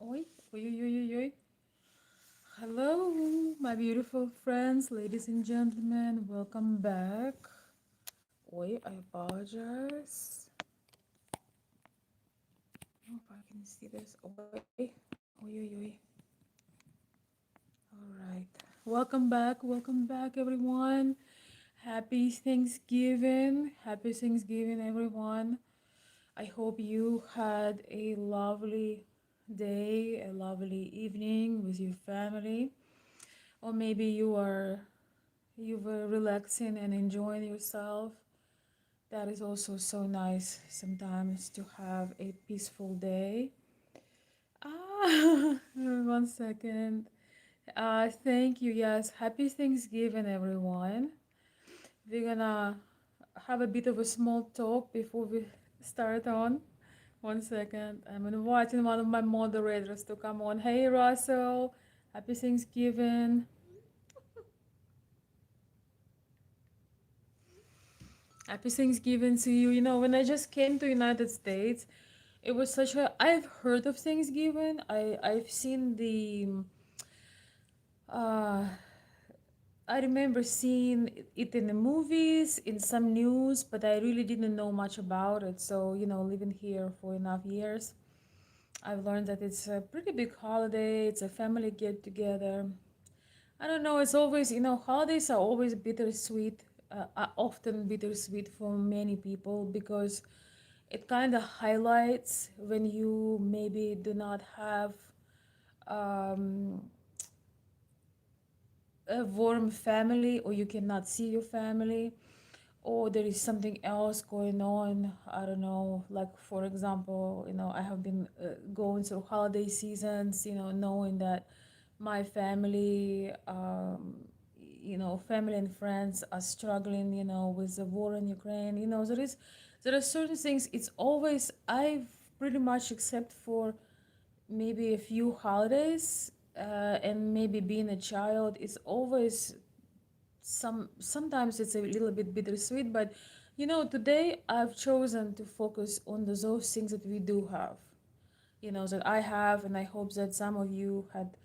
Oi, oi, oi, oi, oi, oi. Hello, my beautiful friends, ladies and gentlemen. Welcome back. Oi, I apologize. I don't know if I can see this. Oi, oi, oi, oi. All right. Welcome back, everyone. Happy Thanksgiving. Happy Thanksgiving, everyone. I hope you had a lovely day, a lovely evening with your family, or maybe you were relaxing and enjoying yourself. That is also so nice sometimes to have a peaceful day. One second. Thank you. Yes, happy Thanksgiving, everyone. We're gonna have a bit of a small talk before we start on. One second. I'm inviting one of my moderators to come on. Hey, Russell. Happy Thanksgiving. Happy Thanksgiving to you. You know, when I just came to United States, it was such a I've heard of Thanksgiving. I've seen the uh I remember seeing it in the movies, in some news, but I really didn't know much about it. So, living here for enough years, I've learned that it's a pretty big holiday. It's a family get together. I don't know. It's always, holidays are always bittersweet, are often bittersweet for many people because it kind of highlights when you maybe do not have um, a warm family, or you cannot see your family, or there is something else going on. I don't know, like for example, I have been going through holiday seasons, knowing that my family, family and friends are struggling, with the war in Ukraine. There are certain things. It's always I've pretty much, except for maybe a few holidays, and maybe being a child, it's always sometimes it's a little bit bittersweet. But today I've chosen to focus on those things that we do have, that I have, and I hope that some of you had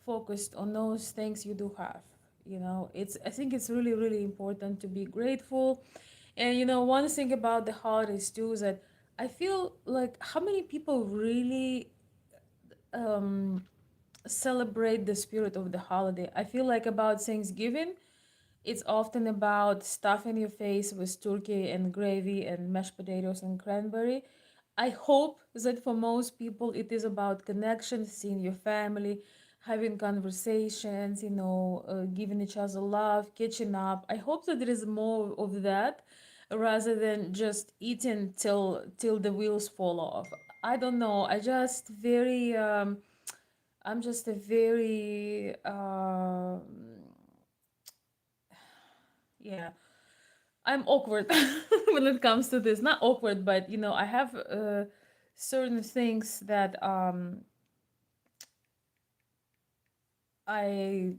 focused on those things you do have. I think it's really, really important to be grateful. And one thing about the holidays too is that I feel like how many people really um celebrate the spirit of the holiday. I feel like about Thanksgiving, it's often about stuffing your face with turkey and gravy and mashed potatoes and cranberry. I hope that for most people it is about connection, seeing your family, having conversations, giving each other love, catching up. I hope that there is more of that rather than just eating till the wheels fall off. I don't know. I'm just a very yeah, I'm awkward when it comes to this. Not awkward, but I have certain things that I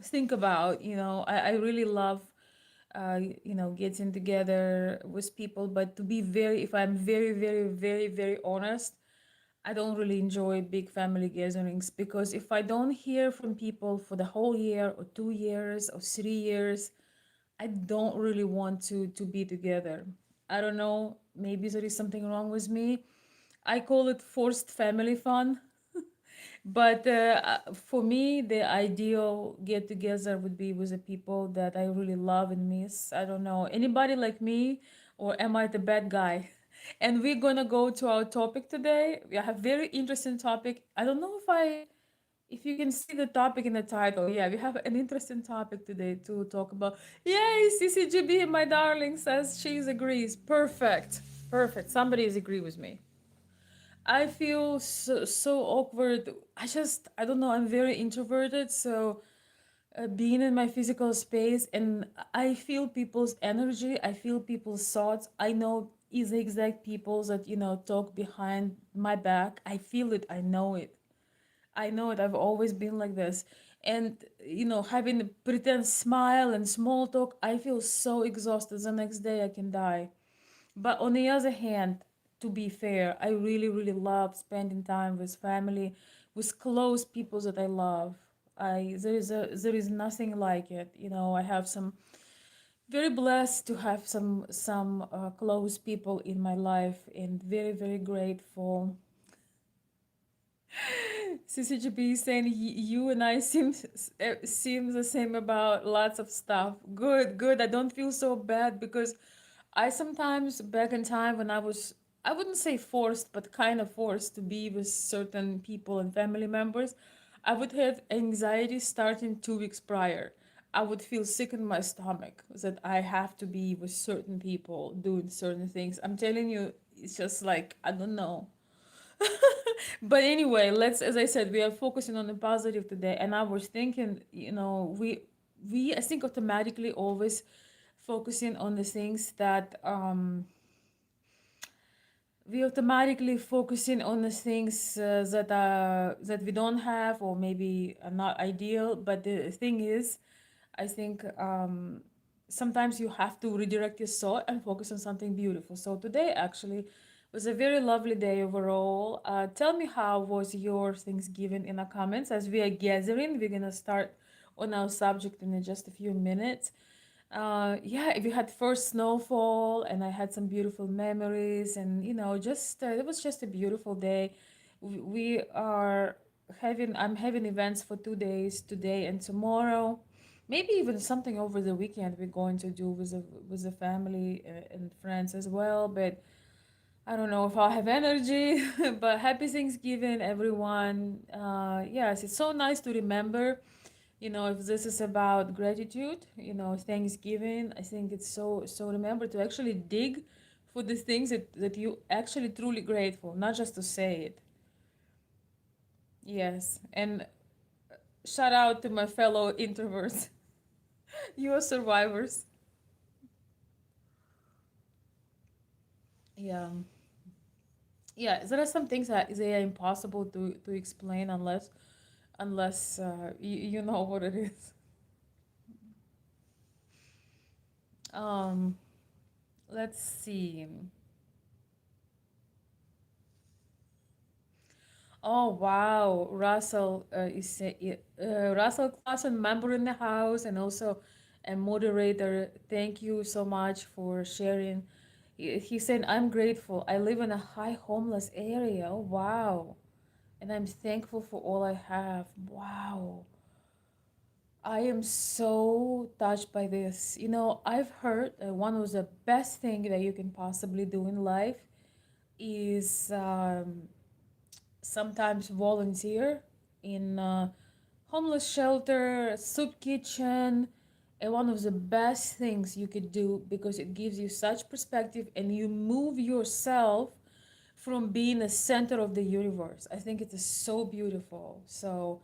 think about. I really love getting together with people. But to be very, if I'm very, very, very, very honest, I don't really enjoy big family gatherings because if I don't hear from people for the whole year or 2 years or 3 years, I don't really want to be together. I don't know, maybe there is something wrong with me. I call it forced family fun. But for me, the ideal get together would be with the people that I really love and miss. I don't know. Anybody like me, or am I the bad guy? And we're gonna go to our topic today. We have very interesting topic. I don't know if you can see the topic in the title. Yeah, we have an interesting topic today to talk about. Yay, CCGB, my darling, says she agrees. Perfect. Perfect. Somebody is agree with me. I feel so awkward. I don't know, I'm very introverted, so being in my physical space, and I feel people's energy, I feel people's thoughts. I know is the exact people that, talk behind my back. I feel it, I know it. I know it. I've always been like this. And, having a pretend smile and small talk, I feel so exhausted. The next day I can die. But on the other hand, to be fair. I really, really love spending time with family, with close people that I love. There is nothing like it. You know, I have some very blessed to have some close people in my life, and very, very grateful. CCGB is saying you and I seem the same about lots of stuff. Good, good. I don't feel so bad because I sometimes back in time when I wouldn't say forced, but kind of forced to be with certain people and family members, I would have anxiety starting 2 weeks prior. I would feel sick in my stomach that I have to be with certain people doing certain things. I'm telling you, it's just like I don't know. But anyway, let's, as I said, we are focusing on the positive today, and I was thinking, we I think automatically always focusing on the things that we automatically focusing on the things that we don't have or maybe are not ideal. But the thing is, I think sometimes you have to redirect your thought and focus on something beautiful. So today actually was a very lovely day overall. Tell me how was your Thanksgiving in the comments. As we are gathering, we're gonna start on our subject in just a few minutes. Yeah, we had first snowfall, and I had some beautiful memories, and just it was just a beautiful day. We are I'm having events for 2 days, today and tomorrow, maybe even something over the weekend we're going to do with the family and friends as well. But I don't know if I'll have energy. But happy Thanksgiving, everyone. Yes, it's so nice to remember, if this is about gratitude, Thanksgiving, I think it's so remember to actually dig for the things that you actually truly grateful, not just to say it. Yes. And shout out to my fellow introverts. You are survivors. Yeah. Yeah, there are some things that they are impossible to explain unless you know what it is. Um, let's see. Oh wow, Russell Clausen, member in the house and also a moderator. Thank you so much for sharing. He said, "I'm grateful. I live in a high homeless area. Oh, wow, and I'm thankful for all I have. Wow, I am so touched by this. I've heard one of the best thing that you can possibly do in life is." Sometimes volunteer in homeless shelter, soup kitchen, and one of the best things you could do because it gives you such perspective and you move yourself from being the center of the universe. I think it is so beautiful. So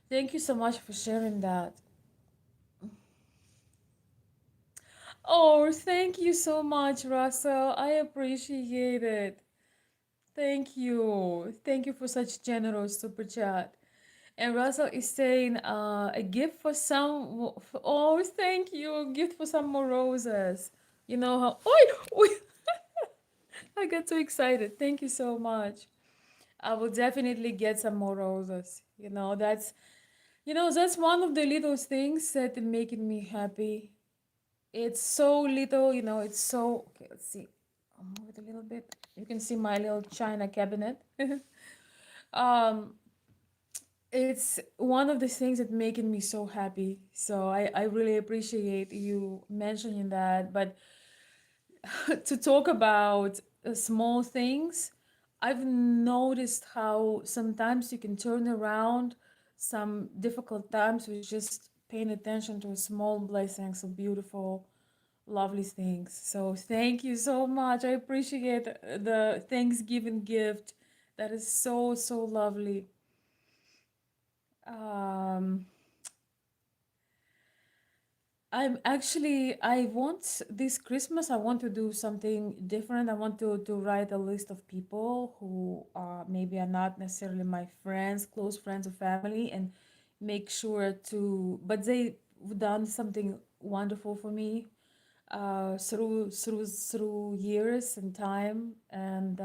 thank you so much for sharing that. Oh, thank you so much, Russell. I appreciate it. Thank you. Thank you for such generous super chat. And Russell is saying, a gift for some. Oh, thank you. A gift for some more roses. You know how. Oi, oi, I got so excited. Thank you so much. I will definitely get some more roses. That's one of the little things that making me happy. It's so little. It's so. Okay, let's see. I'll move it a little bit. You can see my little china cabinet. um, it's one of the things that making me so happy. So I really appreciate you mentioning that. But to talk about small things, I've noticed how sometimes you can turn around some difficult times with just paying attention to small blessings of beautiful, lovely things. So thank you so much. I appreciate the Thanksgiving gift. That is so lovely. Um, I want this Christmas, I want to do something different. I want to write a list of people who maybe are not necessarily my friends, close friends or family, and make sure but they've done something wonderful for me. through years and time, and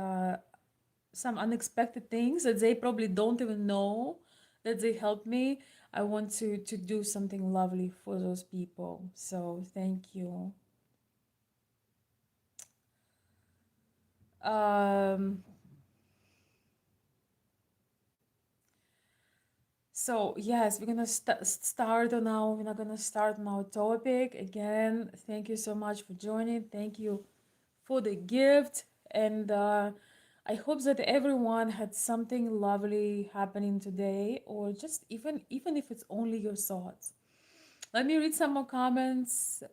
some unexpected things that they probably don't even know that they helped me. I want to do something lovely for those people. So thank you. Um, so yes, we're gonna start on our we're not gonna start on our topic again. Thank you so much for joining. Thank you for the gift, and I hope that everyone had something lovely happening today, or just even if it's only your thoughts. Let me read some more comments.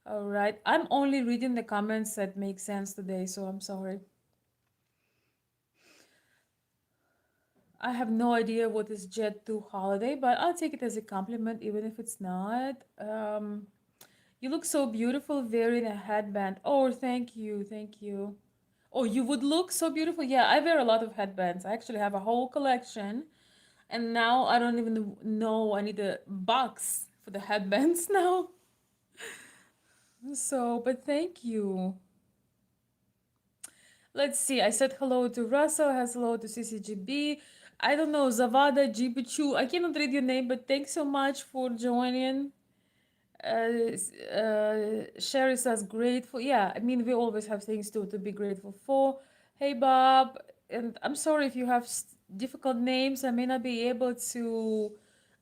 All right, I'm only reading the comments that make sense today, so I'm sorry. I have no idea what is Jet 2 holiday, but I'll take it as a compliment, even if it's not. You look so beautiful wearing a headband. Oh, thank you, thank you. Oh, you would look so beautiful. Yeah, I wear a lot of headbands. I actually have a whole collection, and now I don't even know I need a box for the headbands now. So, but thank you. Let's see. I said hello to Russell, has hello to CCGB. I don't know, Zavada Jibichu. I cannot read your name, but thanks so much for joining. Sherry says grateful. Yeah, I mean, we always have things to be grateful for. Hey, Bob. And I'm sorry if you have difficult names. I may not be able to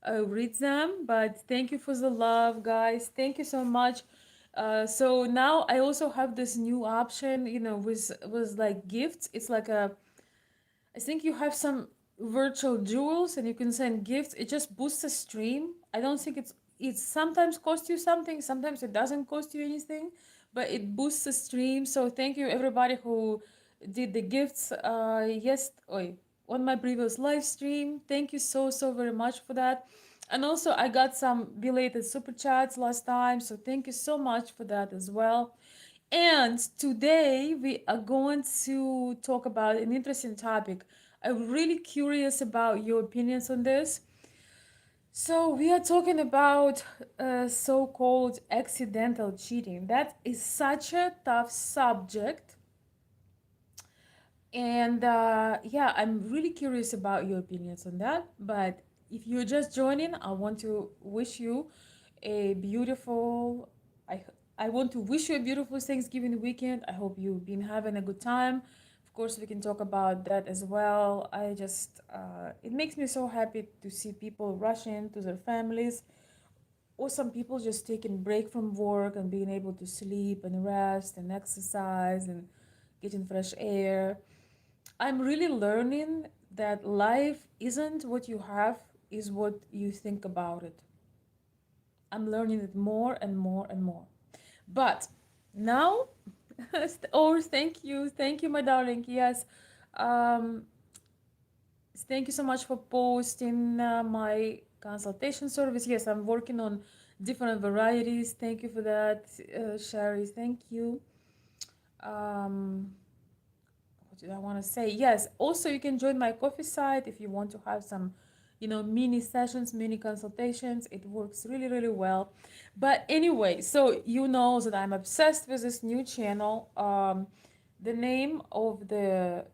read them, but thank you for the love, guys. Thank you so much. So now I also have this new option, with like gifts. It's like I think you have some virtual jewels and you can send gifts. It just boosts the stream. I don't think it sometimes costs you something, sometimes it doesn't cost you anything, but it boosts the stream. So thank you everybody who did the gifts on my previous live stream. Thank you so very much for that. And also I got some belated super chats last time, so thank you so much for that as well. And today we are going to talk about an interesting topic. I'm really curious about your opinions on this. So, we are talking about so called accidental cheating. That is such a tough subject. And yeah, I'm really curious about your opinions on that. But if you're just joining, I want to wish you a beautiful. I I want to wish you a beautiful Thanksgiving weekend. I hope you've been having a good time. Of course, we can talk about that as well. I just it makes me so happy to see people rushing to their families, or some people just taking break from work and being able to sleep and rest and exercise and getting fresh air. I'm really learning that life isn't what you have, is what you think about it. I'm learning it more and more and more. But now, oh, thank you, my darling. Yes, um, thank you so much for posting my consultation service. Yes, I'm working on different varieties. Thank you for that, Sherry. Thank you. Um, what did I want to say? Yes, also you can join my coffee site if you want to have some, mini sessions, mini consultations. It works really, really well. But anyway, so you know that I'm obsessed with this new channel. The name of the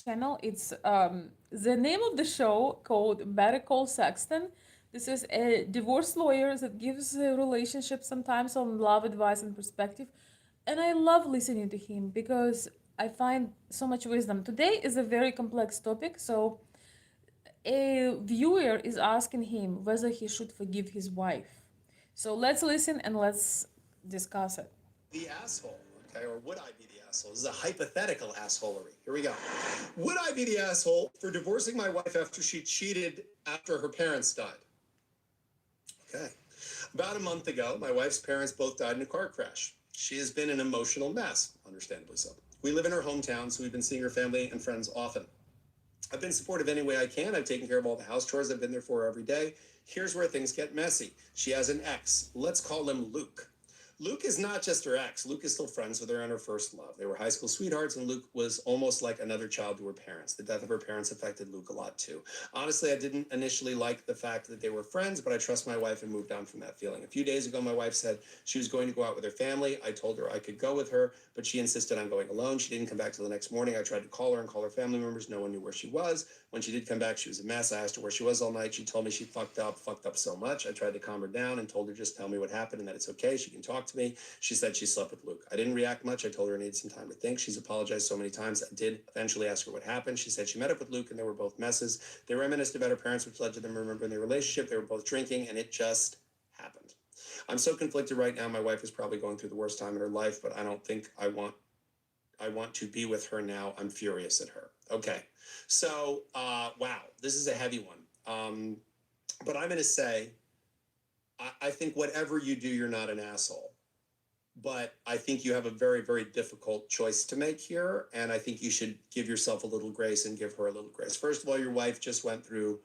channel, it's the name of the show called Better Call Sexton. This is a divorce lawyer that gives a relationship sometimes on love advice and perspective, and I love listening to him because I find so much wisdom. Today is a very complex topic, so a viewer is asking him whether he should forgive his wife. So let's listen and let's discuss it. The asshole, okay, or would I be the asshole? This is a hypothetical assholery. Here we go. Would I be the asshole for divorcing my wife after she cheated after her parents died? Okay. About a month ago, my wife's parents both died in a car crash. She has been an emotional mess, understandably so. We live in her hometown, so we've been seeing her family and friends often. I've been supportive any way I can. I've taken care of all the house chores. I've been there for her every day. Here's where things get messy. She has an ex. Let's call him Luke. Luke is not just her ex. Luke is still friends with her and her first love. They were high school sweethearts, and Luke was almost like another child to her parents. The death of her parents affected Luke a lot too. Honestly, I didn't initially like the fact that they were friends, but I trust my wife and moved on from that feeling. A few days ago, my wife said she was going to go out with her family. I told her I could go with her, but she insisted on going alone. She didn't come back till the next morning. I tried to call her and call her family members. No one knew where she was. When she did come back, she was a mess. I asked her where she was all night. She told me she fucked up so much. I tried to calm her down and told her just tell me what happened and that it's okay. She can talk to me. She said she slept with Luke. I didn't react much. I told her I needed some time to think. She's apologized so many times. I did eventually ask her what happened. She said she met up with Luke and they were both messes. They reminisced about her parents, which led to them remembering their relationship. They were both drinking and it just happened. I'm so conflicted right now. My wife is probably going through the worst time in her life, but I don't think I want to be with her now. I'm furious at her. Okay. So, wow, this is a heavy one. But I'm going to say, I think whatever you do, you're not an asshole. But I think you have a very, very difficult choice to make here. And I think you should give yourself a little grace and give her a little grace. First of all, your wife just went through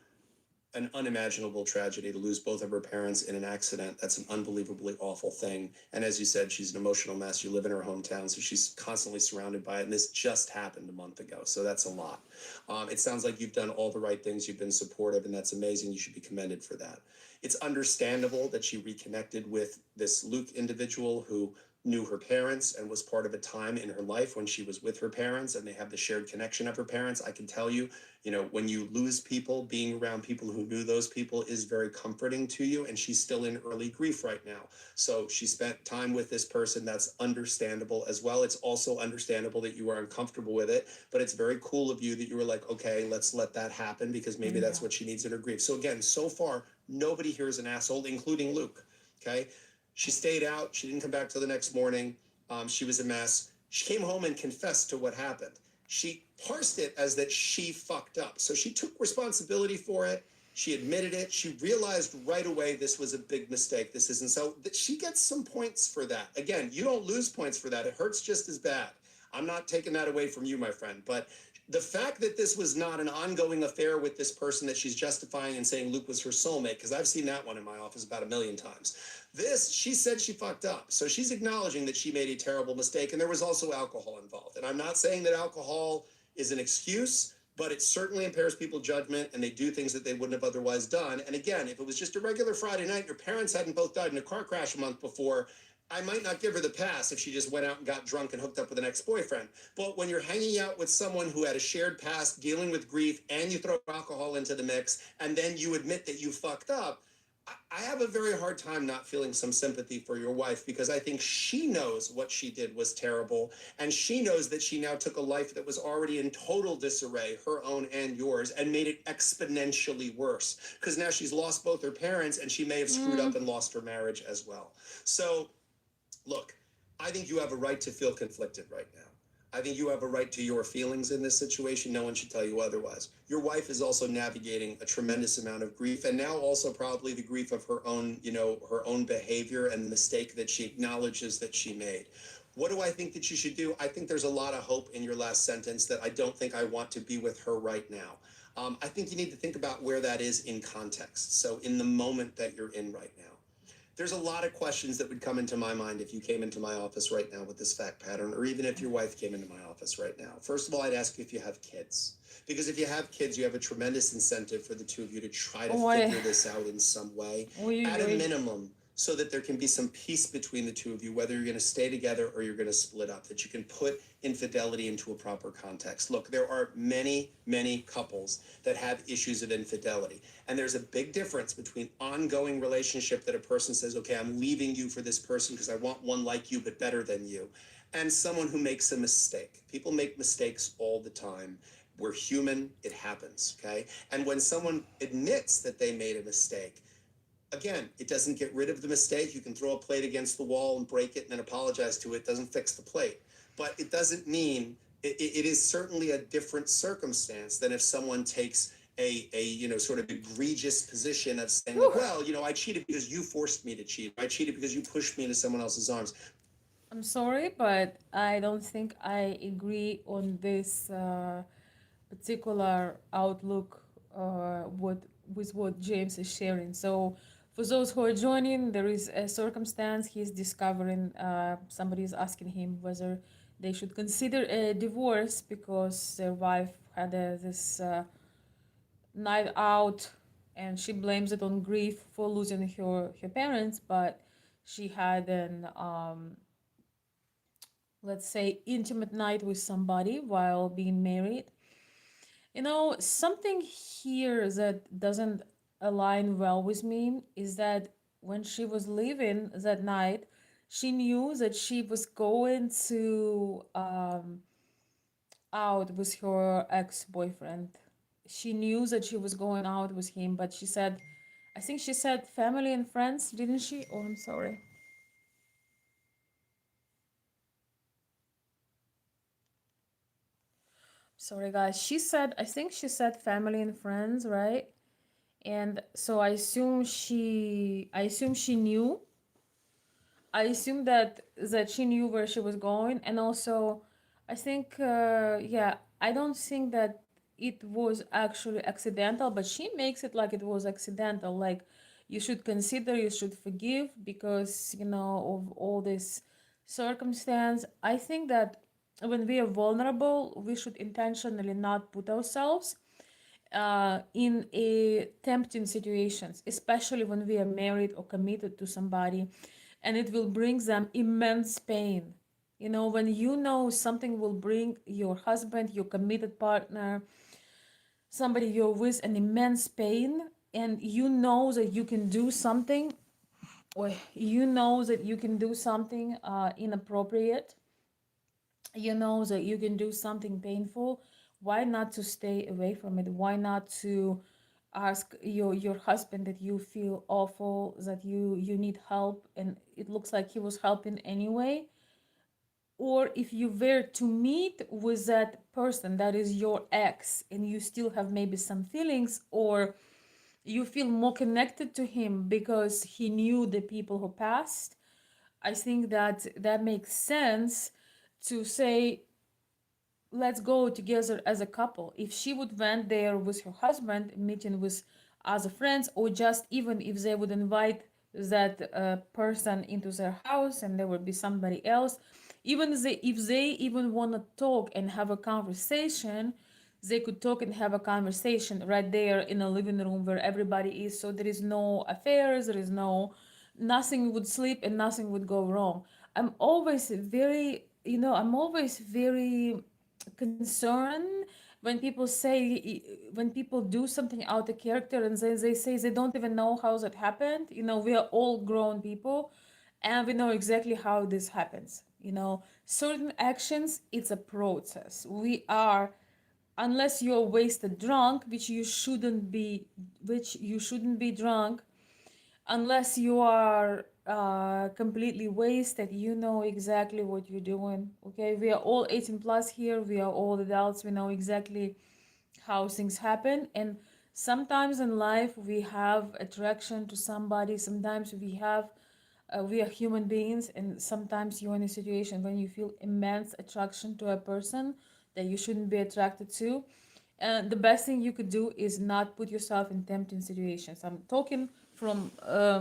an unimaginable tragedy to lose both of her parents in an accident. That's an unbelievably awful thing. And as you said, she's an emotional mess. You live in her hometown, so she's constantly surrounded by it. And this just happened a month ago, so that's a lot. It sounds like you've done all the right things. You've been supportive, and that's amazing. You should be commended for that. It's understandable that she reconnected with this Luke individual who knew her parents and was part of a time in her life when she was with her parents and they have the shared connection of her parents. I can tell you, when you lose people, being around people who knew those people is very comforting to you. And she's still in early grief right now. So she spent time with this person. That's understandable as well. It's also understandable that you are uncomfortable with it, but it's very cool of you that you were like, okay, let's let that happen because maybe that's Yeah. what she needs in her grief. So again, so far, nobody here is an asshole, including Luke. Okay. She stayed out. She didn't come back till the next morning. She was a mess. She came home and confessed to what happened. She parsed it as that she fucked up. So she took responsibility for it. She admitted it. She realized right away this was a big mistake. This isn't so. That she gets some points for that. Again, you don't lose points for that. It hurts just as bad. I'm not taking that away from you, my friend. But the fact that this was not an ongoing affair with this person that she's justifying and saying Luke was her soulmate, because I've seen that one in my office about a million times. This, she said she fucked up. So she's acknowledging that she made a terrible mistake. And there was also alcohol involved. And I'm not saying that alcohol is an excuse, but it certainly impairs people's judgment and they do things that they wouldn't have otherwise done. And again, if it was just a regular Friday night, your parents hadn't both died in a car crash a month before, I might not give her the pass if she just went out and got drunk and hooked up with an ex-boyfriend. But when you're hanging out with someone who had a shared past, dealing with grief, and you throw alcohol into the mix, and then you admit that you fucked up, I have a very hard time not feeling some sympathy for your wife because I think she knows what she did was terrible. And she knows that she now took a life that was already in total disarray, her own and yours, and made it exponentially worse. Because now she's lost both her parents and she may have screwed up and lost her marriage as well. So, look, I think you have a right to feel conflicted right now. I think you have a right to your feelings in this situation. No one should tell you otherwise. Your wife is also navigating a tremendous amount of grief, and now also probably the grief of her own, her own behavior and the mistake that she acknowledges that she made. What do I think that you should do? I think there's a lot of hope in your last sentence that I don't think I want to be with her right now. I think you need to think about where that is in context. So in the moment that you're in right now. There's a lot of questions that would come into my mind if you came into my office right now with this fact pattern, or even if your wife came into my office right now. First of all, I'd ask you if you have kids. Because if you have kids, you have a tremendous incentive for the two of you to try to Ой, figure this out in some way, at a ой-ой-ой. minimum, so that there can be some peace between the two of you, whether you're going to stay together or you're going to split up, that you can put infidelity into a proper context. Look, there are many, many couples that have issues of infidelity. And there's a big difference between ongoing relationship that a person says, okay, I'm leaving you for this person because I want one like you but better than you, and someone who makes a mistake. People make mistakes all the time. We're human, it happens, okay? And when someone admits that they made a mistake, again, it doesn't get rid of the mistake. You can throw a plate against the wall and break it and then apologize to it. It doesn't fix the plate. But it doesn't mean, it is certainly a different circumstance than if someone takes a sort of egregious position of saying like, Whew. well, I cheated because you forced me to cheat. I cheated because you pushed me into someone else's arms. I'm sorry, but I don't think I agree on this particular outlook what with what James is sharing. So For those who are joining, there is a circumstance he's discovering. Somebody is asking him whether they should consider a divorce because their wife had this night out, and she blames it on grief for losing her parents, but she had an let's say intimate night with somebody while being married. Something here that doesn't align well with me is that when she was leaving that night, she knew that she was going to out with her ex-boyfriend. She knew that she was going out with him, but she said, I think she said family and friends, didn't she? Oh, I'm sorry. Sorry, guys. She said, I think she said family and friends, right? And so I assume she knew. I assume that she knew where she was going, and also, I think yeah, I don't think that it was actually accidental, but she makes it like it was accidental. Like you should consider, you should forgive because of all this circumstance. I think that when we are vulnerable, we should intentionally not put ourselves in a tempting situations, especially when we are married or committed to somebody, and it will bring them immense pain. When something will bring your husband, your committed partner, somebody you're with, an immense pain, and you know that you can do something, or you know that you can do something inappropriate, that you can do something painful. Why not to stay away from it? Why not to ask your husband that you feel awful, that you need help, and it looks like he was helping anyway? Or if you were to meet with that person that is your ex and you still have maybe some feelings, or you feel more connected to him because he knew the people who passed, I think that makes sense to say, let's go together as a couple. If she would went there with her husband, meeting with other friends, or just even if they would invite that person into their house and there would be somebody else, even if they even want to talk and have a conversation, they could talk and have a conversation right there in a living room where everybody is, so there is no affairs, there is no, nothing would slip and nothing would go wrong. I'm always very concerned when people say, when people do something out of character, and they say they don't even know how that happened. We are all grown people, and we know exactly how this happens. Certain actions, it's a process. We are, unless you're wasted drunk, which you shouldn't be drunk, unless you are completely wasted, you know exactly what you're doing. Okay, we are all 18 plus here, we are all adults, we know exactly how things happen. And sometimes in life we have attraction to somebody, sometimes we are human beings, and sometimes you're in a situation when you feel immense attraction to a person that you shouldn't be attracted to. And the best thing you could do is not put yourself in tempting situations. I'm talking from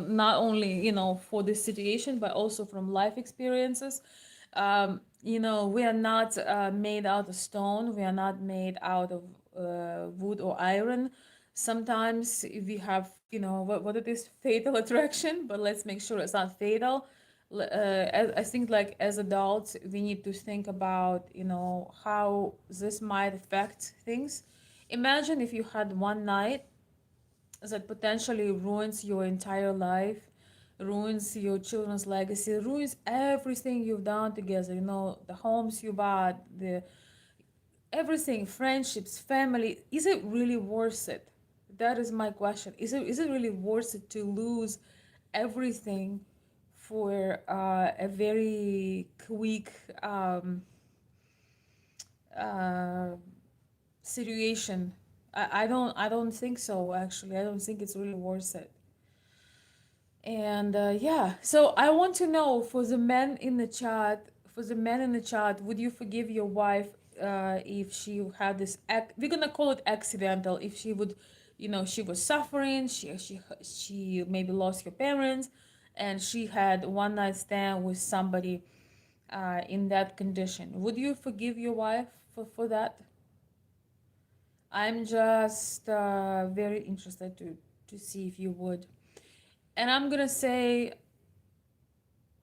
not only for this situation, but also from life experiences. We are not made out of stone, we are not made out of wood or iron. Sometimes we have, what it is, fatal attraction, but let's make sure it's not fatal. I think, like, as adults, we need to think about, how this might affect things. Imagine if you had one night that potentially ruins your entire life, ruins your children's legacy, ruins everything you've done together, the homes you bought, the everything, friendships, family. Is it really worth it? That is my question. Is it really worth it to lose everything for a very quick uh, situation? I don't think so, actually. I don't think it's really worth it. And yeah, so I want to know, for the men in the chat, would you forgive your wife if she had this we're gonna call it accidental, if she would she was suffering. She maybe lost her parents, and she had one night stand with somebody in that condition. Would you forgive your wife for that? I'm just very interested to see if you would. And I'm gonna say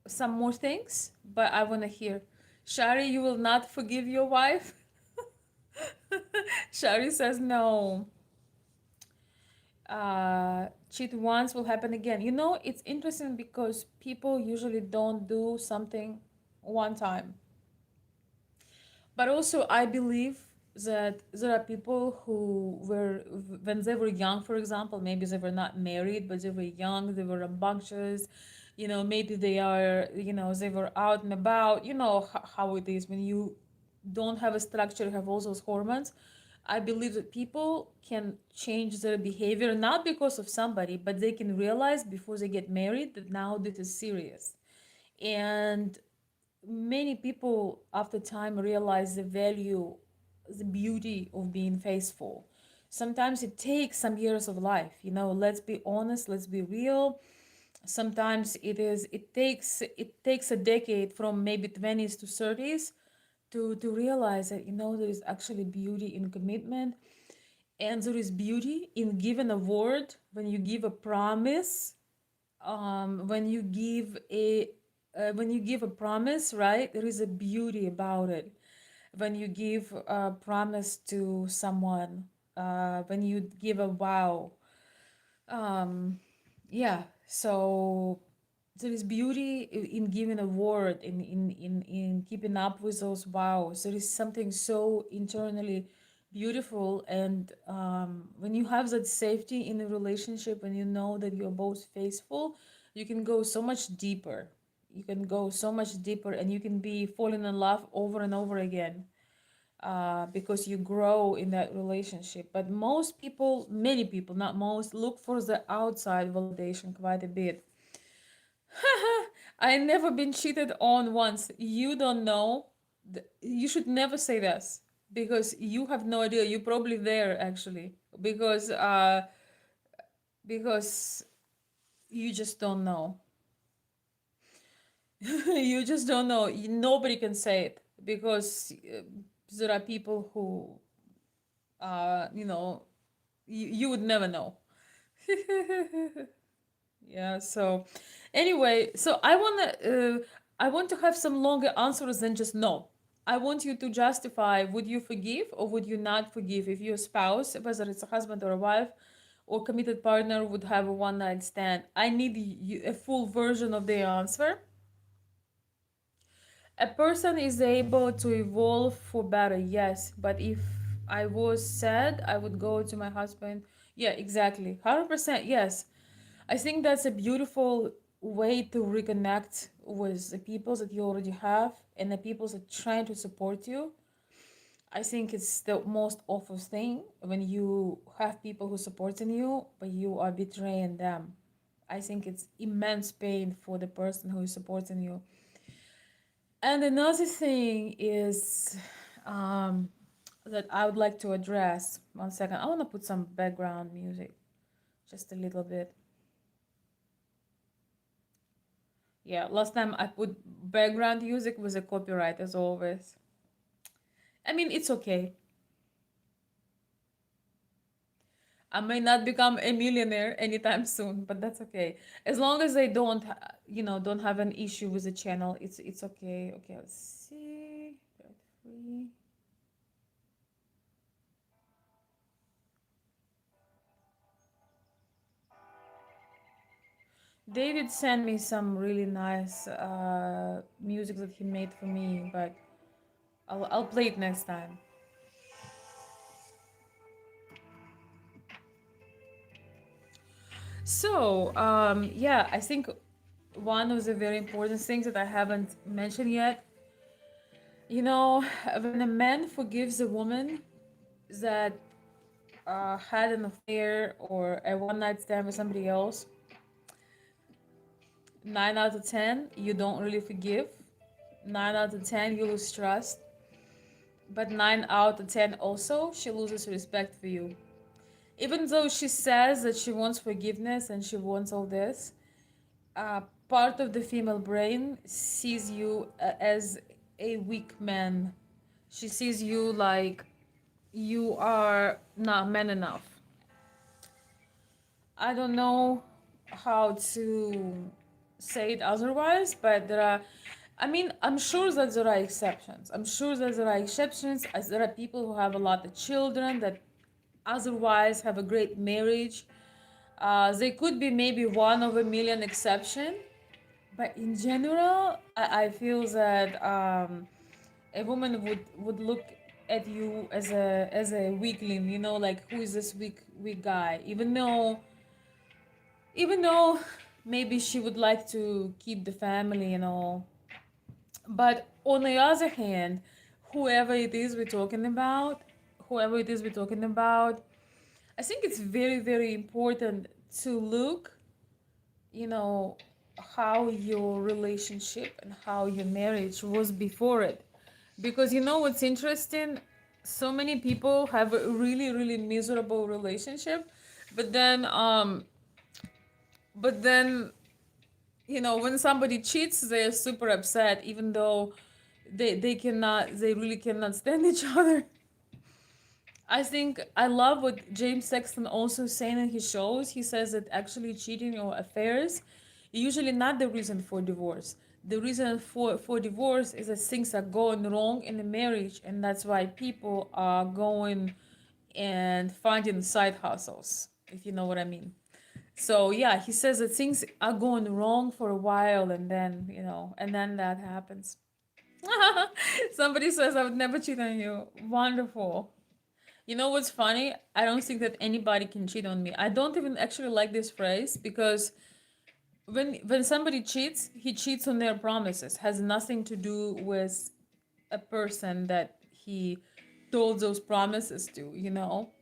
some more things, but I wanna hear. Shari, you will not forgive your wife? Shari says no. Cheat once will happen again. It's interesting because people usually don't do something one time. But also, I believe that there are people who were, when they were young, for example, maybe they were not married, but they were young, they were rambunctious, maybe they were out and about. How it is when you don't have a structure, you have all those hormones. I believe that people can change their behavior not because of somebody, but they can realize before they get married that now this is serious. And many people after time realize the value, the beauty of being faithful. Sometimes it takes some years of life, let's be honest, let's be real. Sometimes it takes a decade from maybe 20s to 30s to realize that there is actually beauty in commitment, and there is beauty in giving a word. When you give a promise, when you give a promise, right, there is a beauty about it. When you give a promise to someone, when you give a vow, um yeah, so there is beauty in giving a word, in keeping up with those vows. There is something so internally beautiful. And when you have that safety in a relationship, when you know that you're both faithful, you can go so much deeper. You can go so much deeper, and you can be falling in love over and over again, because you grow in that relationship. But most people, many people, not most, look for the outside validation quite a bit. I never been cheated on once. You don't know. You should never say this because you have no idea. You're probably there actually because you just don't know. You just don't know. Nobody can say it because there are people who you know you would never know. Yeah, so anyway, so I want to have some longer answers than just no. I want you to justify, would you forgive or would you not forgive if your spouse, whether it's a husband or a wife or committed partner, would have a one night stand. I need a full version of the answer. A person is able to evolve for better, yes, but if I was sad, I would go to my husband. Yeah, exactly, 100%, yes. I think that's a beautiful way to reconnect with the people that you already have and the people that trying to support you. I think it's the most awful thing when you have people who supporting you but you are betraying them. I think it's immense pain for the person who is supporting you. And another thing is, um, that I would like to address. One second, I want to put some background music, just a little bit. Yeah, last time I put background music with a copyright as always. I mean, it's okay. I may not become a millionaire anytime soon, but that's okay. As long as I don't have an issue with the channel, it's okay. Okay, let's see. Free. David sent me some really nice music that he made for me, but I'll play it next time. So, yeah, I think one of the very important things that I haven't mentioned yet, when a man forgives a woman that had an affair or a one night stand with somebody else, 9 out of 10, you don't really forgive. 9 out of 10, you lose trust. But 9 out of 10 also, she loses respect for you. Even though she says that she wants forgiveness and she wants all this, part of the female brain sees you as a weak man. She sees you like you are not man enough. I don't know how to say it otherwise, but there are, I mean, I'm sure that there are exceptions. I'm sure that there are exceptions, as there are people who have a lot of children that otherwise have a great marriage. They could be maybe one of a million exception, but in general, I feel that a woman would look at you as a weakling, you know, like who is this weak guy, even though maybe she would like to keep the family and all. But on the other hand, whoever it is we're talking about, whoever it is we're talking about, I think it's very, very important to look, you know, how your relationship and how your marriage was before it. Because you know what's interesting? So many people have a really, really miserable relationship, but then you know, when somebody cheats, they're super upset, even though they really cannot stand each other. I think I love what James Sexton also saying in his shows. He says that actually cheating or affairs usually not the reason for divorce. The reason for divorce is that things are going wrong in the marriage, and that's why people are going and finding side hustles, if you know what I mean. So yeah, he says that things are going wrong for a while, and then you know, and then that happens. Somebody says I would never cheat on you. Wonderful. You know what's funny? I don't think that anybody can cheat on me. I don't even actually like this phrase because when somebody cheats, he cheats on their promises. Has nothing to do with a person that he told those promises to, you know?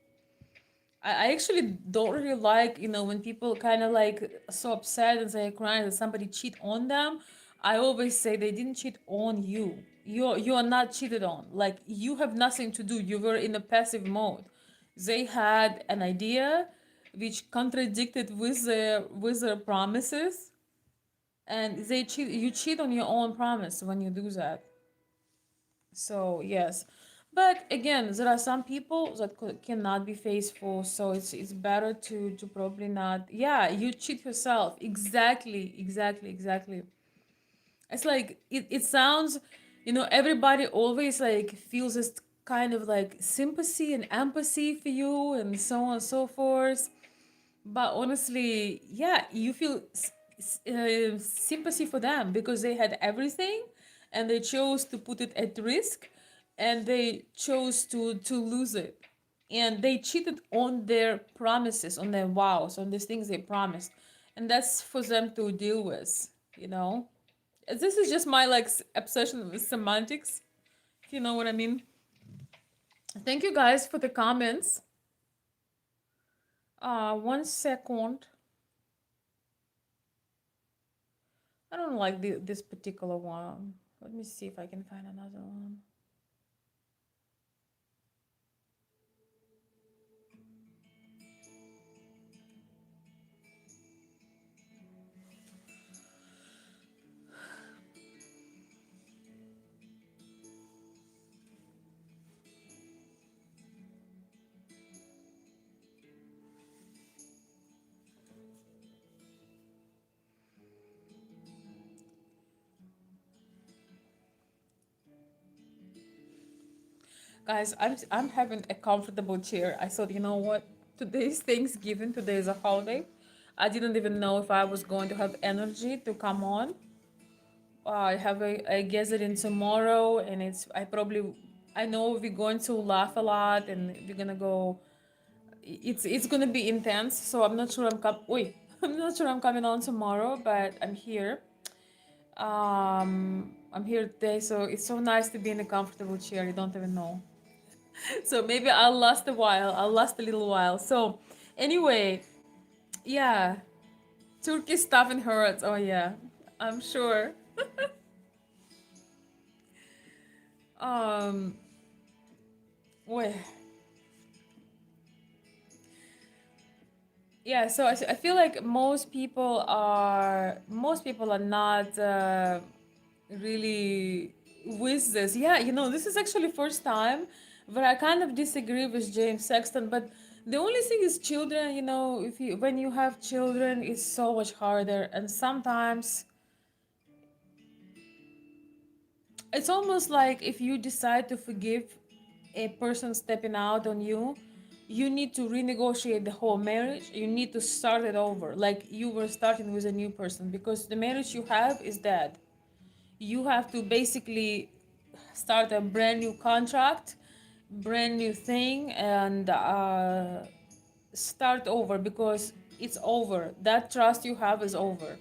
I actually don't really like, you know, when people kind of like so upset and say crying that somebody cheat on them. I always say they didn't cheat on you. You are not cheated on. Like you have nothing to do. You were in a passive mode. They had an idea which contradicted with their promises, and they cheat. You cheat on your own promise when you do that. So yes, but again, there are some people that cannot be faithful. So it's better to probably not. Yeah, you cheat yourself. Exactly, exactly, exactly. It's like it sounds, you know, everybody always like feels this kind of like sympathy and empathy for you and so on and so forth. But honestly, yeah, you feel sympathy for them because they had everything and they chose to put it at risk and they chose to lose it. And they cheated on their promises, on their vows, on these things they promised. And that's for them to deal with, you know? This is just my like obsession with semantics, if you know what I mean. Thank you guys for the comments. 1 second. I don't like this particular one. Let me see if I can find another one. Guys, I'm having a comfortable chair. I thought, you know what? Today's Thanksgiving. Today is a holiday. I didn't even know if I was going to have energy to come on. I have a gathering tomorrow, and I know we're going to laugh a lot, and we're gonna go. It's gonna be intense. So I'm not sure Wait, I'm not sure I'm coming on tomorrow, but I'm here. I'm here today, so it's so nice to be in a comfortable chair. You don't even know. So maybe I'll last a while. I'll last a little while. So anyway, yeah, Turkey stuff and hurts. Oh yeah, I'm sure. Um, wait. Yeah, so I feel like most people are not really with this. Yeah, this is actually first time where I kind of disagree with James Sexton, but the only thing is children, if you when you have children, it's so much harder, and sometimes it's almost like if you decide to forgive a person stepping out on you, you need to renegotiate the whole marriage. You need to start it over, like you were starting with a new person, because the marriage you have is dead. You have to basically start a brand new contract, brand new thing, and start over, because it's over. That trust you have is over.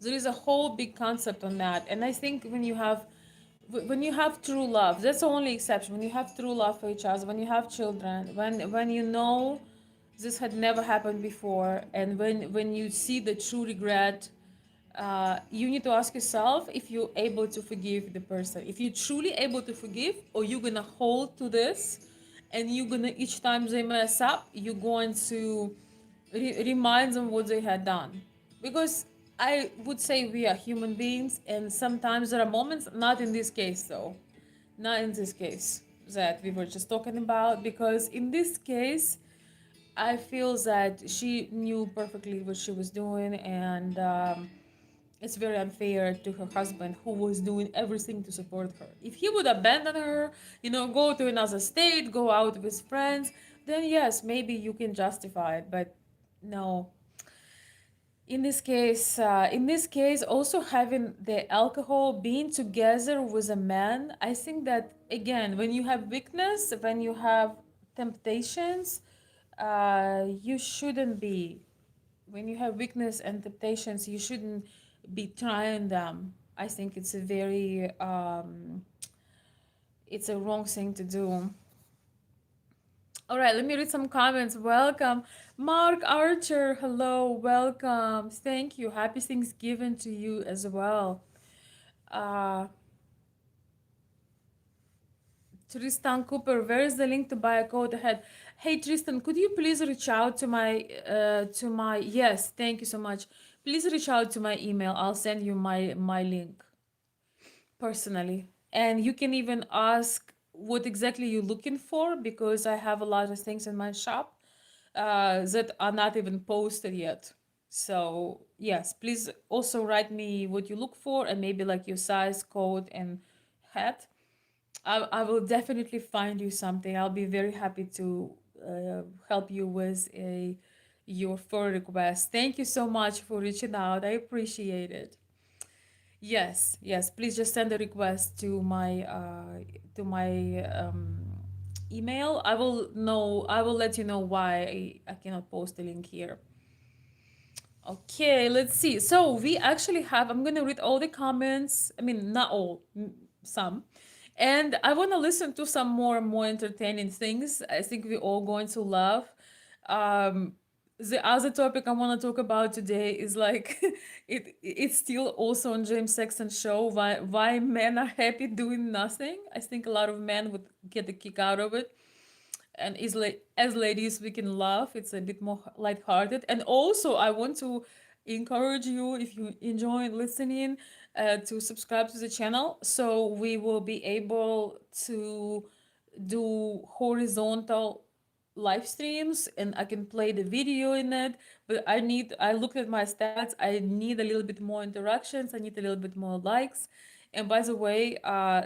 There is a whole big concept on that, and I think when you have true love, that's the only exception. When you have true love for each other, when you have children, when you know this had never happened before, and when you see the true regret, you need to ask yourself if you're able to forgive the person, if you're truly able to forgive, or you're gonna hold to this, and you're gonna, each time they mess up, you're going to remind them what they had done. Because I would say we are human beings, and sometimes there are moments, not in this case though, not in this case that we were just talking about, because in this case I feel that she knew perfectly what she was doing, and it's very unfair to her husband, who was doing everything to support her. If he would abandon her, go to another state, go out with friends, then yes, maybe you can justify it. But no, in this case, also having the alcohol, being together with a man, I think that again, when you have weakness, when you have temptations, you shouldn't be. When you have weakness and temptations, you shouldn't be trying them. I think it's a wrong thing to do. All right, let me read some comments. Welcome, Mark Archer. Hello, welcome. Thank you. Happy Thanksgiving to you as well. Uh, Tristan Cooper, where is the link to buy a coat ahead? Hey Tristan, could you please reach out to my yes, thank you so much. Please reach out to my email. I'll send you my link personally. And you can even ask what exactly you're looking for, because I have a lot of things in my shop that are not even posted yet. So yes, please also write me what you look for, and maybe like your size, code, and hat. I will definitely find you something. I'll be very happy to help you with your fur request. Thank you so much for reaching out. I appreciate it. Yes, yes. Please just send a request to my email. I will know. I will let you know why I cannot post the link here. Okay, let's see. So we actually have, I'm gonna read all the comments. I mean, not all, some. And I want to listen to some more entertaining things. I think we're all going to love. Um, the other topic I want to talk about today is like it's still also on James Sexton show, why men are happy doing nothing. I think a lot of men would get a kick out of it, and as ladies we can laugh. It's a bit more lighthearted, and also I want to encourage you, if you enjoy listening, to subscribe to the channel, so we will be able to do horizontal live streams, and I can play the video in it. But I looked at my stats, I need a little bit more interactions, I need a little bit more likes. And by the way,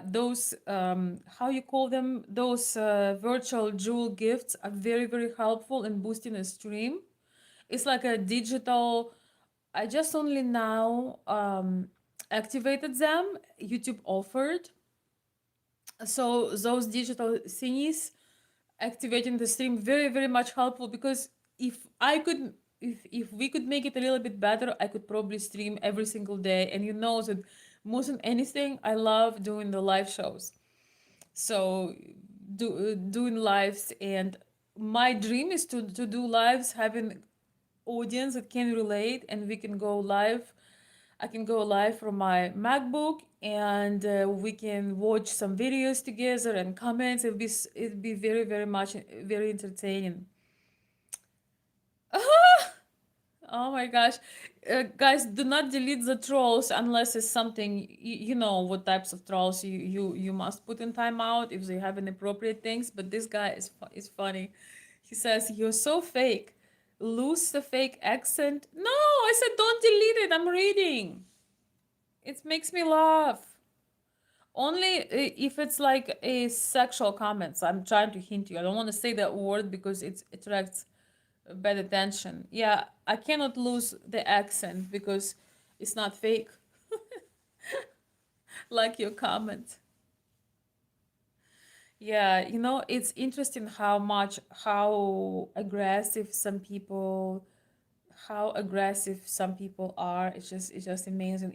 those how you call them, those virtual jewel gifts are very very helpful in boosting a stream. It's like a digital. I just only now activated them. YouTube offered, so those digital thingies activating the stream, very very much helpful, because if we could make it a little bit better, I could probably stream every single day. And you know that more than anything, I love doing the live shows. So doing lives, and my dream is to do lives, having audience that can relate, and we can go live. I can go live from my MacBook, and we can watch some videos together and comments. It'd be very very much very entertaining. Oh my gosh. Guys, do not delete the trolls unless it's something you know what types of trolls you must put in timeout if they have inappropriate things. But this guy is funny. He says you're so fake. Lose the fake accent. No, I said don't delete it. I'm reading. It makes me laugh. Only if it's like a sexual comments. I'm trying to hint you. I don't want to say that word because it attracts bad attention. Yeah, I cannot lose the accent because it's not fake, like your comment. Yeah, it's interesting how aggressive some people are. It's just amazing.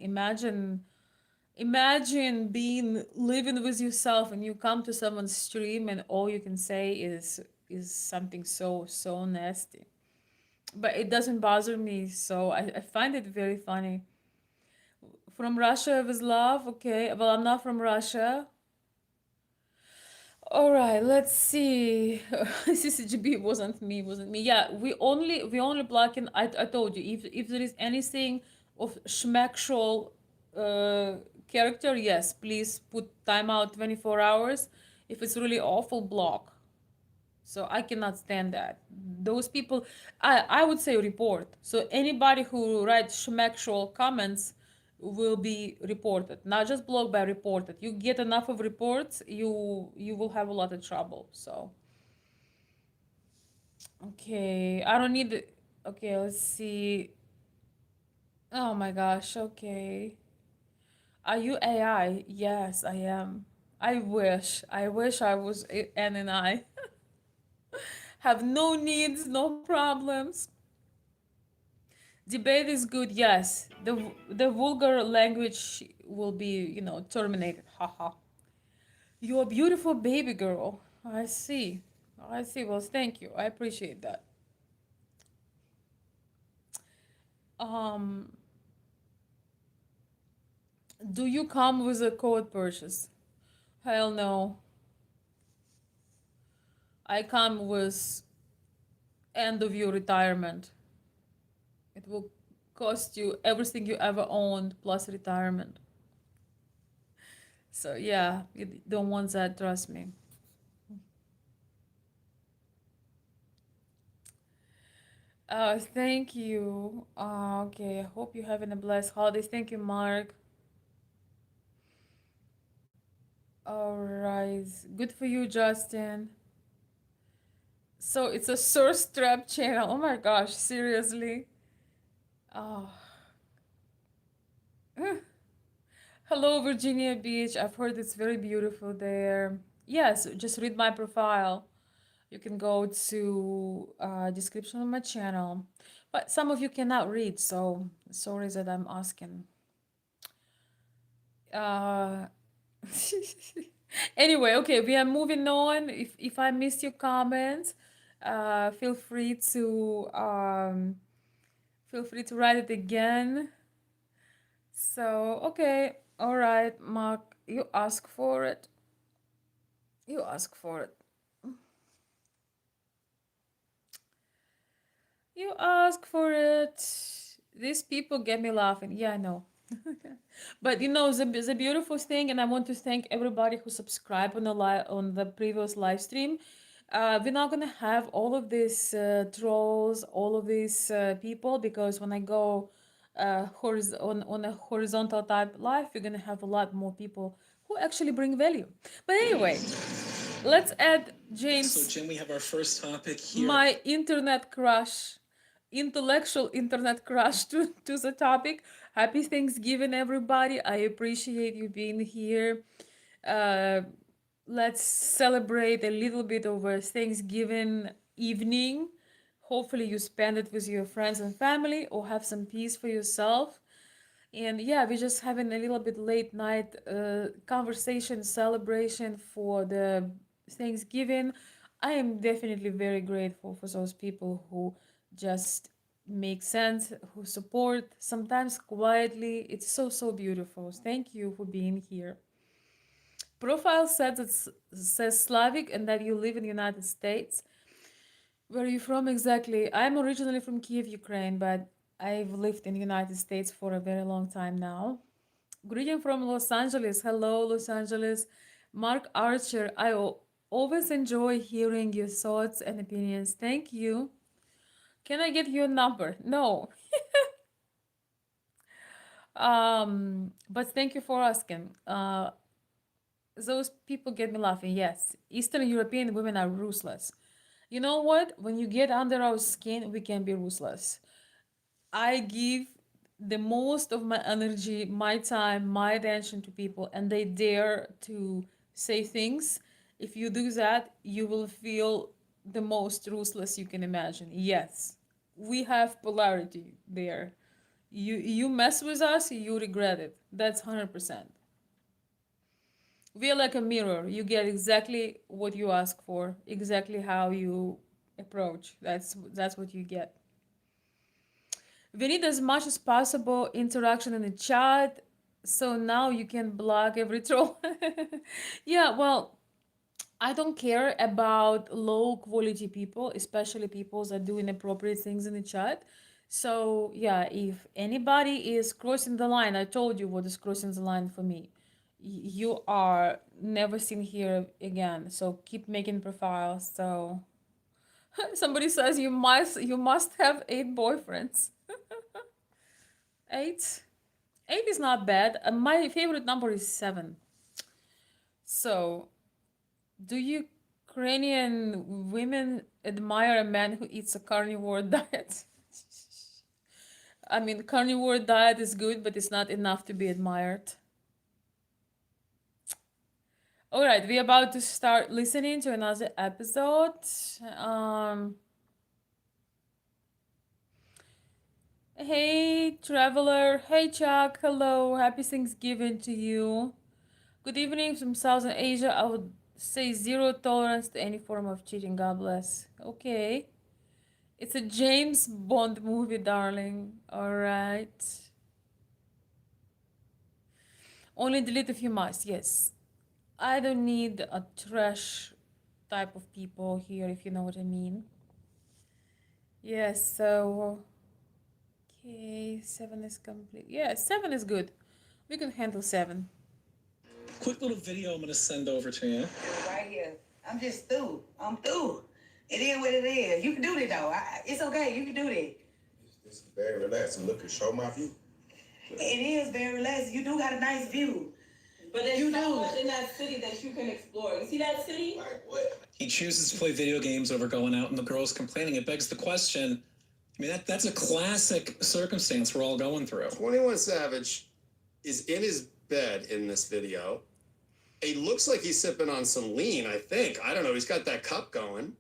Imagine being living with yourself and you come to someone's stream and all you can say is something so nasty. But it doesn't bother me, so I find it very funny. From Russia with love, okay. Well, I'm not from Russia. All right, let's see. CCGB wasn't me. Yeah, we only blocking. I told you if there is anything of schmexual uh character, yes, please put timeout 24 hours. If it's really awful, block. So I cannot stand that. Those people, I would say report. So anybody who writes schmexual comments will be reported, not just blocked, but reported. You get enough of reports, you will have a lot of trouble. So okay, I don't need. Okay, let's see. Oh my gosh. Okay, are you AI? Yes, I am. I wish I was N and I. Have no needs, no problems. Debate is good, yes. The vulgar language will be, terminated. Haha. You're a beautiful baby girl. I see. I see. Well, thank you. I appreciate that. Um, do you come with a code purchase? Hell no. I come with end of your retirement. It will cost you everything you ever owned plus retirement. So yeah, you don't want that, trust me. Thank you. Okay, I hope you're having a blessed holidays. Thank you, Mark. All right, good for you, Justin. So it's a source trap channel. Oh my gosh, seriously? Oh, hello, Virginia Beach. I've heard it's very beautiful there. Yes, just read my profile. You can go to description of my channel. But some of you cannot read, so sorry that I'm asking. Uh, anyway, okay, we are moving on. If I missed your comments, feel free to write it again. So okay, all right, Mark, you ask for it. You ask for it. You ask for it. These people get me laughing. Yeah, I know. But the beautiful thing, and I want to thank everybody who subscribed on the previous live stream. We're not gonna have all of these trolls, all of these people, because when I go on a horizontal type live, we're gonna have a lot more people who actually bring value. But anyway, let's add James. So, Jim, we have our first topic here. My internet crush, intellectual internet crush to the topic. Happy Thanksgiving, everybody. I appreciate you being here. Uh, let's celebrate a little bit over Thanksgiving evening. Hopefully, you spend it with your friends and family or have some peace for yourself. And yeah, we're just having a little bit late night conversation celebration for the Thanksgiving. I am definitely very grateful for those people who just make sense, who support, sometimes quietly. It's so beautiful. Thank you for being here. Profile says Slavic and that you live in the United States. Where are you from exactly? I'm originally from Kiev, Ukraine, but I've lived in the United States for a very long time now. Greeting from Los Angeles. Hello, Los Angeles. Mark Archer, always enjoy hearing your thoughts and opinions. Thank you. Can I get your number? No. But thank you for asking. Those people get me laughing. Yes, Eastern European women are ruthless. You know what? When you get under our skin, we can be ruthless. I give the most of my energy, my time, my attention to people, and they dare to say things. If you do that, you will feel the most ruthless you can imagine. Yes, we have polarity there. You mess with us, you regret it. That's 100%. We are like a mirror. You get exactly what you ask for, exactly how you approach. That's what you get. We need as much as possible interaction in the chat, so now you can block every troll. Yeah, well, I don't care about low quality people, especially people that do inappropriate things in the chat. So yeah, if anybody is crossing the line, I told you what is crossing the line for me. You are never seen here again. So keep making profiles. So somebody says you must have 8 boyfriends. Eight? Eight is not bad. My favorite number is 7. So, do Ukrainian women admire a man who eats a carnivore diet? I mean, carnivore diet is good, but it's not enough to be admired. All right, we're about to start listening to another episode. Um, hey, traveler. Hey, Chuck. Hello. Happy Thanksgiving to you. Good evening from Southern Asia. I would say zero tolerance to any form of cheating. God bless. Okay. It's a James Bond movie, darling. Alright. Only delete if you must, yes. I don't need a trash type of people here, if you know what I mean. Yes, so. Okay, 7 is complete. Yeah, 7 is good. We can handle 7. Quick little video I'm gonna send over to you. Right here. I'm just through. I'm through. It is what it is. You can do that though. It's okay. You can do that. This is very relaxing. Look, show my view. It is very relaxing. You do got a nice view. But there's so much in that city that you can explore. You see that city? Like what? He chooses to play video games over going out, and the girl's complaining. It begs the question. I mean, that's a classic circumstance we're all going through. 21 Savage is in his bed in this video. He looks like he's sipping on some lean, I think. I don't know. He's got that cup going.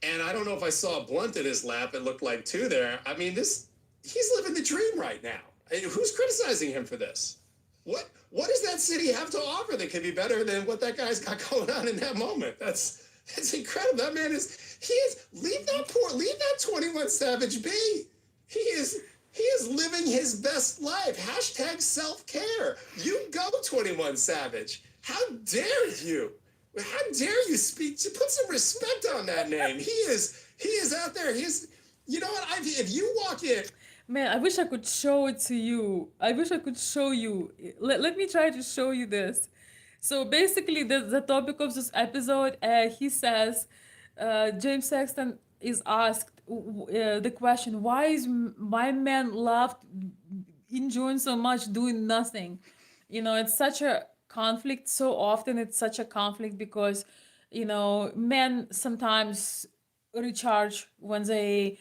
And I don't know if I saw a blunt in his lap. It looked like 2 there. I mean, he's living the dream right now. Who's criticizing him for this? What does that city have to offer that could be better than what that guy's got going on in that moment? That's incredible. That man leave that 21 Savage be. He is living his best life. Hashtag self-care. You go, 21 Savage. How dare you? How dare you speak to put some respect on that name? He is out there. You know what? If you walk in. Man, I wish I could show it to you. I wish I could show you. Let me try to show you this. So basically, the topic of this episode, he says, James Sexton is asked the question, why is my man loved enjoying so much doing nothing? You know, it's such a conflict. So often it's such a conflict because, men sometimes recharge when they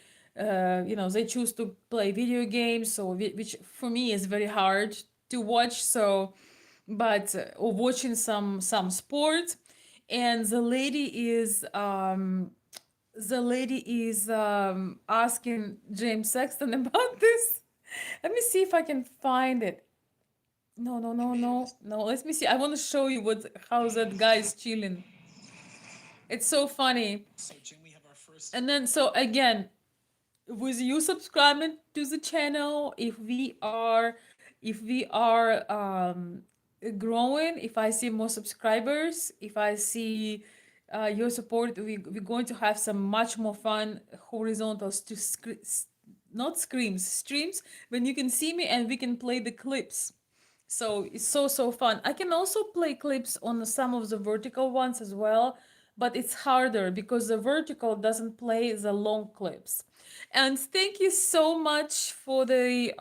choose to play video games, so which for me is very hard to watch. So, but or watching some sport, and the lady is asking James Sexton about this. Let me see if I can find it. No, no, no, no, no. Let me see. I want to show you how that guy is chilling. It's so funny. So, Jim, we have our first. And then, so again, with you subscribing to the channel, if we are growing, if I see more subscribers, if I see your support, we're going to have some much more fun horizontals to not screams, streams when you can see me and we can play the clips. So it's so fun. I can also play clips on some of the vertical ones as well, but it's harder because the vertical doesn't play the long clips. And thank you so much for the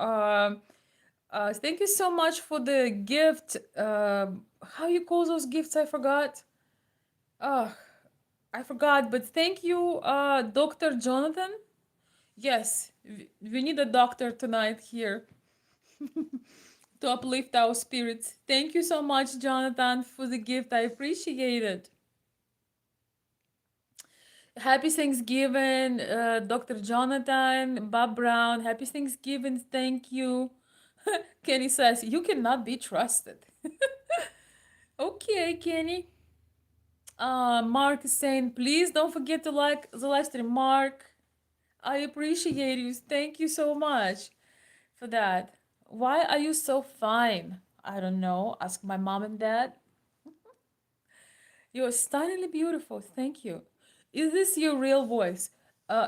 thank you so much for the gift. How you call those gifts? I forgot. Oh, I forgot. But thank you, Dr. Jonathan. Yes, we need a doctor tonight here to uplift our spirits. Thank you so much, Jonathan, for the gift. I appreciate it. Happy Thanksgiving, Dr. Jonathan, Bob Brown. Happy Thanksgiving. Thank you. Kenny says, you cannot be trusted. Okay, Kenny. Mark is saying, please don't forget to like the live stream. Mark, I appreciate you. Thank you so much for that. Why are you so fine? I don't know. Ask my mom and dad. You're stunningly beautiful. Thank you. Is this your real voice?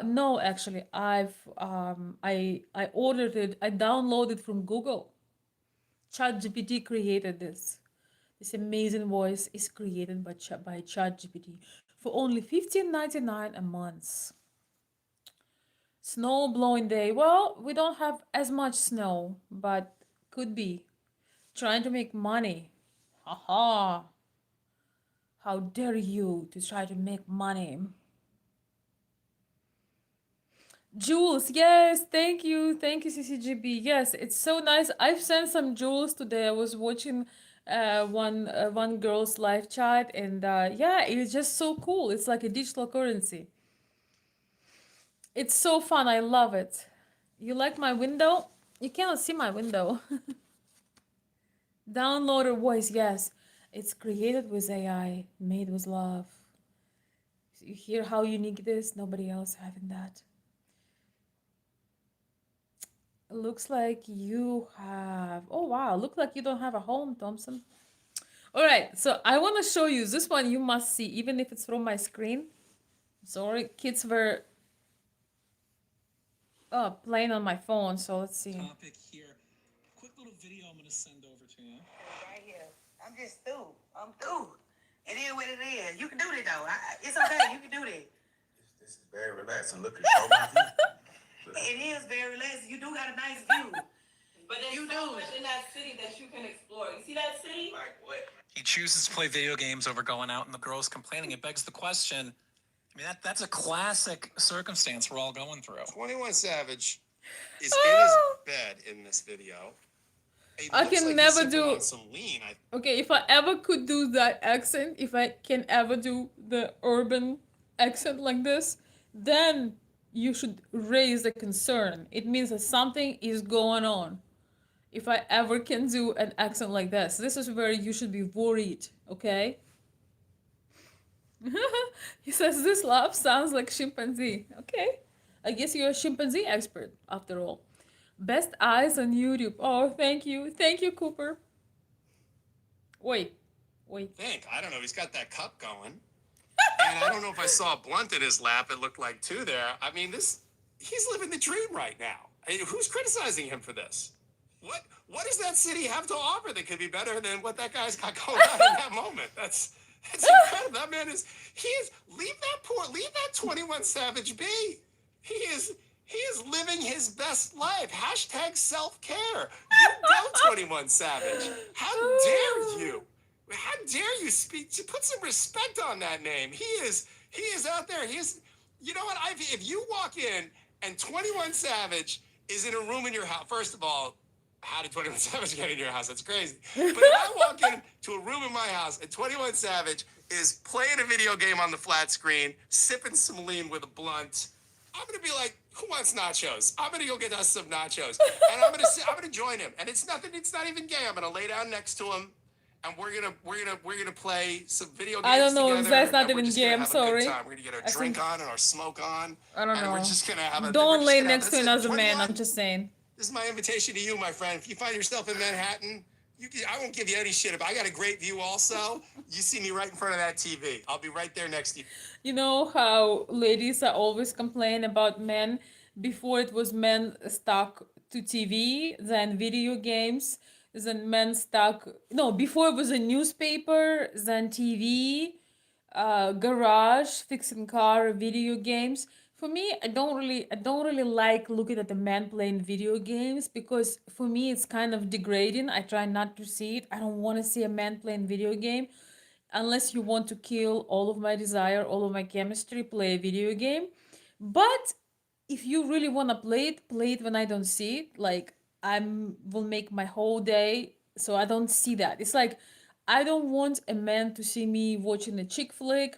No, actually, I ordered it. I downloaded from Google. ChatGPT created this. This amazing voice is created by ChatGPT for only 15.99 a month. Snow blowing day. Well, we don't have as much snow, but could be. Trying to make money. Haha. How dare you to try to make money? Jules, yes, thank you, CCGB. Yes, it's so nice. I've sent some jewels today. I was watching one girl's live chat, and yeah, it's just so cool. It's like a digital currency. It's so fun. I love it. You like my window? You cannot see my window. Downloader voice, yes. It's created with AI, made with love. You hear how unique it is? Nobody else having that. Looks like you have. Oh wow, look like you don't have a home, Thompson. All right, so I want to show you this one. You must see, even if it's from my screen. Sorry, kids were playing on my phone. So let's see. Topic here. Quick little video I'm gonna send over to you. Right here. I'm just through. I'm through. It is what it is. You can do it though. It's okay. You can do it. This is very relaxing. Look at my view. It is very relaxing. You do got a nice view. But there's You so do. much in that city that you can explore. You see that city? Like what? He chooses to play video games over going out, and the girl's complaining. It begs the question. I mean, that's a classic circumstance we're all going through. 21 Savage is Oh. in his bed in this video. It I looks can like never he's sipping do- on some lean. Okay, if I ever could do that accent, if I can ever do the urban accent like this, then you should raise the concern. It means that something is going on. If I ever can do an accent like this is where you should be worried, okay? He says this laugh sounds like chimpanzee. Okay. I guess you're a chimpanzee expert after all. Best eyes on YouTube. Oh, thank you. Thank you, Cooper. Wait. I don't know. He's got that cup going. And I don't know if I saw a blunt in his lap. It looked like two there. I mean, he's living the dream right now. I mean, who's criticizing him for this? What does that city have to offer that could be better than what that guy's got going on in that moment? That's incredible. That man leave that 21 Savage be. He is living his best life. Hashtag self-care. You go 21 Savage. How dare you? How dare you speak? Put some respect on that name. He is out there. You know what? If you walk in and 21 Savage is in a room in your house, first of all, how did 21 Savage get in your house? That's crazy. But if I walk into a room in my house and 21 Savage is playing a video game on the flat screen, sipping some lean with a blunt, I'm gonna be like, who wants nachos? I'm gonna go get us some nachos, and I'm gonna join him. And it's not even gay. I'm gonna lay down next to him, and we're gonna play some video games. I don't know if together, that's not and we're even just gay. gonna I'm have a good sorry. time. We're gonna get our I drink think- on and our smoke on. I don't and know. We're just gonna have a. Don't we're just lay gonna have- next to listen, another man. 21, I'm just saying. This is my invitation to you, my friend. If you find yourself in Manhattan, I won't give you any shit. If I got a great view also, you see me right in front of that TV. I'll be right there next to you. You know how ladies are always complaining about men Before it was men stuck to TV, then video games, then men stuck. No, before it was a newspaper, then TV, garage, fixing car, video games. For me, I don't really like looking at the man playing video games because for me it's kind of degrading. I try not to see it. I don't want to see a man playing video game unless you want to kill all of my desire, all of my chemistry, play a video game. But if you really want to play it when I don't see it. Like I'm will make my whole day so I don't see that. It's like I don't want a man to see me watching a chick flick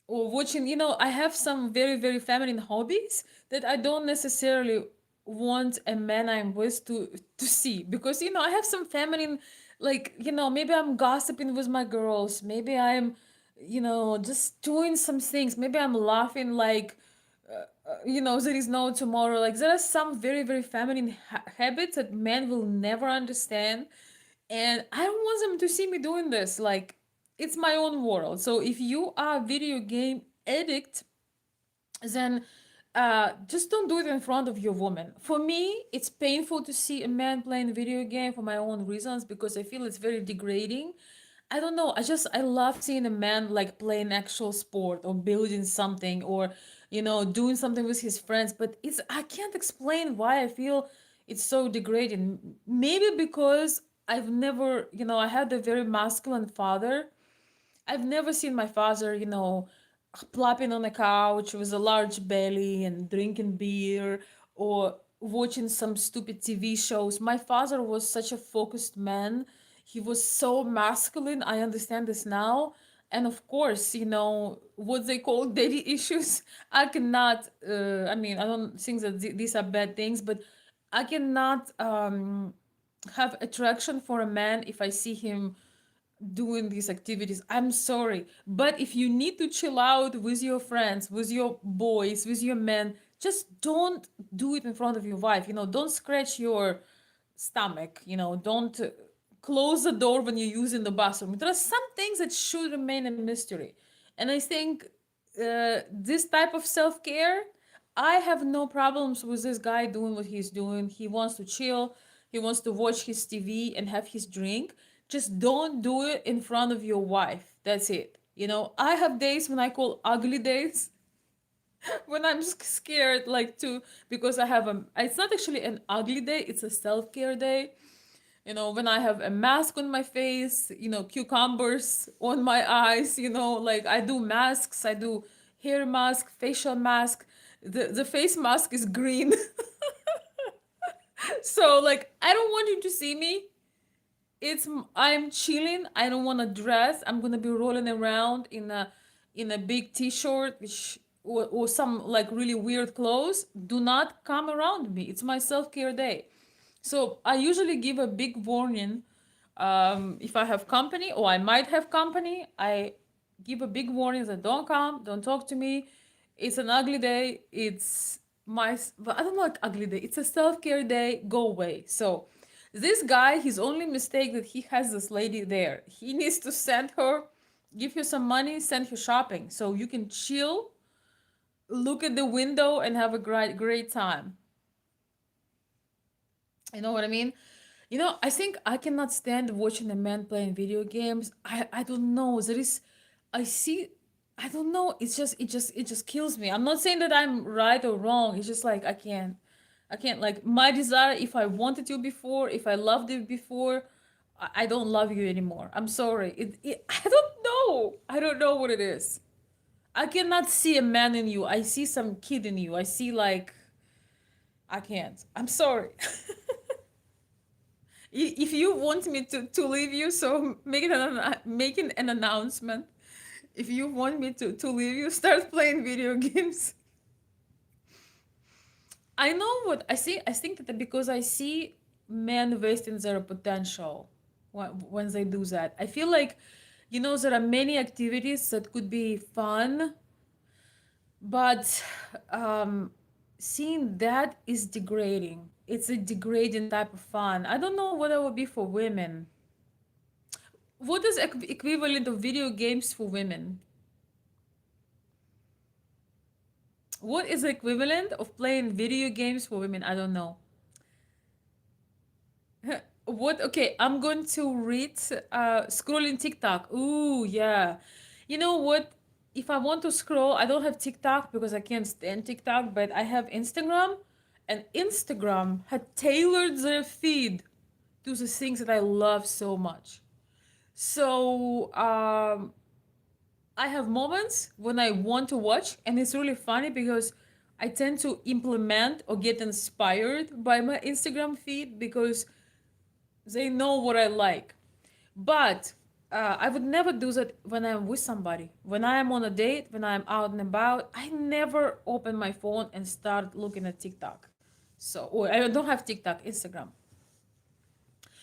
or watching, I have some very, very feminine hobbies that I don't necessarily want a man I'm with to see because I have some feminine, like, maybe I'm gossiping with my girls, maybe I'm, just doing some things, maybe I'm laughing like there is no tomorrow. Like there are some very, very feminine habits that men will never understand, and I don't want them to see me doing this. Like it's my own world. So if you are a video game addict, then just don't do it in front of your woman. For me, it's painful to see a man playing a video game for my own reasons because I feel it's very degrading. I don't know. I love seeing a man like playing actual sport or building something or doing something with his friends. But I can't explain why I feel it's so degrading. Maybe because I've never I had a very masculine father. I've never seen my father, plopping on a couch with a large belly and drinking beer or watching some stupid TV shows. My father was such a focused man. He was so masculine. I understand this now. And of course, what they call daddy issues. I cannot, I mean, I don't think that these are bad things, but I cannot have attraction for a man if I see him doing these activities. I'm sorry. But if you need to chill out with your friends, with your boys, with your men, just don't do it in front of your wife. Don't scratch your stomach. Don't close the door when you're using the bathroom. There are some things that should remain a mystery. And I think this type of self care, I have no problems with this guy doing what he's doing. He wants to chill, he wants to watch his TV and have his drink. Just don't do it in front of your wife. That's it. I have days when I call ugly days when I'm scared, like because I have it's not actually an ugly day, it's a self care day. When I have a mask on my face, cucumbers on my eyes, like I do masks, I do hair mask, facial mask. The face mask is green. So like I don't want you to see me. I'm chilling. I don't want to dress. I'm gonna be rolling around in a big t-shirt which or some like really weird clothes. Do not come around me. It's my self-care day. So I usually give a big warning. If I have company or I might have company, I give a big warning that don't come, don't talk to me. It's an ugly day. But I don't like ugly day. It's a self-care day. Go away. So this guy, his only mistake that he has this lady there. He needs to send her, give her some money, send her shopping so you can chill, look at the window and have a great time. You know what I mean? I think I cannot stand watching a man playing video games. I don't know. I see. I don't know. It just kills me. I'm not saying that I'm right or wrong. It's just like I can't. I can't like my desire. If I wanted you before, if I loved you before, I don't love you anymore. I'm sorry. I don't know. I don't know what it is. I cannot see a man in you. I see some kid in you. I see like I can't. I'm sorry. If you want me to leave you, so making an announcement. If you want me to leave you, start playing video games. I know what I see. I think that because I see men wasting their potential when they do that. I feel like, there are many activities that could be fun, but seeing that is degrading. It's a degrading type of fun. I don't know what that would be for women. What is equivalent of video games for women? What is the equivalent of playing video games for women? I don't know. What? Okay, I'm going to read scrolling TikTok. Ooh, yeah. You know what? If I want to scroll, I don't have TikTok because I can't stand TikTok, but I have Instagram, and Instagram had tailored their feed to the things that I love so much. So I have moments when I want to watch, and it's really funny because I tend to implement or get inspired by my Instagram feed because they know what I like. But I would never do that when I'm with somebody. When I am on a date, when I'm out and about, I never open my phone and start looking at TikTok. So, or I don't have TikTok, Instagram.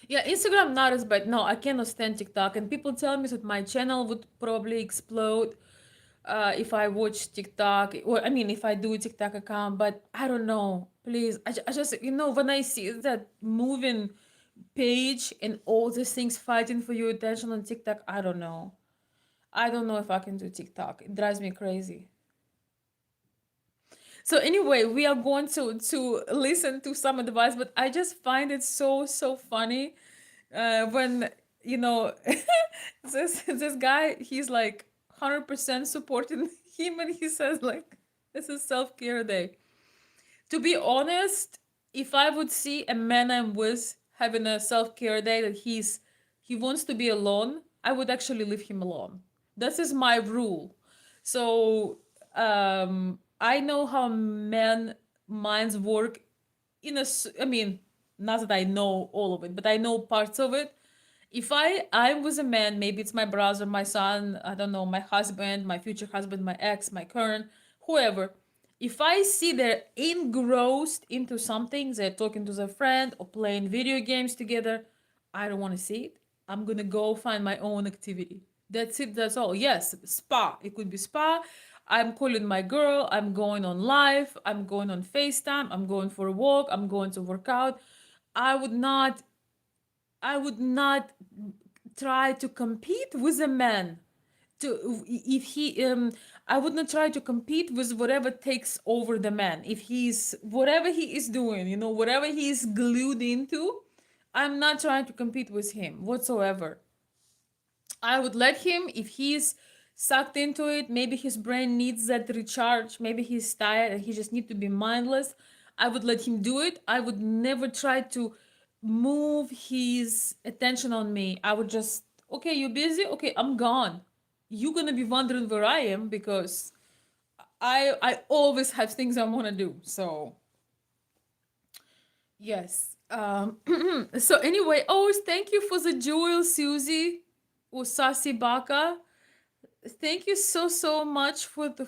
Yeah, Instagram not as bad. No, I cannot stand TikTok. And people tell me that my channel would probably explode if I watch TikTok. Or, I mean, if I do a TikTok account. But I don't know. Please. I just, when I see that moving page and all these things fighting for your attention on TikTok, I don't know. I don't know if I can do TikTok. It drives me crazy. So anyway, we are going to listen to some advice, but I just find it so funny when you know this guy, he's like 100% supporting him, and he says like this is self-care day. To be honest, if I would see a man I'm with having a self-care day that he wants to be alone, I would actually leave him alone. This is my rule. So I know how men minds work I mean, not that I know all of it, but I know parts of it. If I'm with a man, maybe it's my brother, my son, I don't know, my husband, my future husband, my ex, my current, whoever. If I see they're engrossed into something, they're talking to their friend or playing video games together, I don't want to see it. I'm gonna go find my own activity. That's it, that's all. Yes, spa. It could be spa. I'm calling my girl, I'm going on live, I'm going on FaceTime, I'm going for a walk, I'm going to work out. I would not I would not try to compete with a man. To if he I would not try to compete with whatever takes over the man. If he's whatever he is doing, whatever he is glued into, I'm not trying to compete with him whatsoever. I would let him if he's sucked into it. Maybe his brain needs that recharge. Maybe he's tired and he just need to be mindless. I would let him do it. I would never try to move his attention on me. I would just, okay, you're busy. Okay, I'm gone. You're gonna be wondering where I am because I always have things I want to do. So yes. So anyway, oh, thank you for the jewel, Susie or Sasi Baka. Thank you so much for the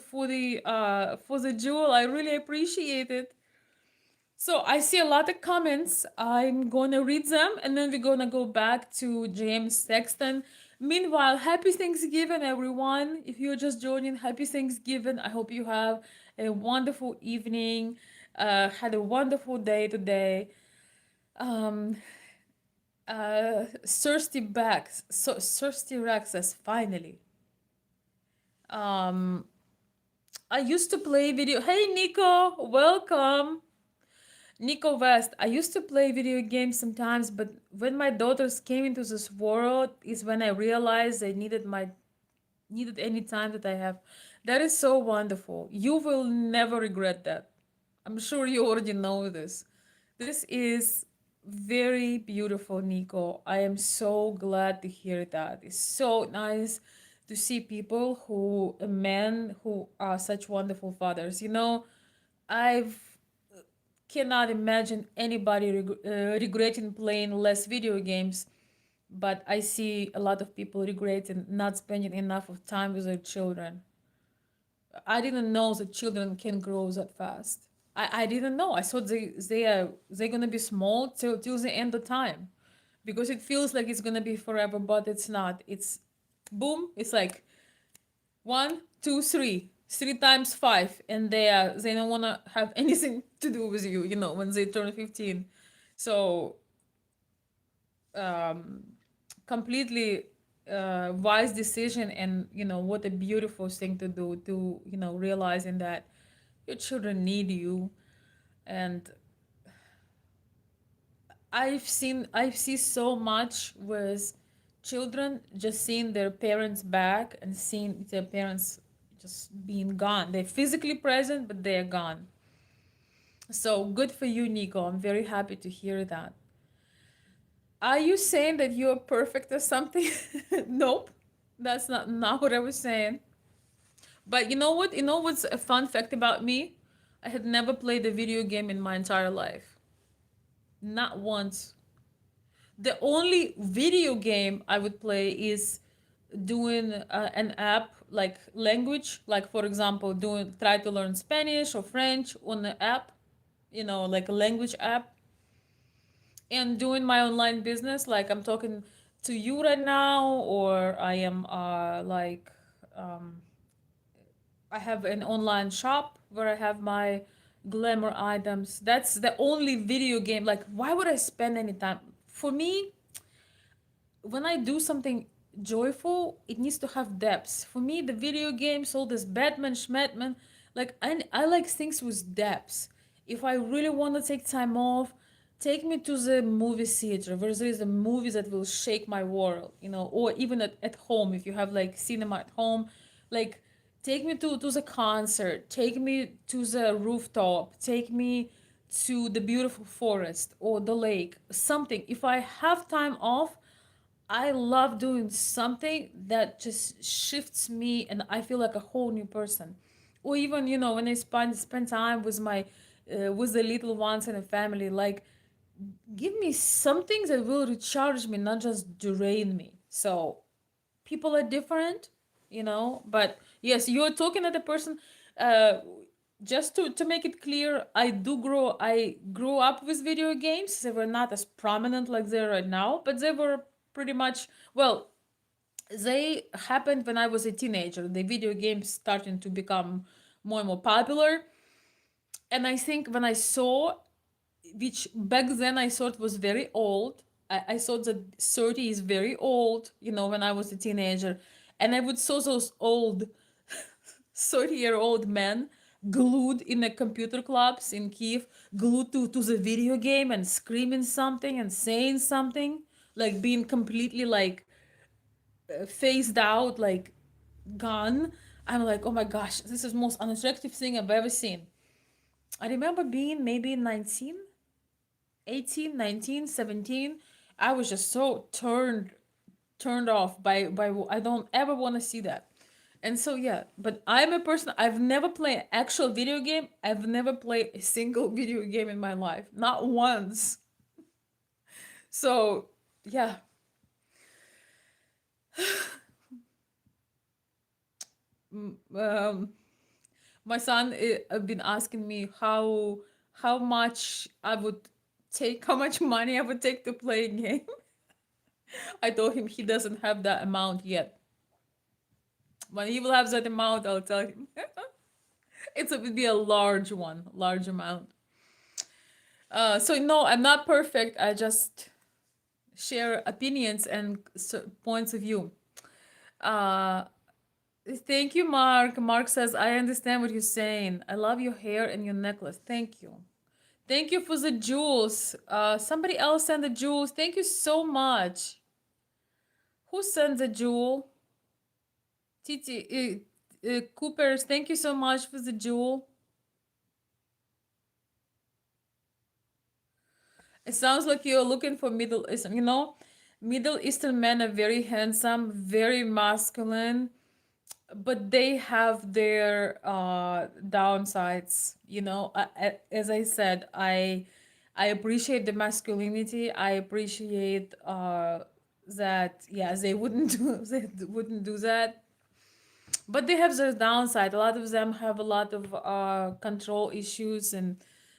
jewel. I really appreciate it. So I see a lot of comments. I'm gonna read them and then we're gonna go back to James Sexton. Meanwhile, happy Thanksgiving, everyone. If you're just joining, happy Thanksgiving. I hope you have a wonderful evening. Had a wonderful day today. Um, Thirsty Rex says finally. Um, I used to play video. Hey, Nico, welcome. Nico West. I used to play video games sometimes, but when my daughters came into this world, is when I realized I needed any time that I have. That is so wonderful. You will never regret that. I'm sure you already know this. This is very beautiful, Nico. I am so glad to hear that. It's so nice to see people men who are such wonderful fathers. I've cannot imagine anybody regretting playing less video games, but I see a lot of people regretting not spending enough of time with their children. I didn't know that children can grow that fast. I didn't know. I thought they're gonna be small till the end of time, because it feels like it's gonna be forever, but it's not. It's boom. It's like one, two, three, three times five, and they don't wanna have anything to do with you. When they turn 15, so um, completely wise decision, and what a beautiful thing to do to realizing that Your children need you. And I see so much with children just seeing their parents back and seeing their parents just being gone. They're physically present, but they're gone. So good for you, Nico. I'm very happy to hear that. Are you saying that you're perfect or something? Nope. That's not what I was saying. But you know what? You know what's a fun fact about me? I had never played a video game in my entire life. Not once. The only video game I would play is doing an app like language, like for example, doing try to learn Spanish or French on the app, like a language app, and doing my online business. Like I'm talking to you right now, or I am um, I have an online shop where I have my glamour items. That's the only video game. Like, why would I spend any time? For me, when I do something joyful, it needs to have depths. For me, the video games, all this Batman, Schmetman, like I like things with depths. If I really want to take time off, take me to the movie theater where there is a movie that will shake my world, or even at home if you have like cinema at home, like take me to the concert, take me to the rooftop, take me to the beautiful forest or the lake, something. If I have time off, I love doing something that just shifts me and I feel like a whole new person. Or even, when I spend time with my with the little ones in the family, like give me something that will recharge me, not just drain me. So people are different, but yes, you're talking at a person. uh just to make it clear, I grew up with video games. They were not as prominent like they are right now, but they were pretty much, well, they happened when I was a teenager. The video games starting to become more and more popular. And I think when I saw, which back then I thought was very old, I thought that 30 is very old, when I was a teenager. And I would saw those old 30-year-old men glued in the computer clubs in Kiev, glued to the video game and screaming something and saying something, like being completely like phased out, like gone. I'm like, oh my gosh, this is the most unattractive thing I've ever seen. I remember being maybe 19, 18, 19, 17. I was just so turned off by I don't ever want to see that. And so yeah, but I'm a person, I've never played an actual video game. I've never played a single video game in my life. Not once. So yeah. Um my son have been asking me how much I would take, how much money I would take to play a game. I told him he doesn't have that amount yet. When he will have that amount, I'll tell him. It would be a large amount. So no, I'm not perfect. I just share opinions and points of view. Uh, Thank you, Mark. Mark says, I understand what you're saying. I love your hair and your necklace. Thank you. Thank you for the jewels. Somebody else sent the jewels. Thank you so much. Who sent the jewel? Titi Coopers, thank you so much for the jewel. It sounds like you're looking for Middle Eastern. Middle Eastern men are very handsome, very masculine, but they have their downsides. As I said, I appreciate the masculinity. I appreciate that. Yeah, they wouldn't do that. But they have their downside. A lot of them have a lot of control issues and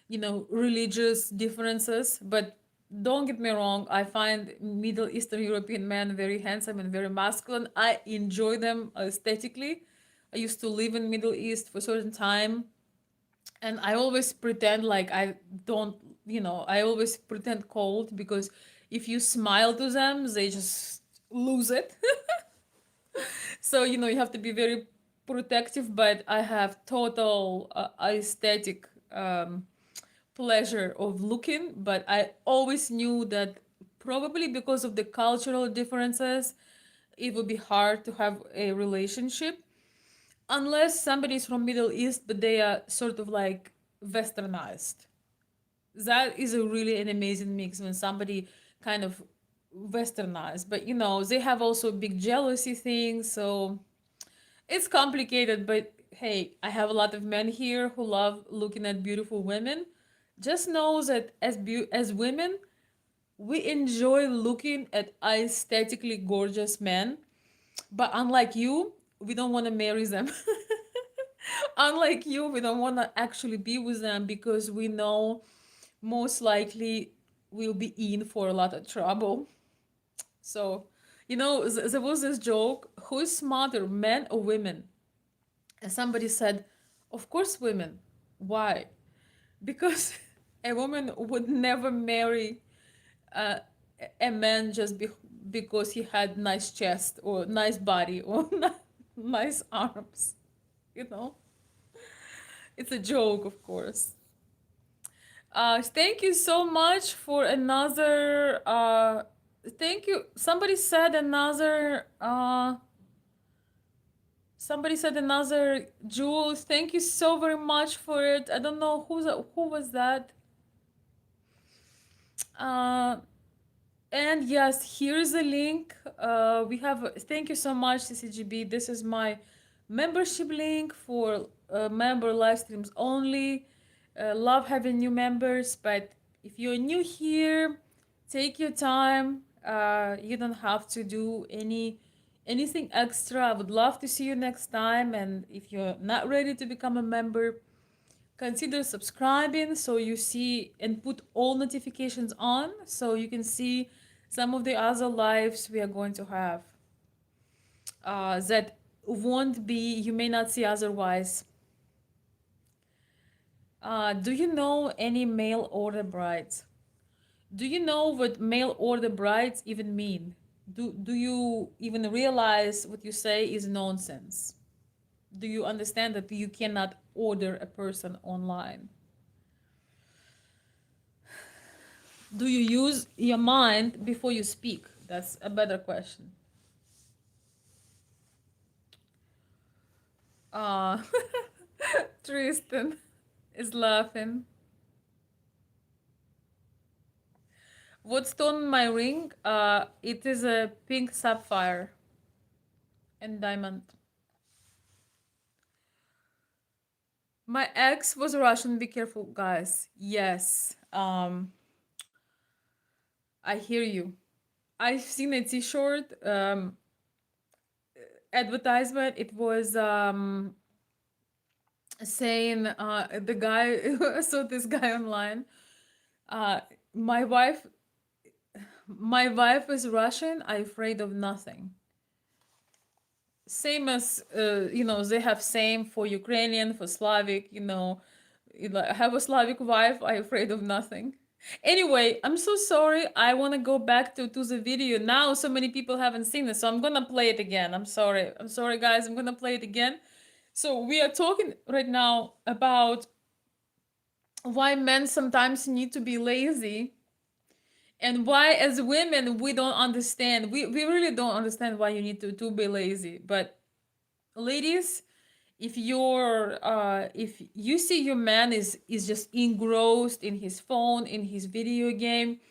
religious differences. But don't get me wrong, I find Middle Eastern European men very handsome and very masculine. I enjoy them aesthetically. I used to live in Middle East for a certain time, and I always pretend like I don't, I always pretend cold, because if you smile to them, they just lose it. So you have to be very protective, but I have total aesthetic pleasure of looking. But I always knew that probably because of the cultural differences, it would be hard to have a relationship unless somebody is from Middle East, but they are sort of like westernized. That is a really an amazing mix when somebody kind of westernized, but they have also big jealousy things, so it's complicated. But hey, I have a lot of men here who love looking at beautiful women. Just know that as women, we enjoy looking at aesthetically gorgeous men, but unlike you, we don't want to marry them. Unlike you, we don't want to actually be with them because we know most likely we'll be in for a lot of trouble. So, there was this joke, who is smarter, men or women? And somebody said, of course, women. Why? Because a woman would never marry uh, a man just because he had nice chest or nice body or nice arms. You know, it's a joke, of course. Thank you so much for another. Thank you. Somebody said another. Somebody said another. Jules, thank you so very much for it. I don't know who was that. Uh, and yes, here's a link. We have. Thank you so much, CCGB. This is my membership link for member live streams only. Love having new members, but if you're new here, take your time. You don't have to do anything extra. I would love to see you next time. And if you're not ready to become a member, consider subscribing so you see and put all notifications on so you can see some of the other lives we are going to have that won't be you may not see otherwise. Do you know any mail order brides? Do you know what mail order brides even mean? Do you even realize what you say is nonsense? Do you understand that you cannot order a person online? Do you use your mind before you speak? That's a better question. Uh, Tristan is laughing. What stone in my ring? It is a pink sapphire and diamond. My ex was Russian. Be careful, guys. Yes. I hear you. I've seen a T-shirt advertisement. It was saying the guy. I saw this guy online. Uh, my wife. My wife is Russian. I'm afraid of nothing. Same as they have same for Ukrainian, for Slavic. I have a Slavic wife. I'm afraid of nothing. Anyway, I'm so sorry. I want to go back to the video now. So many people haven't seen it, so I'm gonna play it again. I'm sorry. I'm sorry, guys. I'm gonna play it again. So we are talking right now about why men sometimes need to be lazy and why as women we don't understand. We really don't understand why you need to be lazy. But ladies, if you see your man is just engrossed in his phone, in his video game,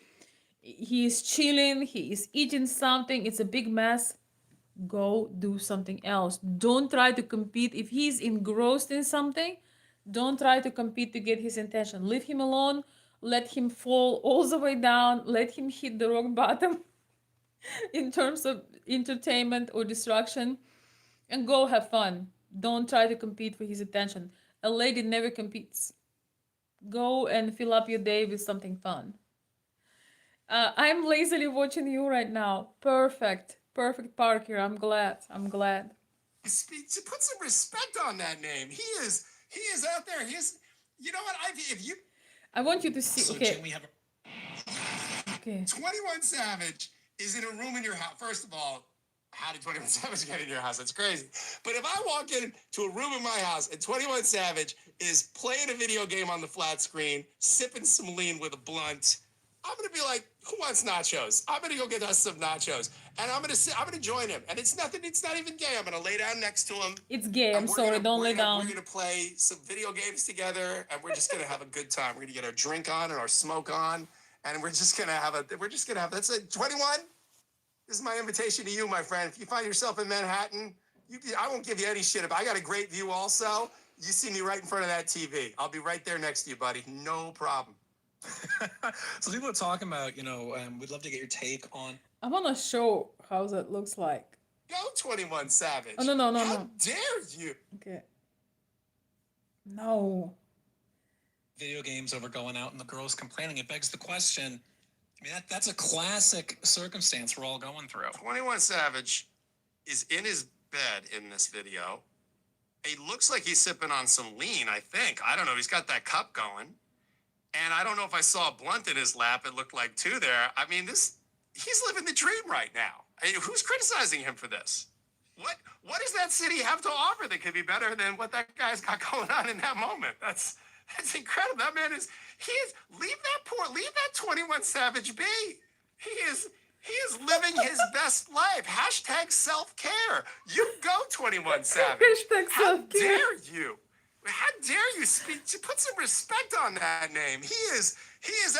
he is chilling, he is eating something, it's a big mess, go do something else. Don't try to compete. If he's engrossed in something, don't try to compete to get his attention. Leave him alone, let him fall all the way down, let him hit the rock bottom in terms of entertainment or distraction, and go have fun. Don't try to compete for his attention. A lady never competes. Go and fill up your day with something fun. I'm lazily watching you right now. Perfect. Perfect, Parker. I'm glad. I'm glad. Put some respect on that name. He is out there. You know what? If you I want you to see. So Okay. Jim, we have Okay. 21 Savage is in a room in your house. First of all, how did 21 Savage get in your house? That's crazy. But if I walk into a room in my house and 21 Savage is playing a video game on the flat screen, sipping some lean with a blunt, I'm gonna be like, who wants nachos? I'm gonna go get us some nachos. And I'm gonna join him. And it's nothing, it's not even gay. I'm gonna lay down next to him. It's gay. I'm And sorry. Don't lay we're down. gonna play some video games together, and we're just gonna have a good time. We're gonna get our drink on and our smoke on, and we're just gonna have that's it. 21. This is my invitation to you, my friend. If you find yourself in Manhattan, I won't give you any shit. But I got a great view also. You see me right in front of that TV. I'll be right there next to you, buddy. No problem. So people are talking about, we'd love to get your take on. I want to show how that looks like. Go 21 Savage. Oh, no. How dare you? Okay. No. Video games over going out and the girls complaining. It begs the question. I mean, that's a classic circumstance we're all going through. 21 Savage is in his bed in this video. He looks like he's sipping on some lean, I think. I don't know. He's got that cup going. And I don't know if I saw a blunt in his lap. It looked like two there. I mean, he's living the dream right now. I mean, who's criticizing him for this? What does that city have to offer that could be better than what that guy's got going on in that moment? That's incredible. That man leave that 21 Savage be. He is living his best life. Hashtag self-care. You go 21 Savage. Hashtag How self-care. dare you? How dare you speak? Put some respect on that name. He is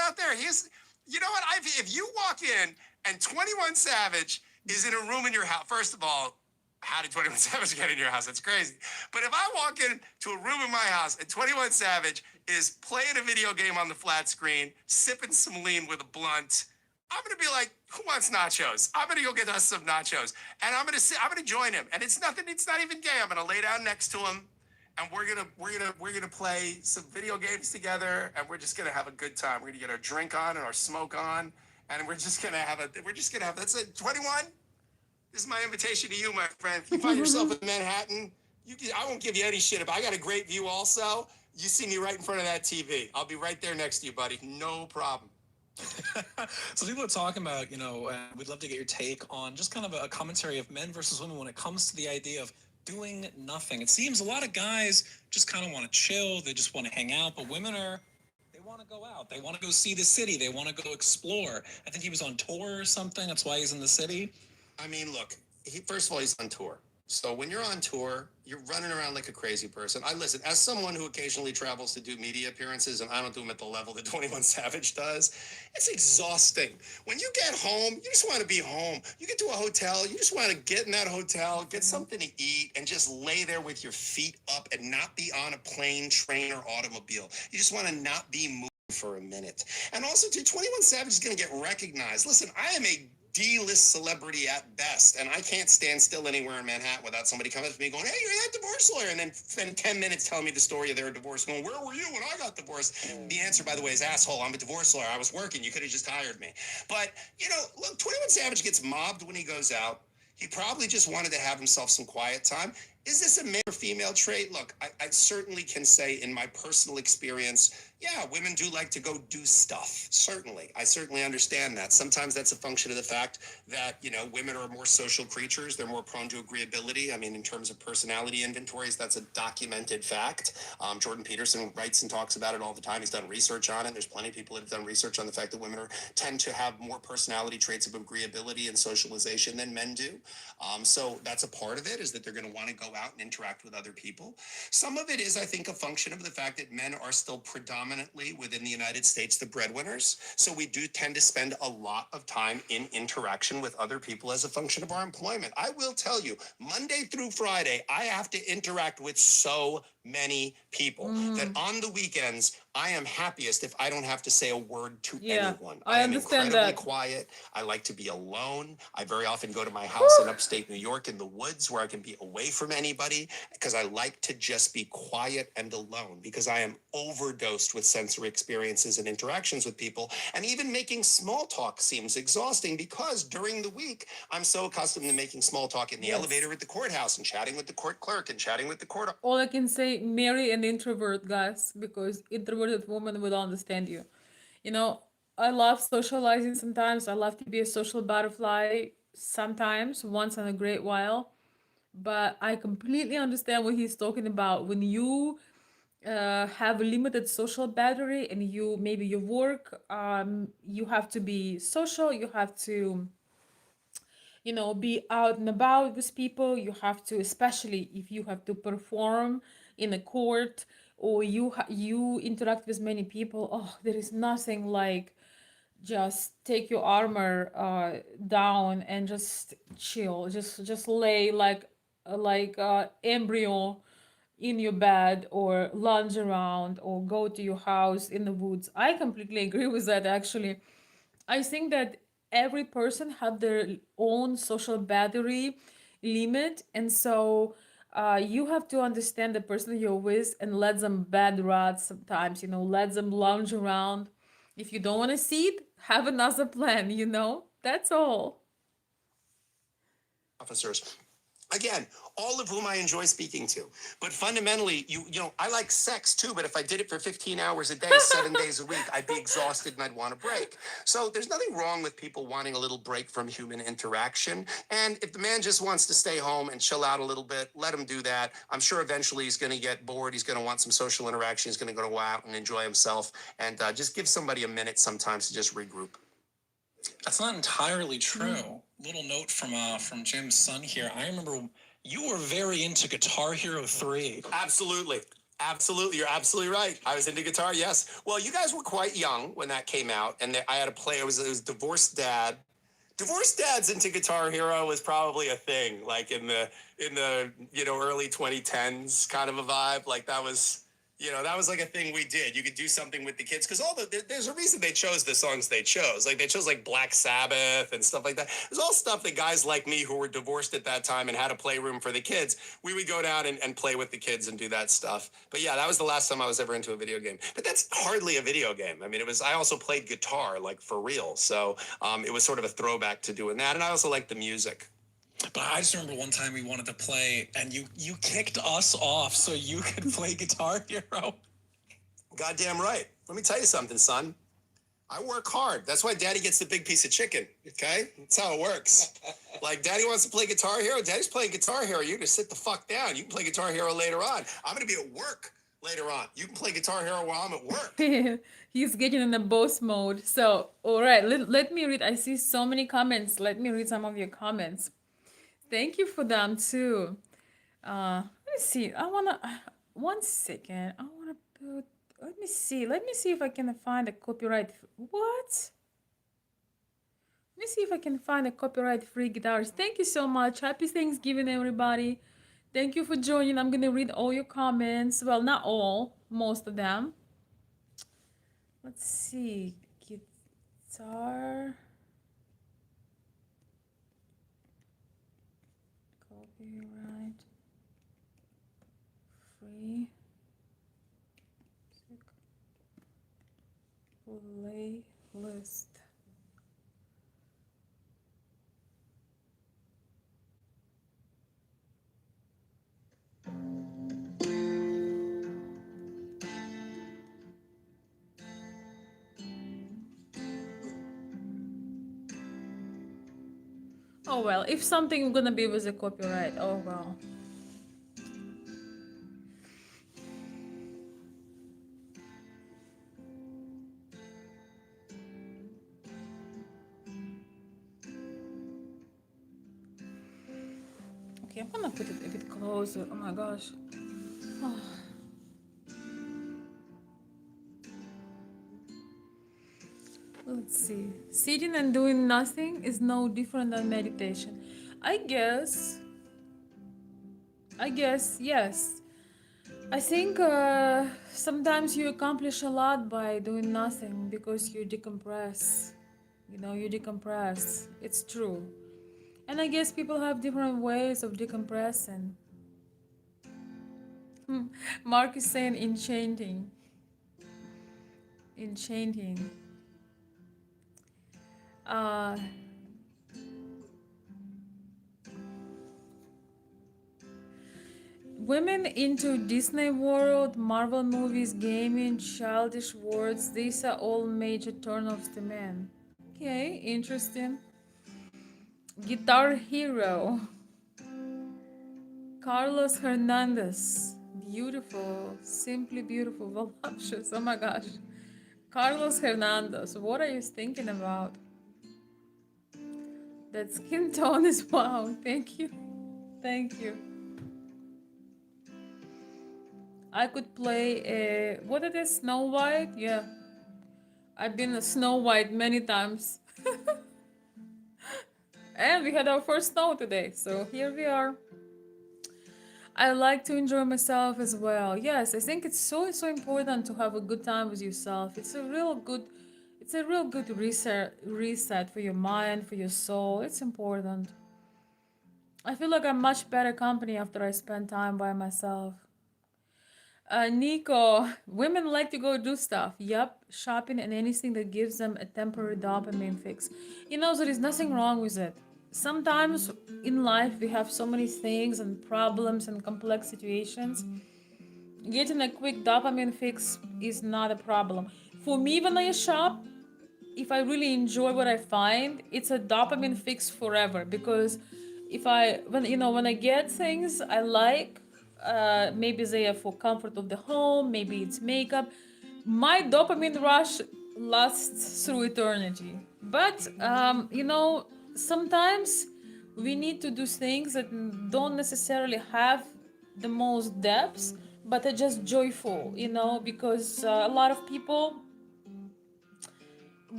out there. You know what? If you walk in and 21 Savage is in a room in your house, first of all, how did 21 Savage get in your house? That's crazy. But if I walk into a room in my house and 21 Savage is playing a video game on the flat screen, sipping some lean with a blunt, I'm gonna be like, who wants nachos? I'm gonna go get us some nachos. And I'm gonna join him. And it's not even gay. I'm gonna lay down next to him. And we're gonna play some video games together, and we're just gonna have a good time. We're gonna get our drink on and our smoke on, and we're just gonna have that's it. 21. This is my invitation to you, my friend. If you find yourself in Manhattan, I won't give you any shit. But I got a great view also. You see me right in front of that TV. I'll be right there next to you, buddy. No problem. So people are talking about, we'd love to get your take on just kind of a commentary of men versus women when it comes to the idea of doing nothing. It seems a lot of guys just kind of want to chill. They just want to hang out. But women they want to go out. They want to go see the city. They want to go explore. I think he was on tour or something. That's why he's in the city. I mean, look, first of all, he's on tour. So when you're on tour, you're running around like a crazy person. Listen, as someone who occasionally travels to do media appearances, and I don't do them at the level that 21 Savage does, it's exhausting. When you get home, you just want to be home. You get to a hotel, you just want to get in that hotel, get something to eat, and just lay there with your feet up and not be on a plane, train, or automobile. You just want to not be moving for a minute. And also, too, 21 Savage is going to get recognized. Listen, I am a D-list celebrity at best, and I can't stand still anywhere in Manhattan without somebody coming up to me going, hey, you're that divorce lawyer, and then spend 10 minutes telling me the story of their divorce, going, where were you when I got divorced? The answer, by the way, is asshole. I'm a divorce lawyer. I was working. You could have just hired me. But, look, 21 Savage gets mobbed when he goes out. He probably just wanted to have himself some quiet time. Is this a male or female trait? Look, I certainly can say in my personal experience, yeah, women do like to go do stuff. Certainly. I certainly understand that. Sometimes that's a function of the fact that, women are more social creatures. They're more prone to agreeability. I mean, in terms of personality inventories, that's a documented fact. Jordan Peterson writes and talks about it all the time. He's done research on it. There's plenty of people that have done research on the fact that women tend to have more personality traits of agreeability and socialization than men do. So that's a part of it, is that they're going to want to go out and interact with other people. Some of it is, I think, a function of the fact that men are still predominantly within the United States the breadwinners. So we do tend to spend a lot of time in interaction with other people as a function of our employment. I will tell you, Monday through Friday, I have to interact with so many people that on the weekends, I am happiest if I don't have to say a word to anyone. I am understand incredibly that. quiet. I like to be alone. I very often go to my house in upstate New York in the woods where I can be away from anybody, because I like to just be quiet and alone, because I am overdosed with sensory experiences and interactions with people. And even making small talk seems exhausting, because during the week, I'm so accustomed to making small talk in the elevator at the courthouse and chatting with the court clerk and chatting with the court. All I can say, marry an introvert, guys, because introverted woman will understand you. I love socializing sometimes. I love to be a social butterfly. sometimes, once in a great while. But I completely understand what he's talking about. When you have a limited social battery and you maybe your work, you have to be social, you have to, be out and about with people. You have to, especially if you have to perform in a court, or you interact with many people. Oh, there is nothing like just take your armor down and just chill, just lay like embryo in your bed, or lounge around, or go to your house in the woods. I completely agree with that, actually. I think that every person have their own social battery limit, and so you have to understand the person you're with and let them bed rot sometimes. Let them lounge around. If you don't want to see it, have another plan. That's all. Officers. Again, all of whom I enjoy speaking to. But fundamentally, I like sex too, but if I did it for 15 hours a day, 7 days a week, I'd be exhausted and I'd want a break. So there's nothing wrong with people wanting a little break from human interaction. And if the man just wants to stay home and chill out a little bit, let him do that. I'm sure eventually he's going to get bored. He's going to want some social interaction. He's going to go out and enjoy himself. And just give somebody a minute sometimes to just regroup. That's not entirely true. Little note from Jim's son here. I remember you were very into Guitar Hero 3. Absolutely. Absolutely. You're absolutely right. I was into guitar. Yes. Well, you guys were quite young when that came out, and I had to play. It was Divorced Dad. Divorced Dads into Guitar Hero was probably a thing, like in the early 2010s kind of a vibe. Like that was like a thing we did. You could do something with the kids because there's a reason they chose the songs they chose. Like they chose like Black Sabbath and stuff like that. It was all stuff that guys like me who were divorced at that time and had a playroom for the kids, we would go down and play with the kids and do that stuff. But yeah, that was the last time I was ever into a video game. But that's hardly a video game. I mean, I also played guitar like for real. So it was sort of a throwback to doing that. And I also liked the music. But I just remember one time we wanted to play, and you kicked us off so you could play Guitar Hero. Goddamn right. Let me tell you something, son. I work hard. That's why Daddy gets the big piece of chicken, okay? That's how it works. Like, Daddy wants to play Guitar Hero. Daddy's playing Guitar Hero. You're going to sit the fuck down. You can play Guitar Hero later on. I'm going to be at work later on. You can play Guitar Hero while I'm at work. He's getting in the boss mode. So, all right, let me read. I see so many comments. Let me read some of your comments. Thank you for them too. Let me see. I wanna 1 second. I wanna put. Let me see. Let me see if I can find a copyright. What? Let me see if I can find a copyright-free guitars. Thank you so much. Happy Thanksgiving, everybody. Thank you for joining. I'm gonna read all your comments. Well, not all, most of them. Let's see. Guitar. Copyright free playlist. Oh well, if something gonna be with a copyright, oh well. Okay, I'm gonna put it a bit closer. Oh my gosh. Oh. Let's see. Sitting and doing nothing is no different than meditation. I guess, yes. I think sometimes you accomplish a lot by doing nothing because you decompress. You decompress. It's true. And I guess people have different ways of decompressing. Mark is saying enchanting. Enchanting. Women into Disney World, Marvel movies, gaming, childish words, these are all major turnoffs to men. Okay, interesting. Guitar Hero. Carlos Hernandez. Beautiful, simply beautiful, voluptuous. Oh my gosh. Carlos Hernandez, what are you thinking about? That skin tone is wow. Thank you. Thank you. I could play what it is, Snow White? Yeah. I've been a Snow White many times. And we had our first snow today, so here we are. I like to enjoy myself as well. Yes, I think it's so important to have a good time with yourself. It's a real good reset for your mind, for your soul. It's important. I feel like I'm much better company after I spend time by myself. Nico, women like to go do stuff. Yup, shopping and anything that gives them a temporary dopamine fix. You know, there is nothing wrong with it. Sometimes in life we have so many things and problems and complex situations. Getting a quick dopamine fix is not a problem. For me, when I shop, if I really enjoy what I find, it's a dopamine fix forever. Because if I when I get things I like, maybe they are for comfort of the home, maybe it's makeup. My dopamine rush lasts through eternity. But sometimes we need to do things that don't necessarily have the most depths, but are just joyful. Because a lot of people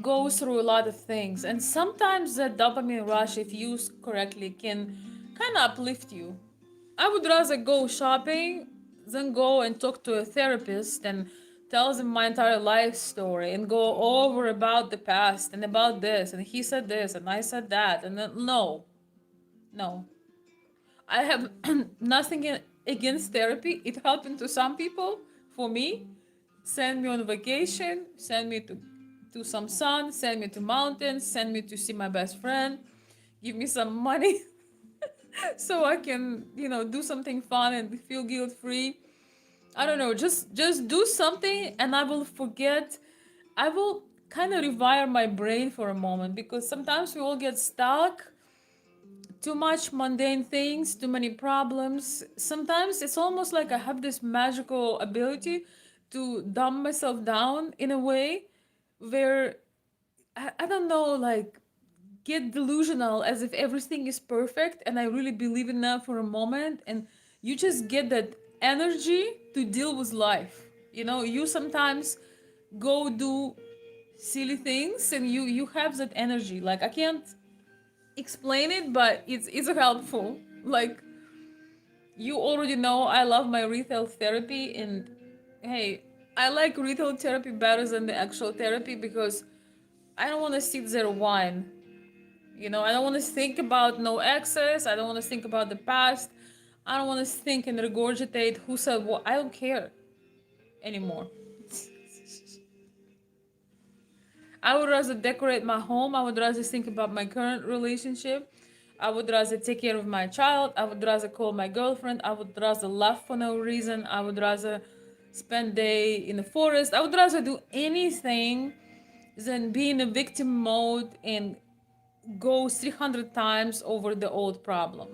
go through a lot of things, and sometimes the dopamine rush, if used correctly, can kind of uplift you. I would rather go shopping than go and talk to a therapist and tell them my entire life story and go over about the past and about this and he said this and I said that, and then no, no. I have nothing against therapy. It happened to some people. For me, send me on vacation, send me to some sun, send me to mountains, send me to see my best friend, give me some money so I can, do something fun and feel guilt free. I don't know, just do something and I will forget. I will kind of rewire my brain for a moment, because sometimes we all get stuck, too much mundane things, too many problems. Sometimes it's almost like I have this magical ability to dumb myself down in a way where I don't know, like, get delusional as if everything is perfect and I really believe in that for a moment, and you just get that energy to deal with life. You sometimes go do silly things and you have that energy. Like, I can't explain it, but it's helpful. Like, you already know I love my retail therapy, and hey, I like retail therapy better than the actual therapy because I don't want to sit there whine. I don't want to think about no exes. I don't want to think about the past. I don't want to think and regurgitate who said what. I don't care anymore. I would rather decorate my home. I would rather think about my current relationship. I would rather take care of my child. I would rather call my girlfriend. I would rather laugh for no reason. I would rather spend day in the forest. I would rather do anything than be in a victim mode and go 300 times over the old problem.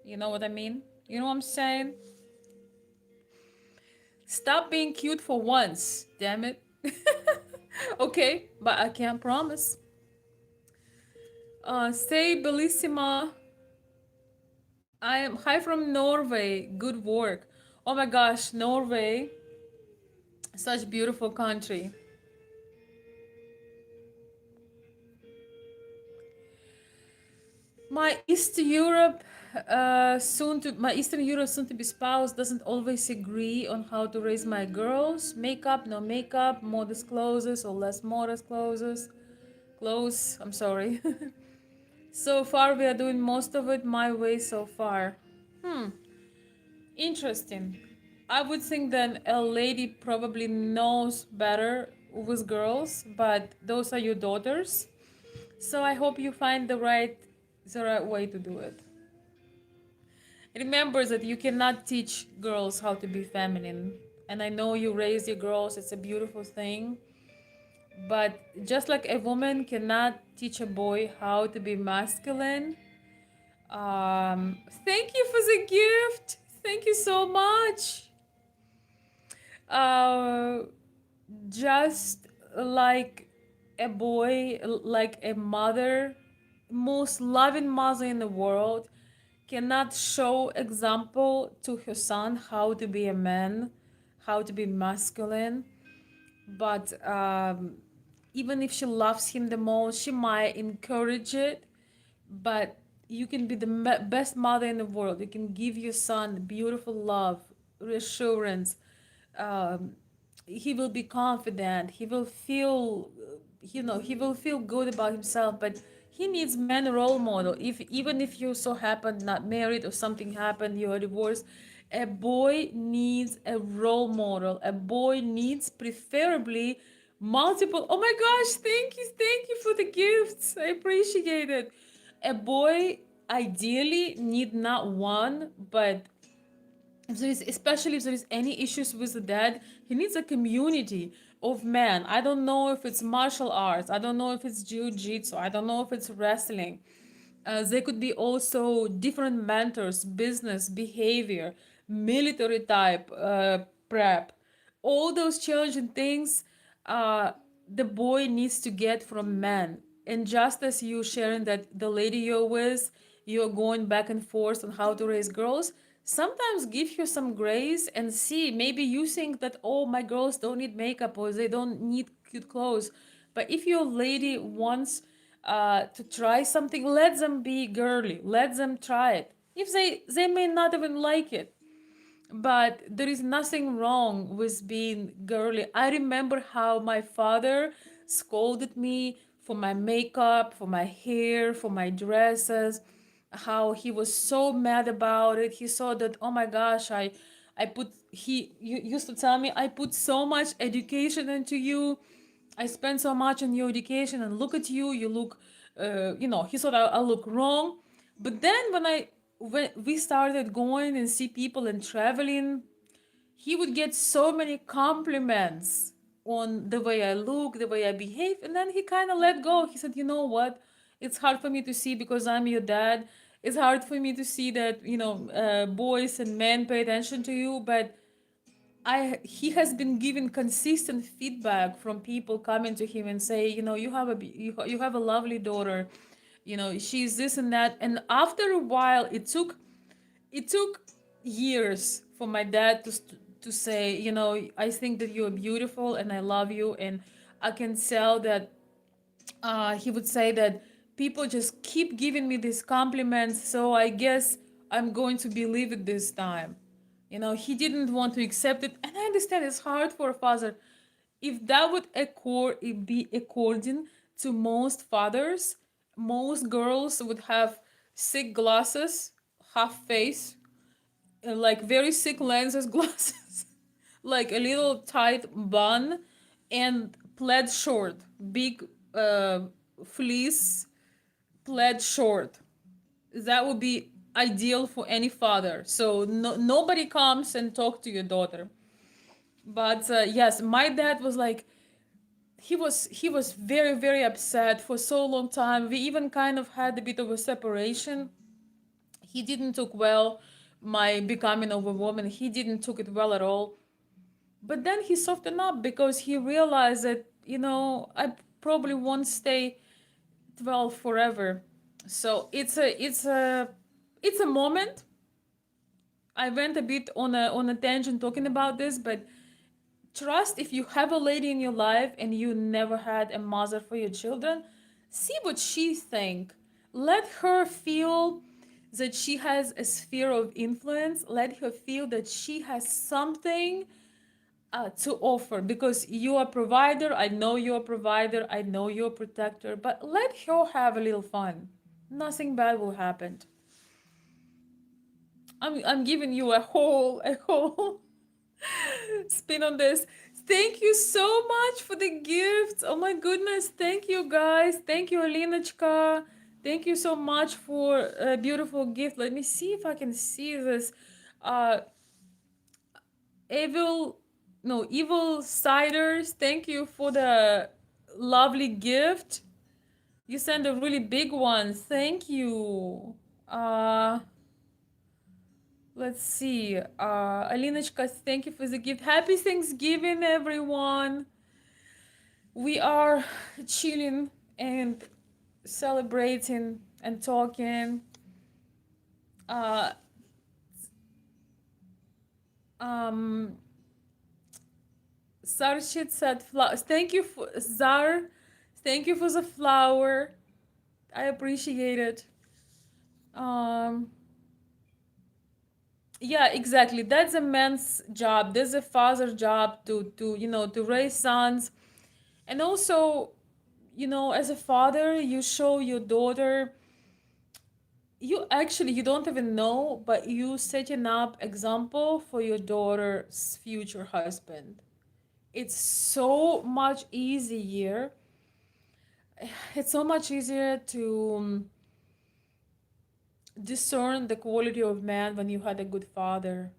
You know what I mean? You know what I'm saying? Stop being cute for once, damn it. Okay, but I can't promise. Say bellissima. I am hi from Norway. Good work. Oh my gosh, Norway, such beautiful country. My East Europe, my Eastern Europe soon to be spouse doesn't always agree on how to raise my girls. Makeup, no makeup, modest clothes or less modest clothes. Clothes. I'm sorry. So far, we are doing most of it my way so far. Interesting. I would think that a lady probably knows better with girls, but those are your daughters. So I hope you find the right way to do it. Remember that you cannot teach girls how to be feminine. And I know you raise your girls, it's a beautiful thing. But just like a woman cannot teach a boy how to be masculine, Thank you for the gift. Thank you so much. Uh, just like a boy, like a mother, most loving mother in the world, cannot show example to her son how to be a man, how to be masculine. But even if she loves him the most, she might encourage it. But you can be the best mother in the world. You can give your son beautiful love, reassurance. Um, he will be confident. He will feel, he will feel good about himself. But he needs man role model. If even if you so happen not married or something happened, you are divorced, a boy needs a role model. A boy needs preferably multiple. Oh my gosh! Thank you for the gifts. I appreciate it. A boy ideally need not one, but if there is, especially if there is any issues with the dad, he needs a community of men. I don't know if it's martial arts, I don't know if it's jiu-jitsu, I don't know if it's wrestling. There could be also different mentors, business, behavior, military type prep. All those challenging things uh, the boy needs to get from men. And just as you sharing that the lady you're with, you're going back and forth on how to raise girls, sometimes give her some grace and see. Maybe you think that, oh, my girls don't need makeup or they don't need cute clothes. But if your lady wants to try something, let them be girly. Let them try it. If they may not even like it, but there is nothing wrong with being girly. I remember how my father scolded me for my makeup, for my hair, for my dresses, how he was so mad about it. He saw that, oh my gosh, I put, he used to tell me, I put so much education into you. I spent so much on your education, and look at you, you look, he thought I look wrong. But then when we started going and see people and traveling, he would get so many compliments on the way I look, the way I behave, and then he kind of let go. He said, you know what? It's hard for me to see because I'm your dad. It's hard for me to see that, boys and men pay attention to you, but he has been given consistent feedback from people coming to him and say, you have a lovely daughter, she's this and that. And after a while, it took years for my dad to say, I think that you're beautiful and I love you. And I can tell that he would say that people just keep giving me these compliments, so I guess I'm going to believe it this time. He didn't want to accept it, and I understand it's hard for a father. If that would be according to most fathers, most girls would have thick glasses, half face, like very thick lenses glasses, like a little tight bun, and plaid short, big fleece plaid short. That would be ideal for any father. So nobody comes and talk to your daughter. But yes, my dad was like, he was very very upset for so long time. We even kind of had a bit of a separation. He didn't took well my becoming of a woman. He didn't took it well at all. But then he softened up because he realized that, I probably won't stay 12 forever. So it's a moment. I went a bit on a tangent talking about this, but trust, if you have a lady in your life and you never had a mother for your children, see what she think. Let her feel that she has a sphere of influence. Let her feel that she has something to offer, because you're a provider. I know you're a provider. I know you're a protector. But let her have a little fun. Nothing bad will happen. I'm giving you a whole spin on this. Thank you so much for the gifts. Oh my goodness. Thank you guys. Thank you, Alinочка. Thank you so much for a beautiful gift. Let me see if I can see this. Uh evil no evil ciders, thank you for the lovely gift. You sent a really big one. Thank you. Uh, let's see. Alinочка, thank you for the gift. Happy Thanksgiving, everyone. We are chilling and celebrating and talking. Uh, um, Sarshit said flowers. Thank you for Zar. Thank you for the flower. I appreciate it. Um, yeah, exactly. That's a man's job. That's a father's job to to raise sons, and also, as a father, you show your daughter. You actually you don't even know, but you setting up example for your daughter's future husband. It's so much easier. It's so much easier to discern the quality of man when you had a good father.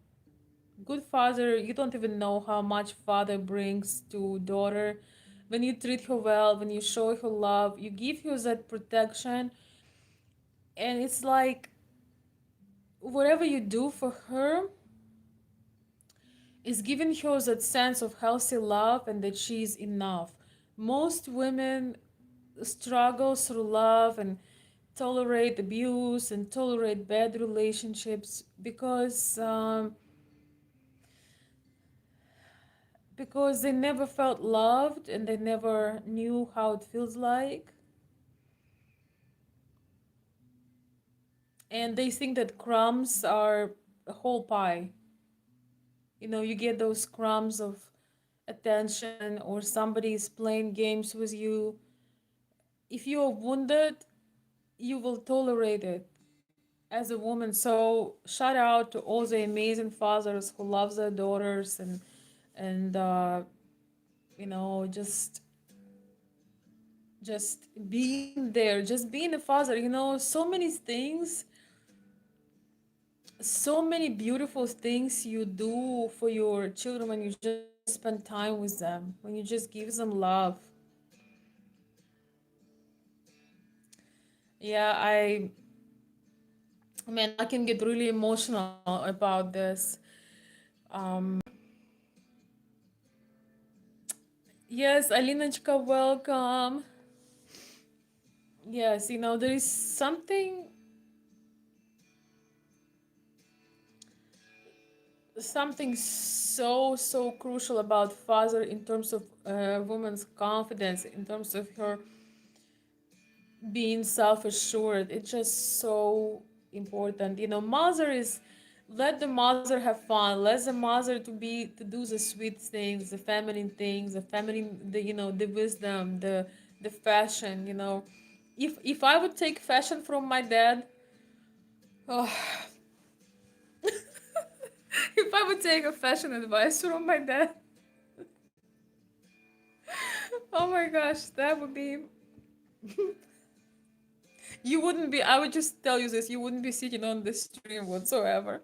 Good father, you don't even know how much father brings to daughter. When you treat her well, when you show her love, you give her that protection, and it's like whatever you do for her is giving her that sense of healthy love and that she's enough. Most women struggle through love and tolerate abuse and tolerate bad relationships because they never felt loved and they never knew how it feels like, and they think that crumbs are a whole pie. You get those crumbs of attention or somebody is playing games with you. If you are wounded, you will tolerate it as a woman. So shout out to all the amazing fathers who love their daughters and just being there, just being a father. So many things, so many beautiful things you do for your children when you just spend time with them, when you just give them love. Yeah, I can get really emotional about this. um yes, Alinочка, welcome. Yes, there is something so crucial about father in terms of woman's confidence, in terms of her being self-assured. It's just so important. Mother is let the mother have fun. Let the mother to do the sweet things, the feminine things, the wisdom, the fashion. If I would take fashion from my dad, oh, if I would take a fashion advice from my dad, oh my gosh, that would be. You wouldn't be. I would just tell you this. You wouldn't be sitting on this stream whatsoever.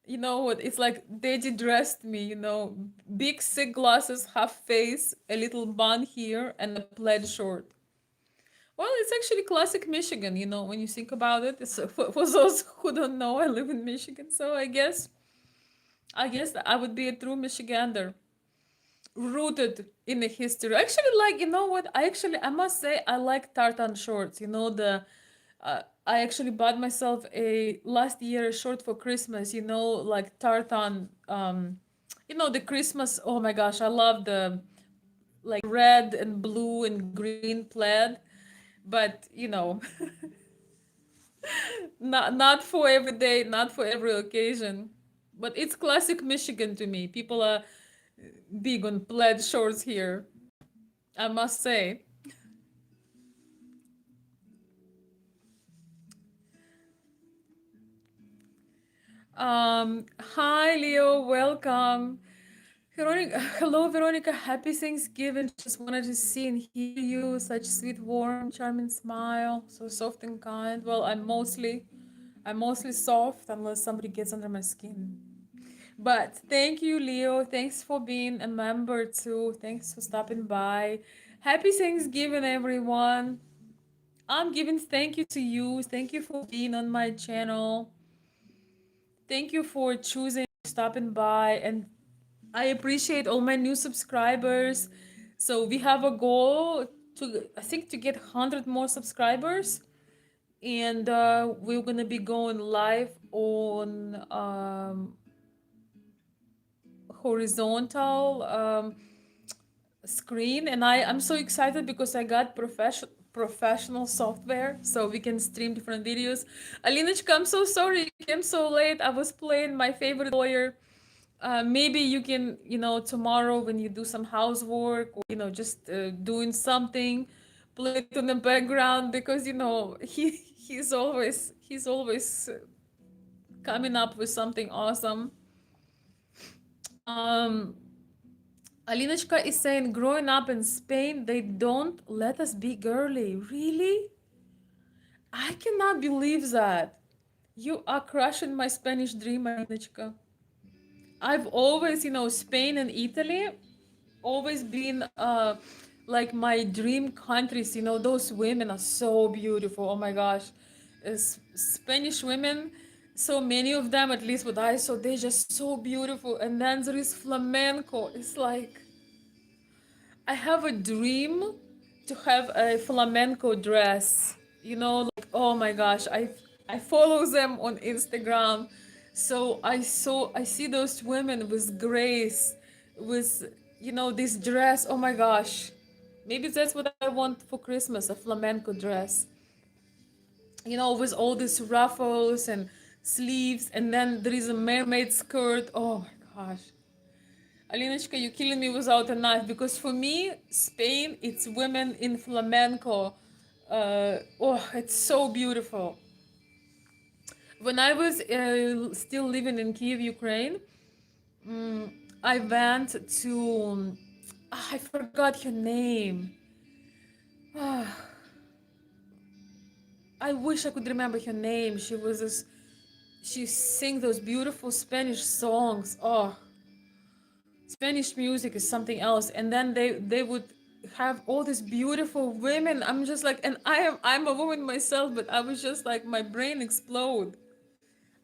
You know what? It's like Daddy dressed me. Big thick glasses, half face, a little bun here, and a plaid short. Well, it's actually classic Michigan. When you think about it. It's for those who don't know, I live in Michigan, so I guess I would be a true Michigander, rooted in the history. Actually, like, what? I must say I like tartan shorts. I actually bought myself a last year short for Christmas. Like tartan. The Christmas. Oh my gosh, I love the like red and blue and green plaid, but not for every day, not for every occasion. But it's classic Michigan to me. People are big on plaid shorts here, I must say. Hi Leo, welcome. Veronica, hello Veronica, happy Thanksgiving. Just wanted to see and hear you. Such sweet, warm, charming smile, so soft and kind. Well, I'm mostly soft unless somebody gets under my skin. But thank you, Leo. Thanks for being a member too. Thanks for stopping by. Happy Thanksgiving, everyone. I'm giving thank you to you. Thank you for being on my channel. Thank you for choosing stopping by, and I appreciate all my new subscribers. So we have a goal to, I think, to get 100 more subscribers, and we're gonna be going live on horizontal screen, and I'm so excited because I got professional software so we can stream different videos. Alinочка, I'm so sorry you came so late. I was playing my favorite lawyer. Maybe you can, tomorrow when you do some housework, or just doing something, play it in the background, because he's always coming up with something awesome. um Alinочka is saying, growing up in Spain, they don't let us be girly. Really? I cannot believe that. You are crushing my Spanish dream, Alinочka. I've always, Spain and Italy, always been like my dream countries. Those women are so beautiful. Oh my gosh. Spanish women, so many of them, at least what I saw, they're just so beautiful. And then there is flamenco. It's like, I have a dream to have a flamenco dress. Like, oh my gosh, I follow them on Instagram. So I see those women with grace, with this dress. Oh my gosh. Maybe that's what I want for Christmas, a flamenco dress. With all these ruffles and sleeves, and then there is a mermaid skirt. Oh my gosh. Alinочka, you're killing me without a knife, because for me, Spain, it's women in flamenco. Oh, it's so beautiful. When I was still living in Kiev, Ukraine, I went to. I forgot her name. I wish I could remember her name. She was this. She sang those beautiful Spanish songs. Oh, Spanish music is something else. And then they would have all these beautiful women. I'm just like, and I'm a woman myself, but I was just like, my brain explode.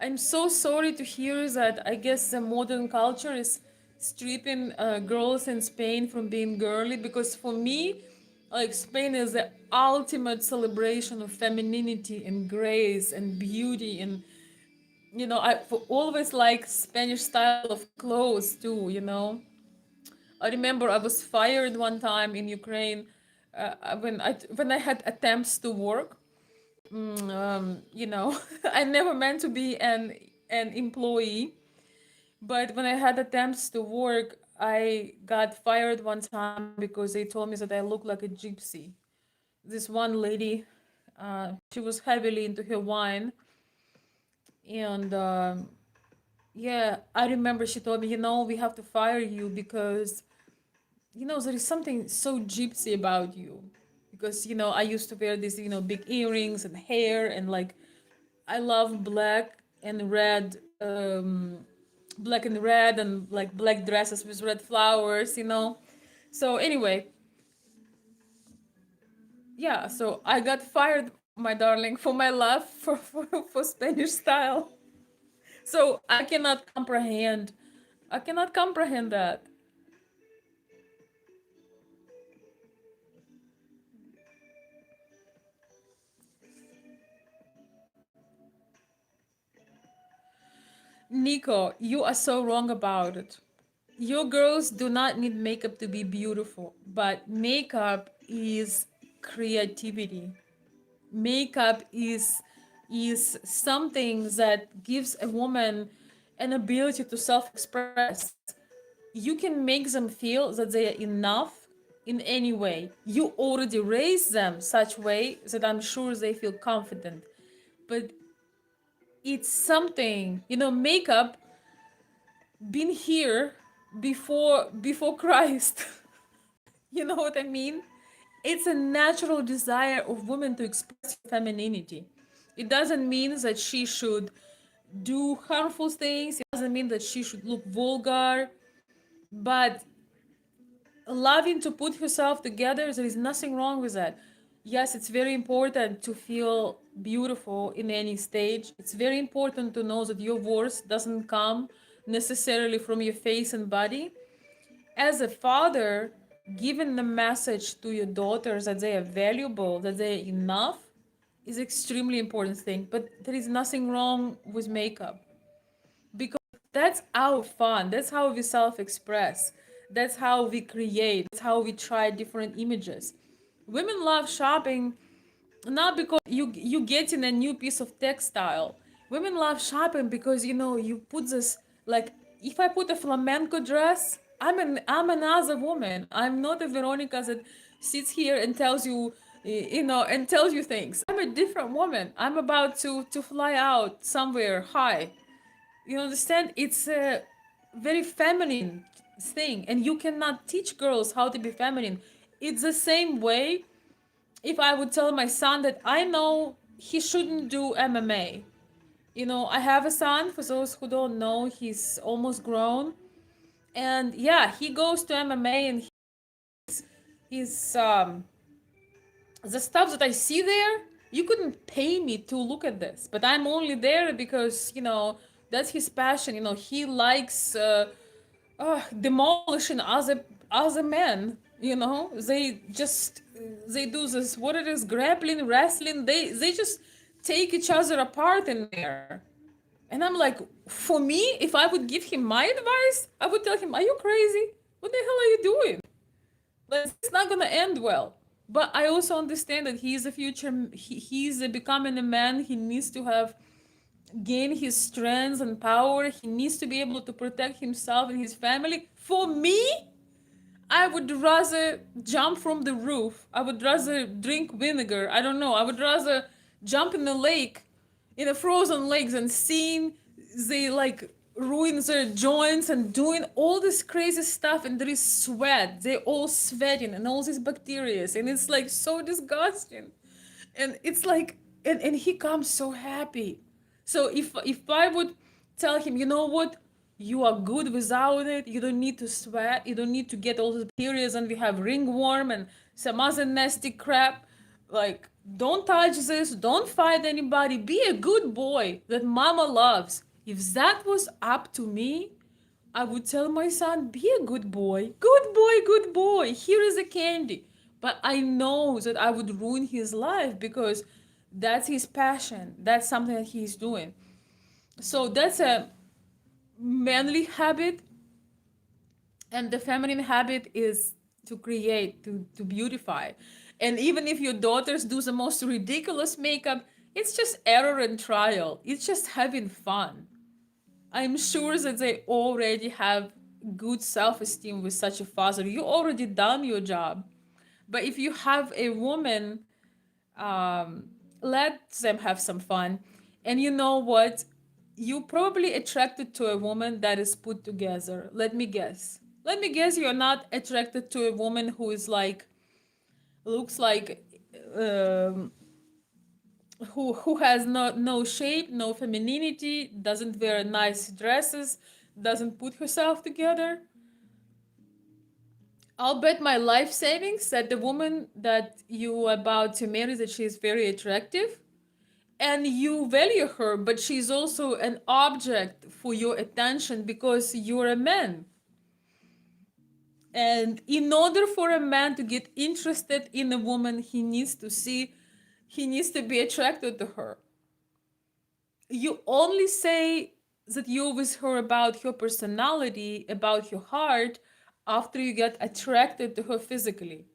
I'm so sorry to hear that. I guess the modern culture is stripping girls in Spain from being girly, because for me, like, Spain is the ultimate celebration of femininity and grace and beauty, and I always like Spanish style of clothes too. I remember I was fired one time in Ukraine when I had attempts to work. I never meant to be an employee, but when I had attempts to work, I got fired one time because they told me that I look like a gypsy. This one lady, she was heavily into her wine, and yeah, I remember she told me, we have to fire you because there is something so gypsy about you, because I used to wear these big earrings and hair, and like, I love black and red, and like black dresses with red flowers. So anyway, yeah, so I got fired, my darling, for my love for Spanish style. So I cannot comprehend that. Nico, you are so wrong about it. Your girls do not need makeup to be beautiful, but makeup is creativity. Makeup is something that gives a woman an ability to self-express. You can make them feel that they are enough in any way. You already raise them such way that I'm sure they feel confident. But it's something, makeup been here before Christ. You know what I mean? It's a natural desire of women to express femininity. It doesn't mean that she should do harmful things. It doesn't mean that she should look vulgar. But loving to put herself together, there is nothing wrong with that. Yes, it's very important to feel beautiful in any stage. It's very important to know that your worth doesn't come necessarily from your face and body. As a father, giving the message to your daughters that they are valuable, that they're enough, is extremely important thing. But there is nothing wrong with makeup because that's our fun. That's how we self-express. That's how we create. That's how we try different images. Women love shopping not because you get in a new piece of textile. Women love shopping because you put this, like, if I put a flamenco dress, I'm another woman. I'm not a Veronica that sits here and tells you and tells you things. I'm a different woman. I'm about to fly out somewhere high. You understand? It's a very feminine thing, and you cannot teach girls how to be feminine. It's the same way if I would tell my son that I know he shouldn't do MMA. I have a son, for those who don't know, he's almost grown. And yeah, he goes to MMA and he's the stuff that I see there, you couldn't pay me to look at this. But I'm only there because, that's his passion. He likes demolishing other men. They do this, what it is, grappling, wrestling. They just take each other apart in there. And I'm like, for me, if I would give him my advice, I would tell him, are you crazy? What the hell are you doing? Like, it's not gonna end well. But I also understand that he is a future. He's becoming a man. He needs to have gain his strength and power. He needs to be able to protect himself and his family. For me, I would rather jump from the roof. I would rather drink vinegar. I don't know. I would rather jump in the lake, in a frozen lake, than seeing they like ruin their joints and doing all this crazy stuff. And there is sweat. They're all sweating and all these bacteria. And it's like so disgusting. And it's like, and he comes so happy. So if I would tell him, you know what, you are good without it. You don't need to sweat. You don't need to get all the periods, and we have ringworm and some other nasty crap. Like, don't touch this. Don't fight anybody. Be a good boy that mama loves. If that was up to me, I would tell my son, be a good boy. Good boy, good boy. Here is a candy. But I know that I would ruin his life because that's his passion. That's something that he's doing. So that's a manly habit, and the feminine habit is to create, to beautify. And even if your daughters do the most ridiculous makeup, it's just error and trial. It's just having fun. I'm sure that they already have good self-esteem with such a father. You already done your job. But if you have a woman, um, let them have some fun. And you know what? You probably attracted to a woman that is put together. Let me guess. Let me guess you're not attracted to a woman who is like, looks like, um, who has no shape, no femininity, doesn't wear nice dresses, doesn't put herself together. I'll bet my life savings that the woman that you are about to marry, that she is very attractive and you value her, but she's also an object for your attention because you're a man. And in order for a man to get interested in a woman, he needs to be attracted to her. You only say that you're with her about her personality, about her heart, after you get attracted to her physically.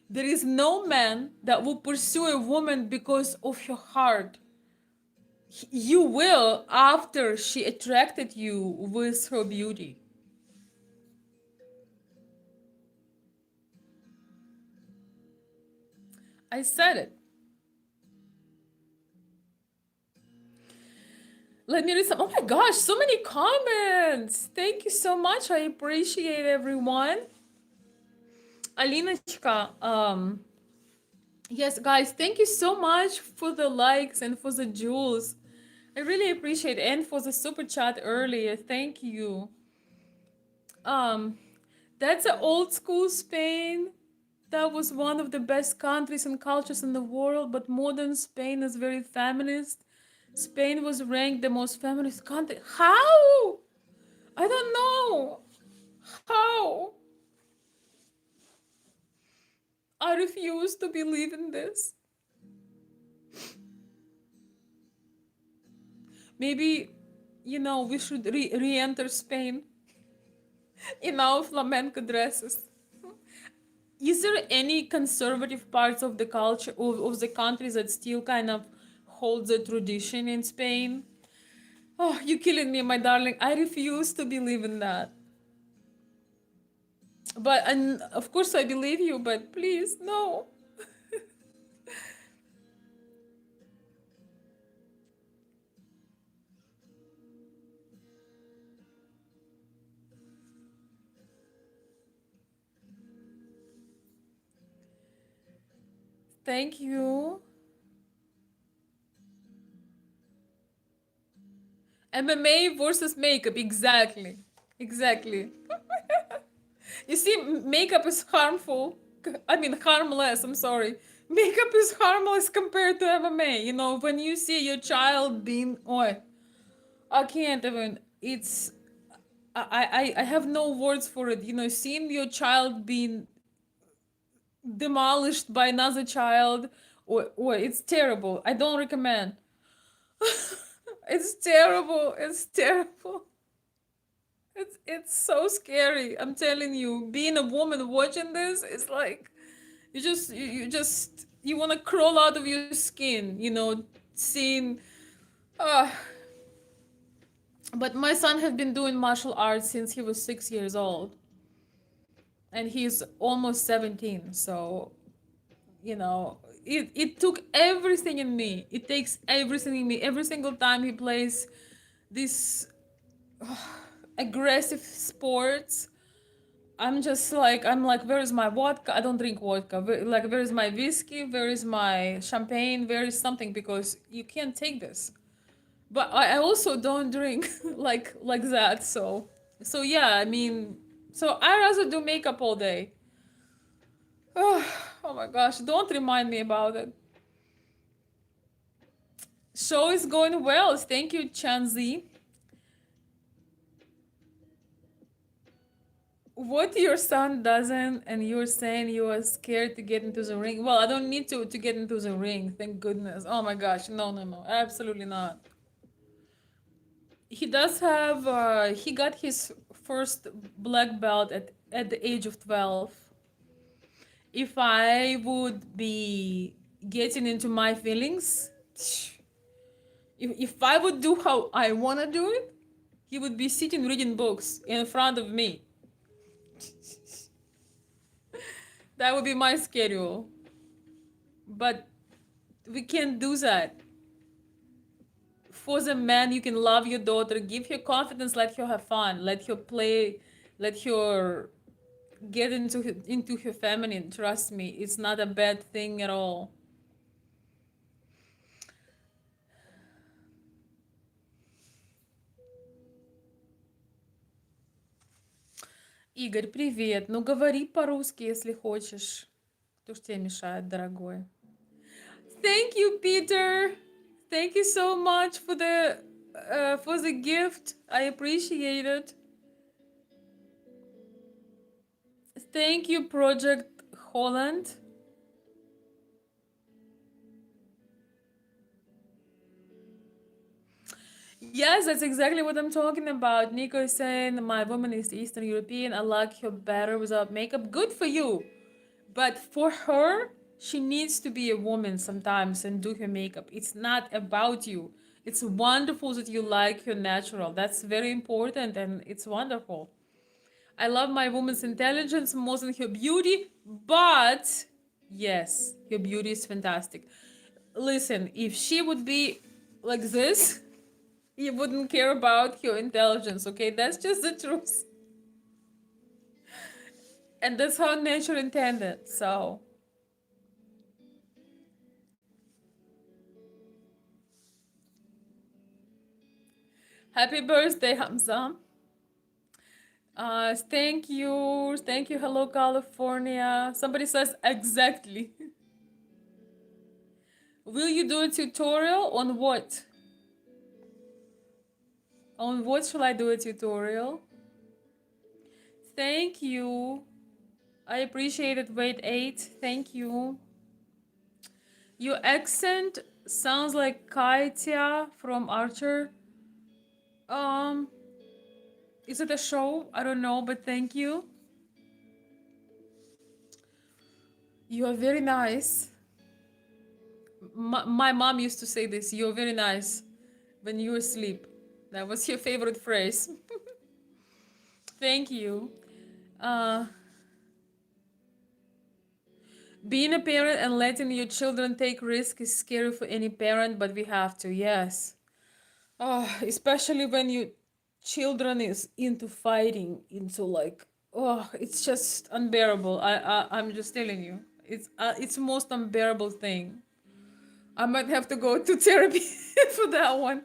There is no man that will pursue a woman because of her heart. You will after she attracted you with her beauty. I said it. Let me read some. Oh my gosh, so many comments. Thank you so much. I appreciate everyone. Alinочка, yes, guys, thank you so much for the likes and for the jewels. I really appreciate it. And for the super chat earlier. Thank you. Um, that's an old school Spain. That was one of the best countries and cultures in the world, but modern Spain is very feminist. Spain was ranked the most feminist country. How? I don't know. How? I refuse to believe in this. Maybe, we should re-enter Spain in our flamenco dresses. Is there any conservative parts of the culture of the countries that still kind of hold the tradition in Spain? Oh, you're killing me, my darling. I refuse to believe in that. But, and of course I believe you, but please, no. Thank you. MMA versus makeup, exactly. Exactly. You see, makeup is harmful. I mean, harmless, I'm sorry. Makeup is harmless compared to MMA. When you see your child being. Oh, I can't even. It's. I have no words for it. Seeing your child being demolished by another child, or it's terrible. I don't recommend. It's terrible. It's terrible. It's so scary. I'm telling you, being a woman watching this is like you want to crawl out of your skin. Seeing. Uh, but my son has been doing martial arts since he was 6 years old, and he's almost 17. So it took everything in me. It takes everything in me every single time he plays this aggressive sports. I'm like, where is my vodka? I don't drink vodka. Like, where is my whiskey? Where is my champagne? Where is something? Because you can't take this. But I also don't drink like that. So yeah, I mean, so I rather do makeup all day. Oh my gosh, don't remind me about it. Show is going well. Thank you, Chanzi. What your son doesn't, and you're saying you are scared to get into the ring. Well, I don't need to get into the ring. Thank goodness. Oh my gosh, no, no, no, absolutely not. He does have. He got his first black belt at the age of 12. If I would be getting into my feelings, if I would do how I wanna do it, he would be sitting reading books in front of me. That would be my schedule. But we can't do that. For the man, you can love your daughter, give her confidence, let her have fun, let her play, let her get into her feminine. Trust me, it's not a bad thing at all. Игорь, привет. Ну, говори по-русски, если хочешь. Кто ж тебе мешает, дорогой? Thank you, Peter. Thank you so much for the gift. I appreciate it. Thank you, Project Holland. Yes, that's exactly what I'm talking about. Nico is saying my woman is Eastern European. I like her better without makeup. Good for you. But for her, she needs to be a woman sometimes and do her makeup. It's not about you. It's wonderful that you like her natural. That's very important and it's wonderful. I love my woman's intelligence more than her beauty, but yes, her beauty is fantastic. Listen, if she would be like this, you wouldn't care about her intelligence, okay? That's just the truth. And that's how nature intended, so. Happy birthday, Hamza. Thank you. Thank you. Hello, California. Somebody says exactly. Will you do a tutorial on what? On what shall I do a tutorial? Thank you. I appreciate it. Wait, 8. Thank you. Your accent sounds like Katya from Archer. Um, is it a show? I don't know, but thank you. You are very nice. My mom used to say this. You're very nice when you asleep. That was your favorite phrase. Thank you. Uh, being a parent and letting your children take risk is scary for any parent, but we have to. Yes. Especially when your children is into fighting, into like, it's just unbearable. I'm just telling you, it's the most unbearable thing. I might have to go to therapy for that one.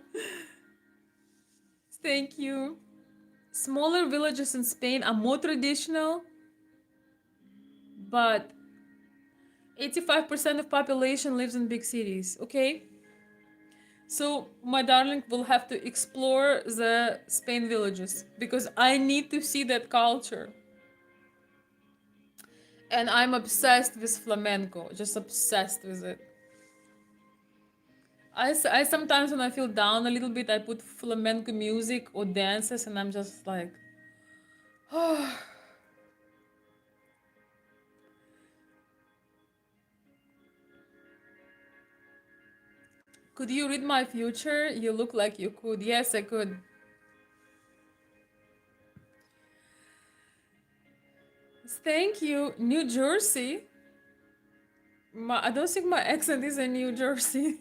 Thank you. Smaller villages in Spain are more traditional, but 85% of population lives in big cities. Okay, so my darling will have to explore the Spain villages because I need to see that culture. And I'm obsessed with flamenco, just obsessed with it. I sometimes when I feel down a little bit, I put flamenco music or dances, and I'm just like, oh. Could you read my future? You look like you could. Yes, I could. Thank you. New Jersey? I don't think my accent is in New Jersey.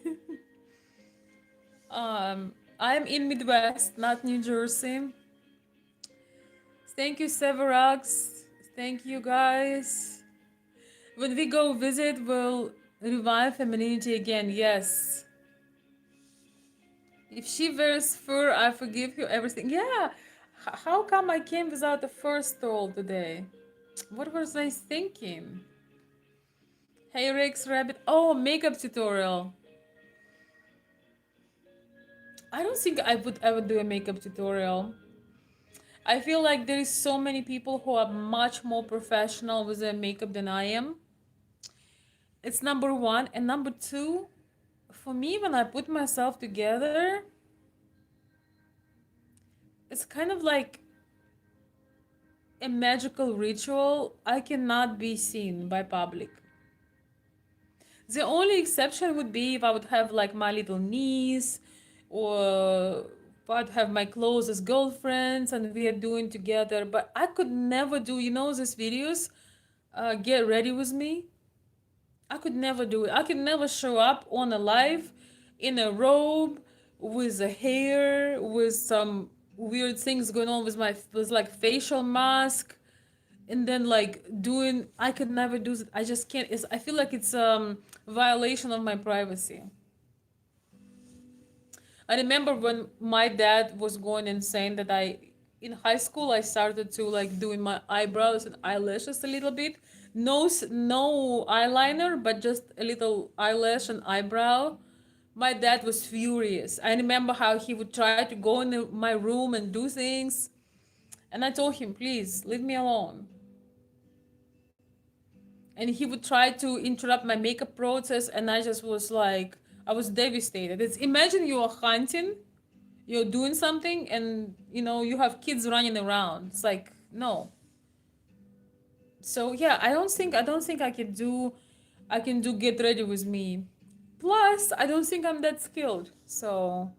I'm in Midwest, not New Jersey. Thank you, Severax. Thank you, guys. When we go visit, we'll revive femininity again. Yes. If she wears fur, I forgive you everything. Yeah. How come I came without the fur stole today? What was I thinking? Hey Rex Rabbit. Oh, makeup tutorial. I don't think I would ever do a makeup tutorial. I feel like there is so many people who are much more professional with their makeup than I am. It's number one. And number two, for me, when I put myself together, it's kind of like a magical ritual. I cannot be seen by public. The only exception would be if I would have like my little niece, or if I'd have my closest girlfriends and we are doing together. But I could never do, these videos, get ready with me. I could never do it. I could never show up on a live in a robe with a hair, with some weird things going on with like facial mask, and then like doing. I could never do it. I just can't. I feel like it's violation of my privacy. I remember when my dad was going insane that in high school I started to like doing my eyebrows and eyelashes a little bit. No eyeliner, but just a little eyelash and eyebrow. My dad was furious. I remember how he would try to go in my room and do things, and I told him, please leave me alone. And he would try to interrupt my makeup process, and I just was like, I was devastated. It's imagine you're hunting, you're doing something, and you have kids running around. It's like, no. So yeah, I don't think I can do get ready with me. Plus, I don't think I'm that skilled. So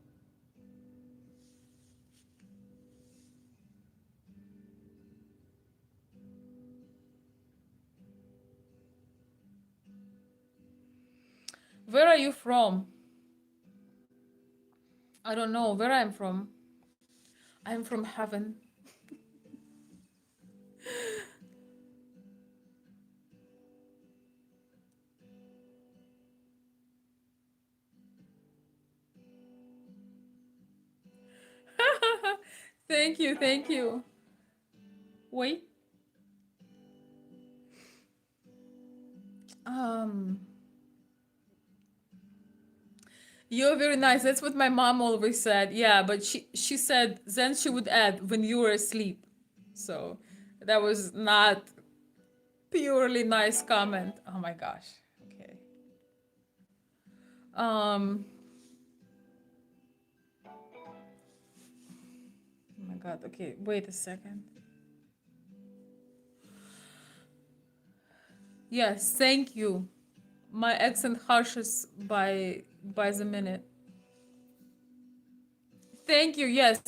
where are you from? I don't know where I'm from. I'm from heaven. Thank you, thank you. Wait. Um, you're very nice. That's what my mom always said. Yeah, but she said then she would add when you were asleep. So that was not purely nice comment. Oh my gosh. Okay. Um. Oh my God. Okay. Wait a second. Yes. Thank you. My accent harshes by the minute. Thank you. Yes.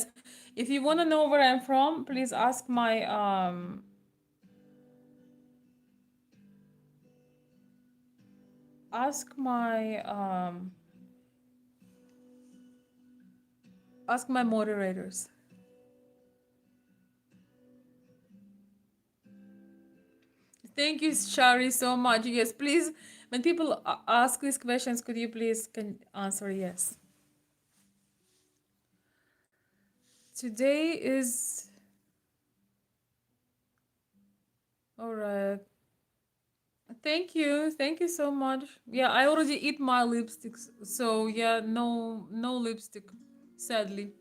If you want to know where I'm from, please ask my ask my moderators. Thank you, Shari, so much. Yes, please. When people ask these questions, could you please can answer yes? Today is all right. Thank you so much. Yeah, I already eat my lipsticks, so yeah, no lipstick, sadly.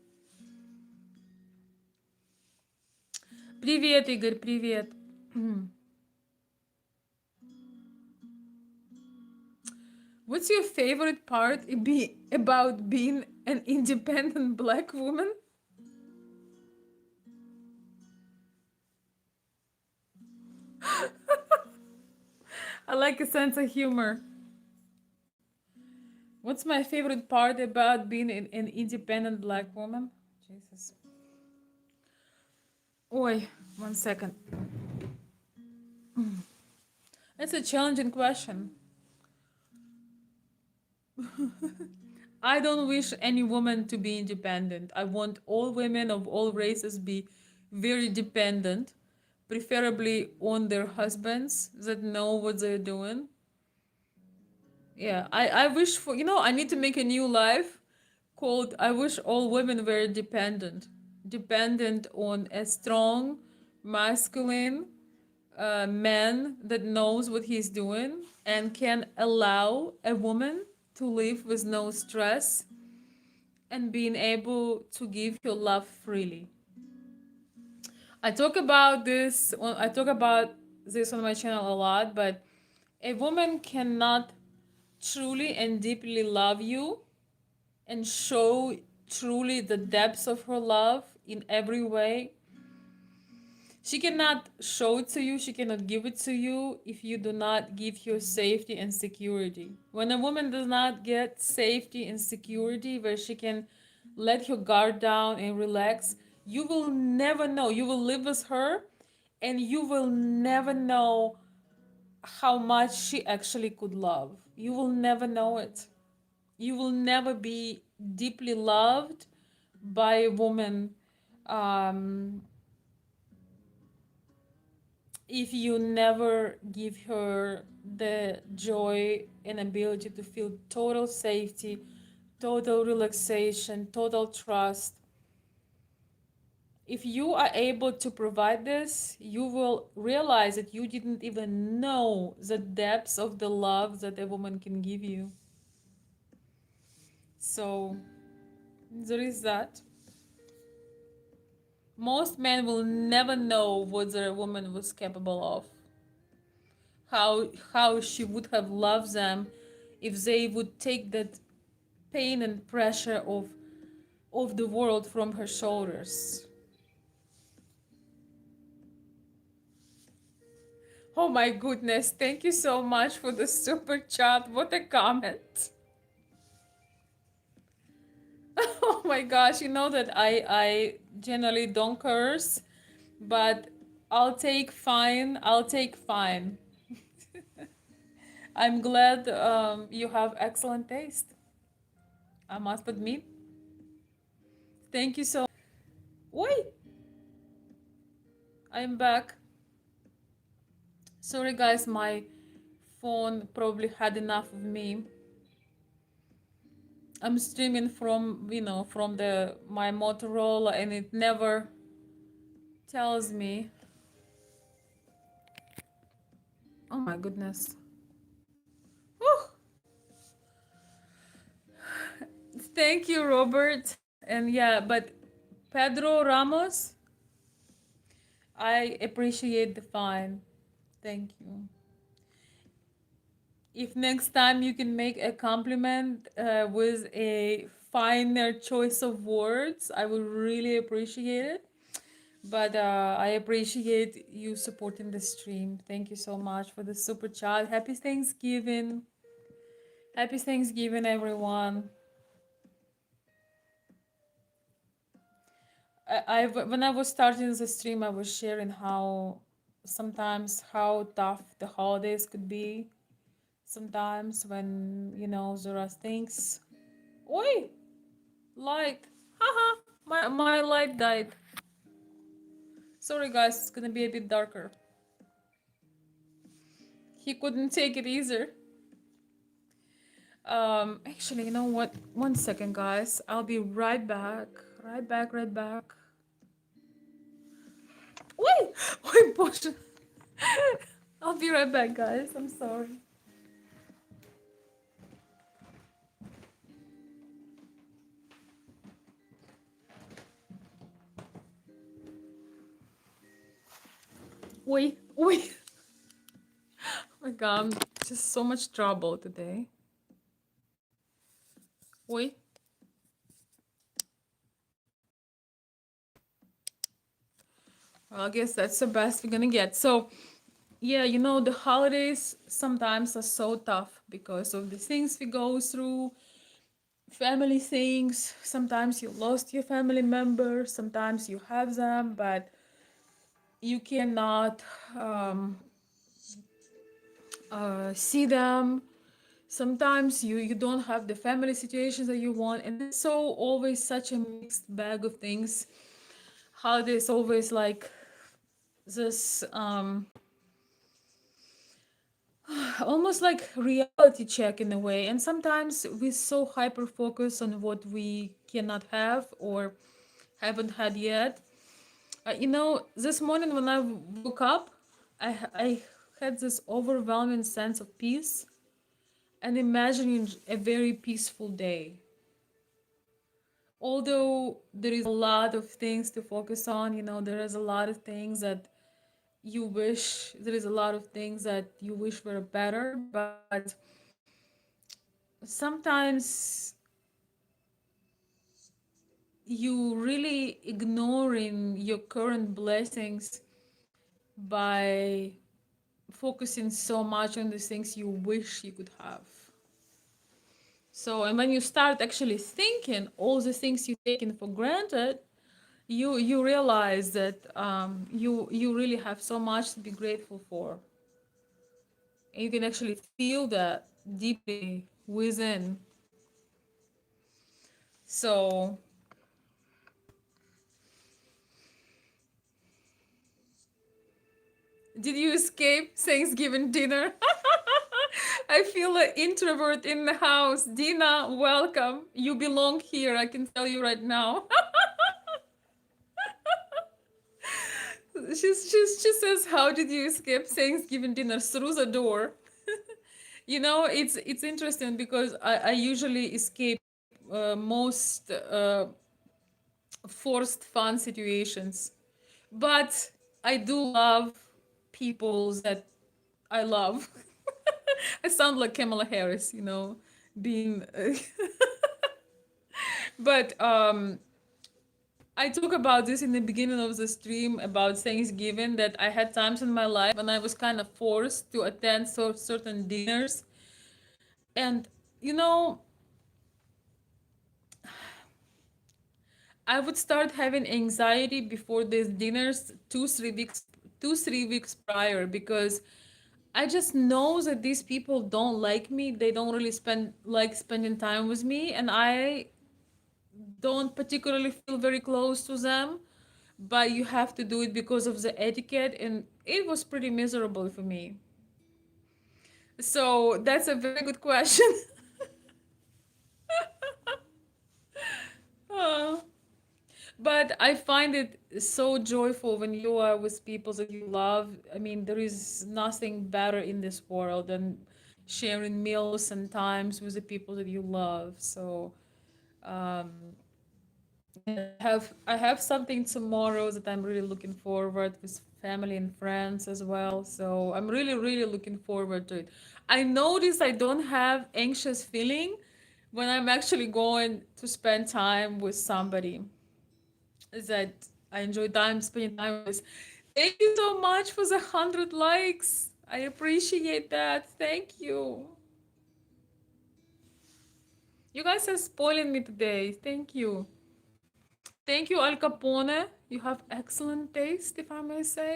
Привет, Игорь, привет. What's your favorite part about being an independent black woman? I like a sense of humor. What's my favorite part about being an independent black woman? Jesus. Oi, 1 second. That's a challenging question. I don't wish any woman to be independent. I want all women of all races be very dependent, preferably on their husbands that know what they're doing. Yeah, I wish for, I need to make a new life called I wish all women were dependent. Dependent on a strong, masculine man that knows what he's doing and can allow a woman to live with no stress and being able to give your love freely. I talk about this on my channel a lot, but a woman cannot truly and deeply love you and show truly the depths of her love in every way. She cannot show it to you, she cannot give it to you if you do not give her safety and security. When a woman does not get safety and security where she can let her guard down and relax, you will never know. You will live with her and you will never know how much she actually could love. You will never know it. You will never be deeply loved by a woman um, if you never give her the joy and ability to feel total safety, total relaxation, total trust. If you are able to provide this, you will realize that you didn't even know the depths of the love that a woman can give you. So there is that. Most men will never know what their woman was capable of. How she would have loved them if they would take that pain and pressure of the world from her shoulders. Oh my goodness, thank you so much for the super chat. What a comment. Oh my gosh, you know that I generally don't curse, but I'll take fine. I'll take fine. I'm glad you have excellent taste. I must admit. Thank you so. Wait, I'm back. Sorry guys, my phone probably had enough of me. I'm streaming from, from the my Motorola and it never tells me Oh my goodness. Whew. Thank you, Robert. And yeah, but Pedro Ramos, I appreciate the fine. Thank you. If next time you can make a compliment with a finer choice of words, I would really appreciate it. But I appreciate you supporting the stream. Thank you so much for the super chat. Happy Thanksgiving. Happy Thanksgiving, everyone. When I was starting the stream, I was sharing how sometimes how tough the holidays could be. Sometimes when there are things. Oi, light. Haha, my light died. Sorry guys, it's gonna be a bit darker. He couldn't take it either. Actually, you know what? One second, guys. I'll be right back. Right back, right back. Wait! Wait, push. I'll be right back, guys. I'm sorry. Wait, wait. Oh my god, I'm just so much trouble today. Wait. Well, I guess that's the best we're gonna get. So, yeah, the holidays sometimes are so tough because of the things we go through, family things. Sometimes you lost your family member, sometimes you have them, but you cannot see them. Sometimes you don't have the family situations that you want, and it's so always such a mixed bag of things. Holidays always like this almost like reality check in a way, and sometimes we so hyper focus on what we cannot have or haven't had yet. This morning when I woke up, I had this overwhelming sense of peace and imagining a very peaceful day. Although there is a lot of things to focus on, there is a lot of things that there is a lot of things that you wish were better, but sometimes you really ignoring your current blessings by focusing so much on the things you wish you could have. So, and when you start actually thinking all the things you taken for granted, you realize that you really have so much to be grateful for, and you can actually feel that deeply within. So, did you escape Thanksgiving dinner? I feel an introvert in the house. Dina, welcome. You belong here, I can tell you right now. She says, "How did you escape Thanksgiving dinner through the door?" It's interesting because I usually escape most forced fun situations, but I do love people that I love. I sound like Kamala Harris, being. But I talk about this in the beginning of the stream about Thanksgiving that I had times in my life when I was kind of forced to attend certain dinners. And, you know, I would start having anxiety before these dinners 2 3 weeks prior, because I just know that these people don't like me. They don't really spending time with me, and I don't particularly feel very close to them, but you have to do it because of the etiquette, and it was pretty miserable for me. So that's a very good question. uh, but I find it so joyful when you are with people that you love. I mean, there is nothing better in this world than sharing meals and times with the people that you love. So, um, and I have something tomorrow that I'm really looking forward with family and friends as well. So I'm really really looking forward to it. I notice I don't have anxious feeling when I'm actually going to spend time with somebody that I enjoy time spending time with. Thank you so much for the 100 likes. I appreciate that. Thank you. You guys are spoiling me today. Thank you. Thank you, Al Capone. You have excellent taste, if I may say.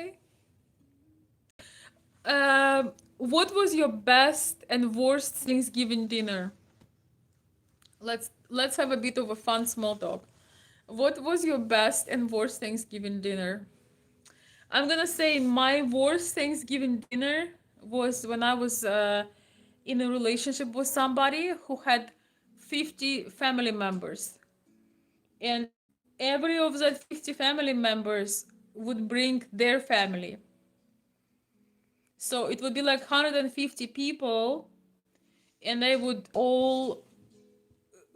What was your best and worst Thanksgiving dinner? Let's have a bit of a fun small talk. What was your best and worst Thanksgiving dinner? I'm gonna say my worst Thanksgiving dinner was when I was in a relationship with somebody who had 50 family members, and every of that 50 family members would bring their family. So it would be like 150 people, and they would all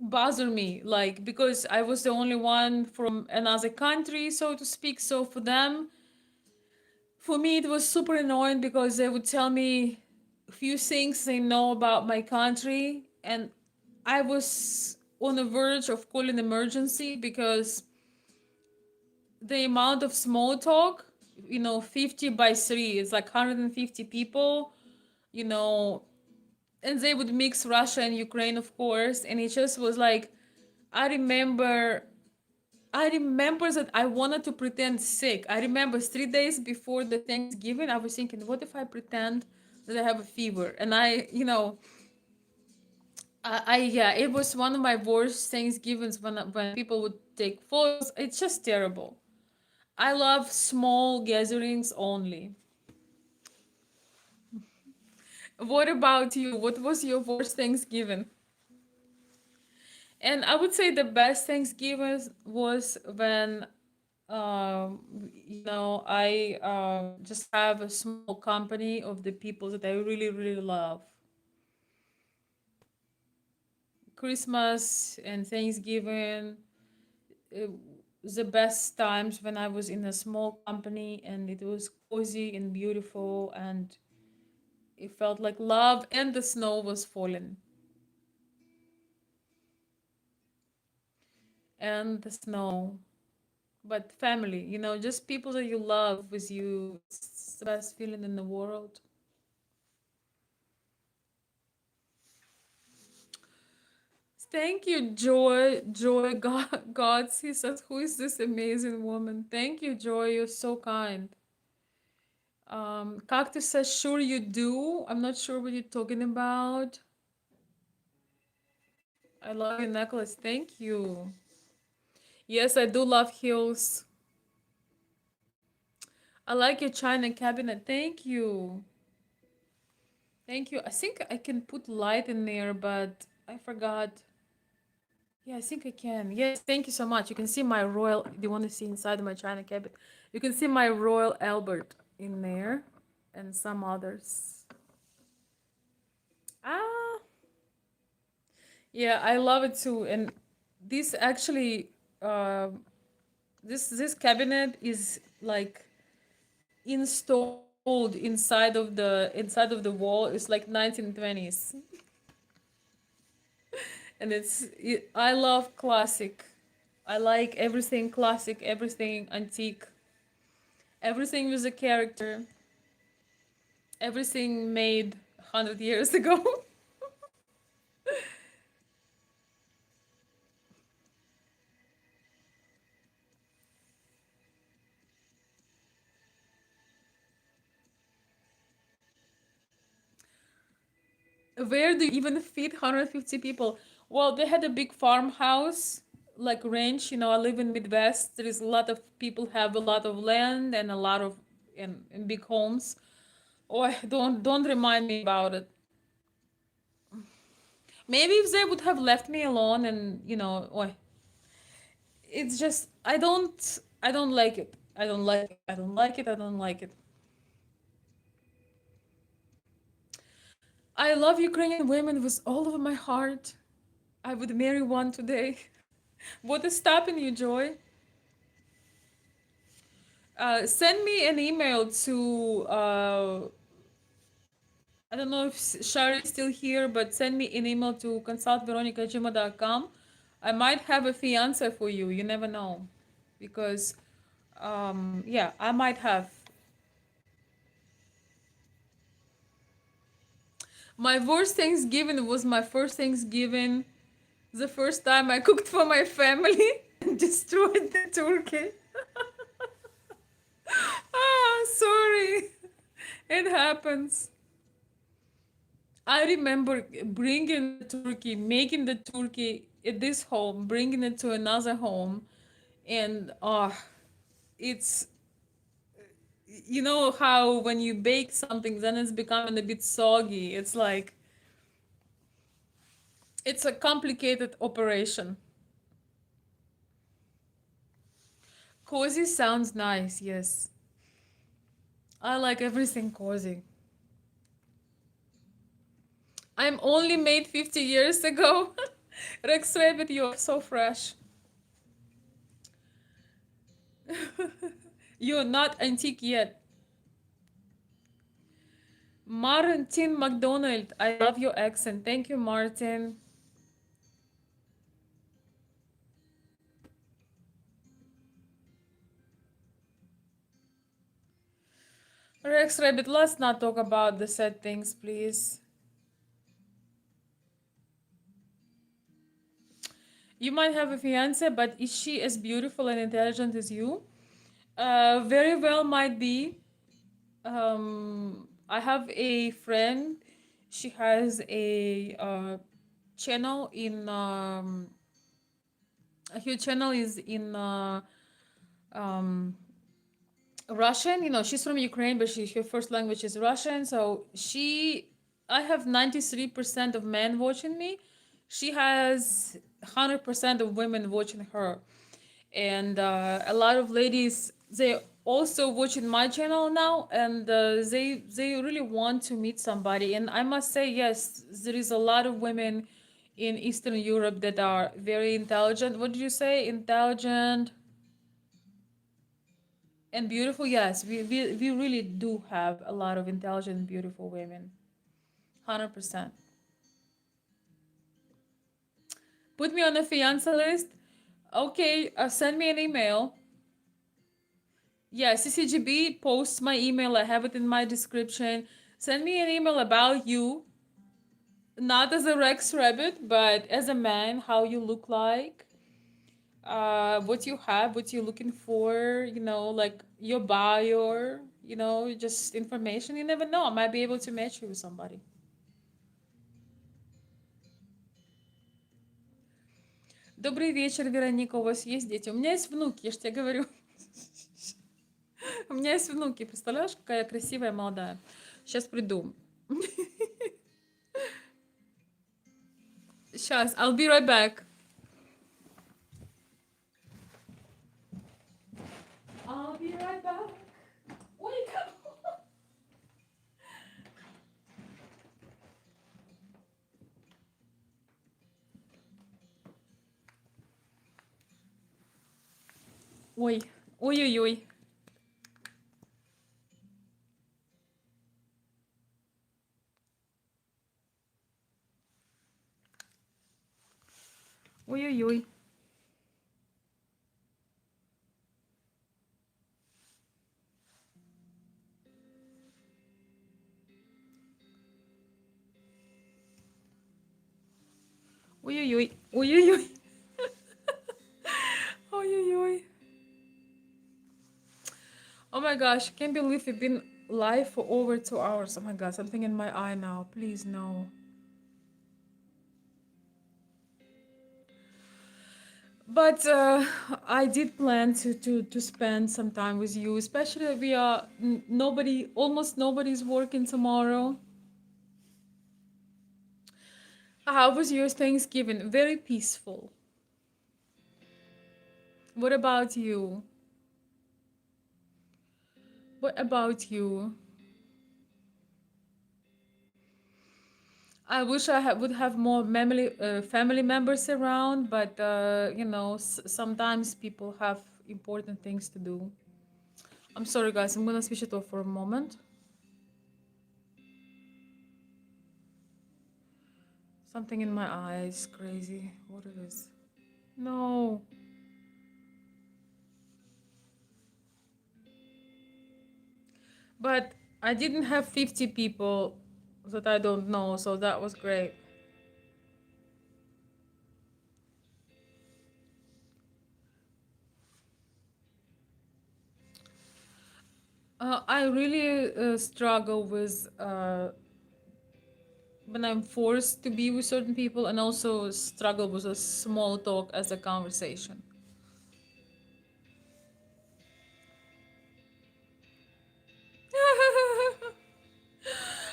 bother me, like, because I was the only one from another country, so to speak. So for me, it was super annoying because they would tell me a few things they know about my country, and I was on the verge of calling emergency because the amount of small talk, 50 by 3, it's like 150 people, you know, and they would mix Russia and Ukraine, of course, and it just was like, I remember I remember that I wanted to pretend sick. I remember 3 days before the Thanksgiving, I was thinking, what if I pretend that I have a fever? And yeah, it was one of my worst Thanksgivings when people would take photos. It's just terrible. I love small gatherings only. What about you? What was your worst Thanksgiving? And I would say the best Thanksgiving was when I just have a small company of the people that I really, really love. Christmas and Thanksgiving, uh, the best times when I was in a small company and it was cozy and beautiful and it felt like love and the snow was falling. And the snow. But family, just people that you love with you, it's the best feeling in the world. Thank you, Joy. Joy Gods. He says, who is this amazing woman? Thank you, Joy. You're so kind. Cactus says, sure you do. I'm not sure what you're talking about. I love your necklace. Thank you. Yes, I do love heels. I like your china cabinet. Thank you. Thank you. I think I can put light in there, but I forgot. Yeah, I think I can. Yes, thank you so much. You can see my royal. Do you want to see inside my china cabinet? You can see my Royal Albert in there, and some others. Ah, yeah, I love it too. And this actually, uh, this cabinet is like installed inside of the wall. It's like 1920s, and I love classic. I like everything classic, everything antique, everything with a character, everything made 100 years ago. Where do you even fit 150 people? Well, they had a big farmhouse, like ranch. I live in Midwest. There is a lot of people have a lot of land and a lot of in big homes. Oh, don't remind me about it. Maybe if they would have left me alone and it's just I don't like it. I don't like it. I don't like it. I don't like it. I love Ukrainian women with all of my heart. I would marry one today. What is stopping you, Joy? Send me an email to I don't know if Shari is still here, but send me an email to consultveronica@gmail.com. I might have a fiance for you. You never know, because yeah, I might have. My worst Thanksgiving was my first Thanksgiving. The first time I cooked for my family and destroyed the turkey. Ah, sorry. It happens. I remember bringing the turkey, making the turkey at this home, bringing it to another home, and it's you know how when you bake something, then it's becoming a bit soggy. It's like it's a complicated operation. Cozy sounds nice, yes. I like everything cozy. I'm only made 50 years ago. Rex Rabbit, you're so fresh. You're not antique yet. Martin McDonald, I love your accent. Thank you, Martin. Rex Rabbit, let's not talk about the sad things, please. You might have a fiance, but is she as beautiful and intelligent as you? Very well, might be. I have a friend. She has a channel in. Her channel is in um, Russian. You know, she's from Ukraine, but her first language is Russian. So I have 93% of men watching me. She has 100% of women watching her, and a lot of ladies they also watching my channel now, and they really want to meet somebody. And I must say, yes, there is a lot of women in Eastern Europe that are very intelligent. What did you say? Intelligent and beautiful. Yes, we really do have a lot of intelligent and beautiful women. 100%. Put me on the fiance list. Okay, send me an email. Yeah, CCGB posts my email. I have it in my description. Send me an email about you, not as a Rex Rabbit, but as a man, how you look like, what you have, what you're looking for, like your bio, just information. You never know. I might be able to match you with somebody. Добрый вечер, Вероника. У вас есть дети? У меня есть внуки, я же тебе говорю. У меня есть внуки. Представляешь, какая красивая молодая. Сейчас приду. Сейчас, I'll be right back. I'll be right back. Wake up. Ой, ой-ой-ой. Ой-ой-ой. Ой-ой-ой. Ой-ой-ой. Ой-ой-ой. Oh my gosh, can't believe we've been live for over 2 hours. Oh my god, something in my eye now. Please, no. But I did plan to spend some time with you, especially we are almost nobody's working tomorrow. How was your Thanksgiving? Very peaceful. What about you? What about you? I wish would have more family members around, but sometimes people have important things to do. I'm sorry, guys. I'm gonna switch it off for a moment. Something in my eyes, crazy. What it is? No. But I didn't have 50 people that I don't know, so that was great. I really struggle with when I'm forced to be with certain people, and also struggle with a small talk as a conversation.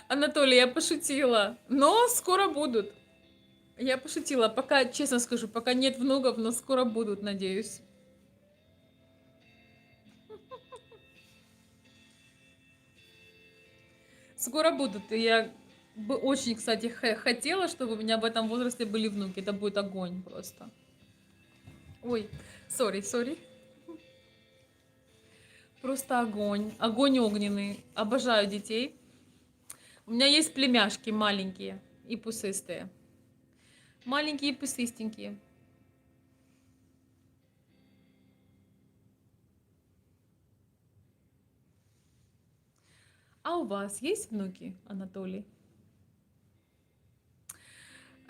Анатолий, я пошутила, но скоро будут. Я пошутила, пока, честно скажу, пока нет внуков, но скоро будут, надеюсь. Скоро будут. И я бы очень, кстати, хотела, чтобы у меня в этом возрасте были внуки. Это будет огонь просто. Ой, сори. Просто огонь. Огонь огненный. Обожаю детей. У меня есть племяшки маленькие и пушистые. Маленькие и пушистенькие. А у вас есть внуки, Анатолий?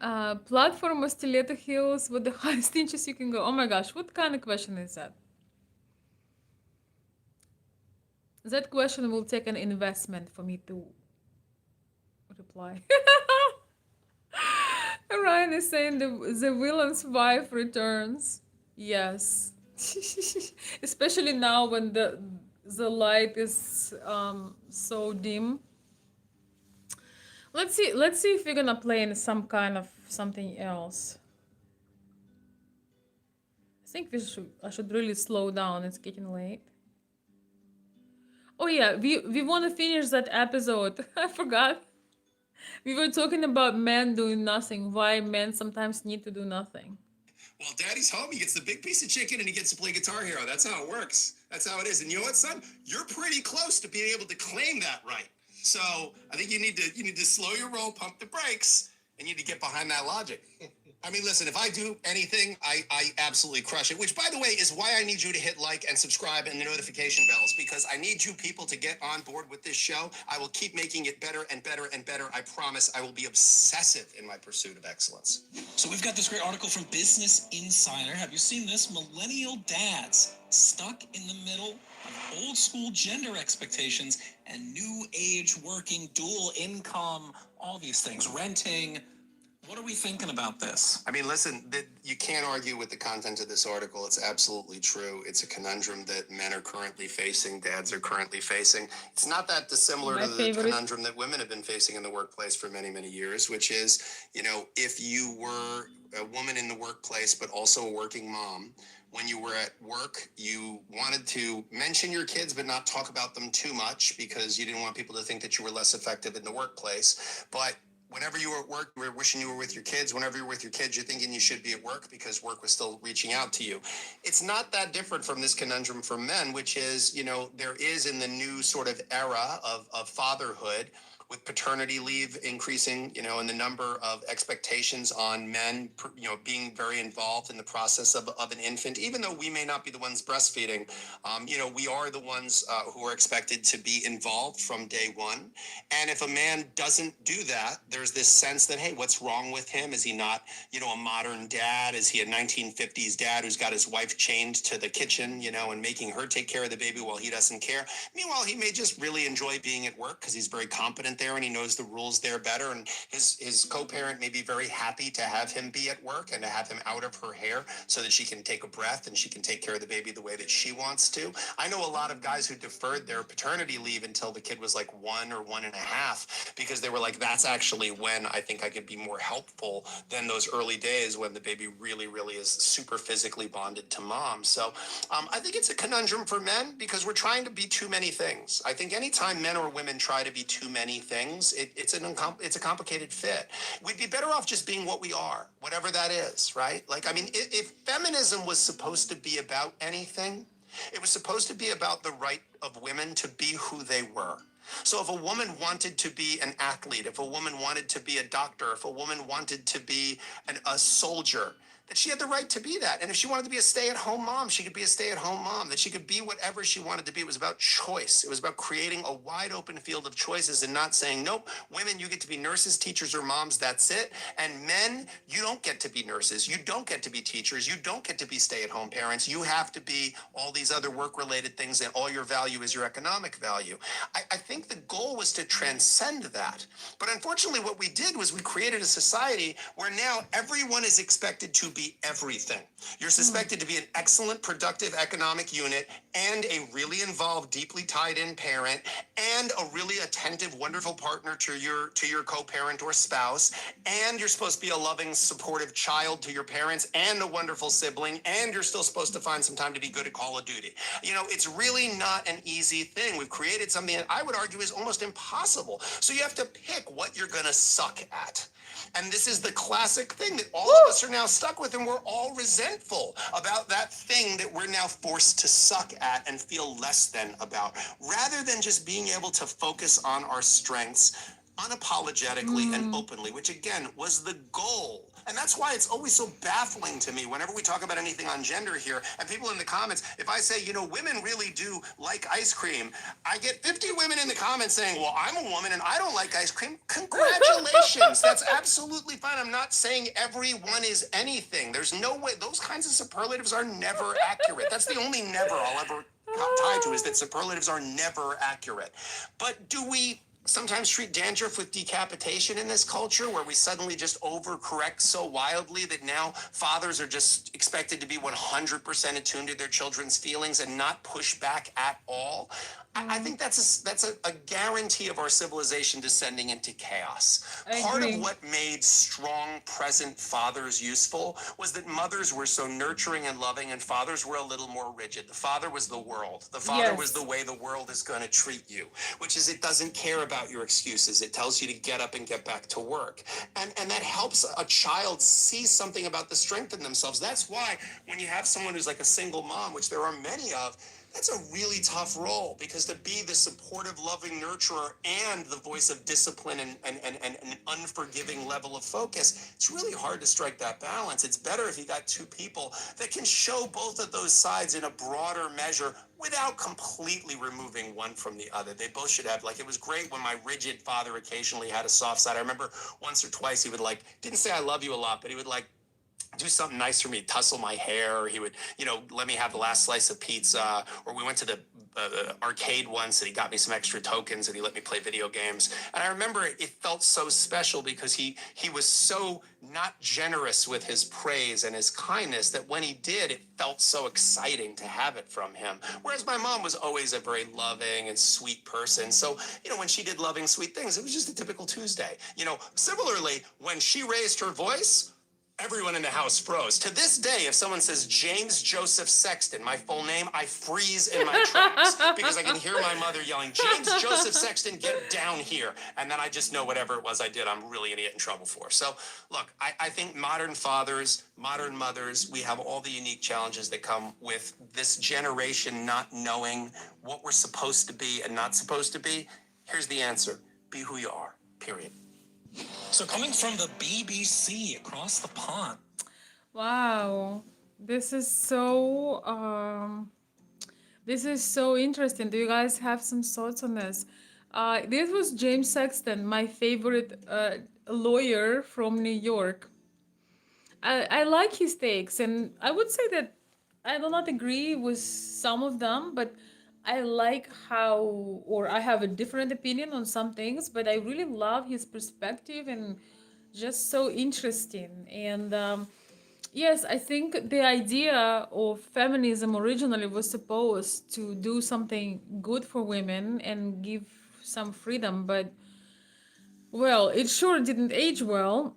Platform of Stiletto Heels with the highest inches you can go. Oh my gosh, what kind of question is that? That question will take an investment for me to reply. Ryan is saying the villain's wife returns. Yes. Especially now when the light is so dim. Let's see if we're gonna play in some kind of something else. I think I should really slow down. It's getting late. Oh yeah, we want to finish that episode. I forgot. We were talking about men doing nothing. Why men sometimes need to do nothing. Well, daddy's home. He gets the big piece of chicken and he gets to play Guitar Hero. That's how it works. That's how it is. And you know what, son? You're pretty close to being able to claim that right. So I think you need to slow your roll, pump the brakes, and you need to get behind that logic. I mean, listen, if I do anything, I absolutely crush it, which, by the way, is why I need you to hit like and subscribe and the notification bells, because I need you people to get on board with this show. I will keep making it better and better and better. I promise I will be obsessive in my pursuit of excellence. So we've got this great article from Business Insider. Have you seen this? Millennial dads stuck in the middle of old school gender expectations and new age working, dual income, all these things, renting. What are we thinking about this? I mean, listen, you can't argue with the content of this article. It's absolutely true. It's a conundrum that men are currently facing, dads are currently facing. It's not that dissimilar to the conundrum that women have been facing in the workplace for many, many years, which is, if you were a woman in the workplace, but also a working mom, when you were at work, you wanted to mention your kids, but not talk about them too much because you didn't want people to think that you were less effective in the workplace. But whenever you were at work, you were wishing you were with your kids. Whenever you're with your kids, you're thinking you should be at work because work was still reaching out to you. It's not that different from this conundrum for men, which is, there is in the new sort of era of fatherhood, with paternity leave increasing, and the number of expectations on men, being very involved in the process of an infant, even though we may not be the ones breastfeeding, we are the ones who are expected to be involved from day one. And if a man doesn't do that, there's this sense that, hey, what's wrong with him? Is he not, a modern dad? Is he a 1950s dad who's got his wife chained to the kitchen, and making her take care of the baby while he doesn't care? Meanwhile, he may just really enjoy being at work because he's very competent there and he knows the rules there better. And his co-parent may be very happy to have him be at work and to have him out of her hair so that she can take a breath and she can take care of the baby the way that she wants to. I know a lot of guys who deferred their paternity leave until the kid was like 1 or 1.5 because they were like, that's actually when I think I could be more helpful than those early days when the baby really, really is super physically bonded to mom. So I think it's a conundrum for men because we're trying to be too many things. I think anytime men or women try to be too many things, it's a complicated fit. We'd be better off just being what we are, whatever that is, right? Like, I mean, if feminism was supposed to be about anything, it was supposed to be about the right of women to be who they were. So if a woman wanted to be an athlete, if a woman wanted to be a doctor, if a woman wanted to be a soldier, that she had the right to be that. And if she wanted to be a stay-at-home mom, she could be a stay-at-home mom, that she could be whatever she wanted to be. It was about choice. It was about creating a wide open field of choices and not saying, nope, women, you get to be nurses, teachers, or moms, that's it. And men, you don't get to be nurses. You don't get to be teachers. You don't get to be stay-at-home parents. You have to be all these other work-related things, and all your value is your economic value. I think the goal was to transcend that. But unfortunately, what we did was we created a society where now everyone is expected to be everything. You're suspected to be an excellent, productive economic unit and a really involved, deeply tied in parent and a really attentive, wonderful partner to your co-parent or spouse. And you're supposed to be a loving, supportive child to your parents and a wonderful sibling. And you're still supposed to find some time to be good at Call of Duty. You know, it's really not an easy thing. We've created something that I would argue is almost impossible. So you have to pick what you're going to suck at. And this is the classic thing that all of us are now stuck with, and we're all resentful about that thing that we're now forced to suck at and feel less than about, rather than just being able to focus on our strengths unapologetically and openly, which again was the goal. And that's why it's always so baffling to me whenever we talk about anything on gender here, and people in the comments, if I say, you know, women really do like ice cream, I get 50 women in the comments saying, well, I'm a woman and I don't like ice cream. Congratulations. That's absolutely fine. I'm not saying everyone is anything. There's no way. Those kinds of superlatives are never accurate. That's the only never I'll ever tie to, is that superlatives are never accurate. But do we sometimes treat dandruff with decapitation in this culture, where we suddenly just overcorrect so wildly that now fathers are just expected to be 100% attuned to their children's feelings and not push back at all? I think that's a guarantee of our civilization descending into chaos. Part of what made strong, present fathers useful was that mothers were so nurturing and loving, and fathers were a little more rigid. The father was the world. The father was the way the world is going to treat you, which is it doesn't care about your excuses. It tells you to get up and get back to work. And that helps a child see something about the strength in themselves. That's why when you have someone who's like a single mom, which there are many of, that's a really tough role, because to be the supportive, loving nurturer and the voice of discipline and an unforgiving level of focus, it's really hard to strike that balance. It's better if you got two people that can show both of those sides in a broader measure without completely removing one from the other. They both should have, like, it was great when my rigid father occasionally had a soft side. I remember once or twice he would, like, didn't say I love you a lot, but he would, like, do something nice for me, tussle my hair, or he would, you know, let me have the last slice of pizza, or we went to the arcade once and he got me some extra tokens and he let me play video games. And I remember it felt so special because he was so not generous with his praise and his kindness that when he did, it felt so exciting to have it from him. Whereas my mom was always a very loving and sweet person. So, you know, when she did loving, sweet things, it was just a typical Tuesday. You know, similarly, when she raised her voice, everyone in the house froze. To this day, if someone says James Joseph Sexton, my full name, I freeze in my tracks because I can hear my mother yelling, James Joseph Sexton, get down here. And then I just know whatever it was I did, I'm really going to get in trouble for. So, look, I think modern fathers, modern mothers, we have all the unique challenges that come with this generation not knowing what we're supposed to be and not supposed to be. Here's the answer. Be who you are, period. So coming from the BBC across the pond. Wow, this is so interesting. Do you guys have some thoughts on this? This was James Sexton, my favorite lawyer from New York. I like his takes, and I would say that I do not agree with some of them, but I like how, or I have a different opinion on some things, but I really love his perspective and just so interesting. And yes, I think the idea of feminism originally was supposed to do something good for women and give some freedom, but well, it sure didn't age well.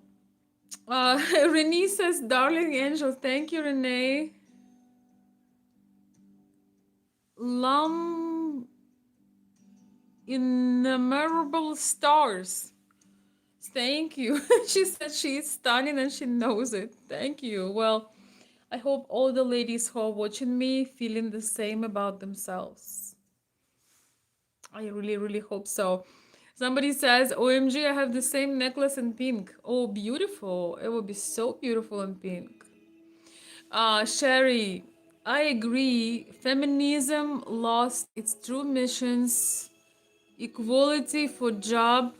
Renee says, "Darling angel, thank you, Renee." Lum innumerable stars. Thank you. She said she's stunning and she knows it. Thank you. Well, I hope all the ladies who are watching me feeling the same about themselves. I really, really hope so. Somebody says, OMG, I have the same necklace in pink. Oh, beautiful. It would be so beautiful in pink. Sherry, I agree. Feminism lost its true missions. Equality for job,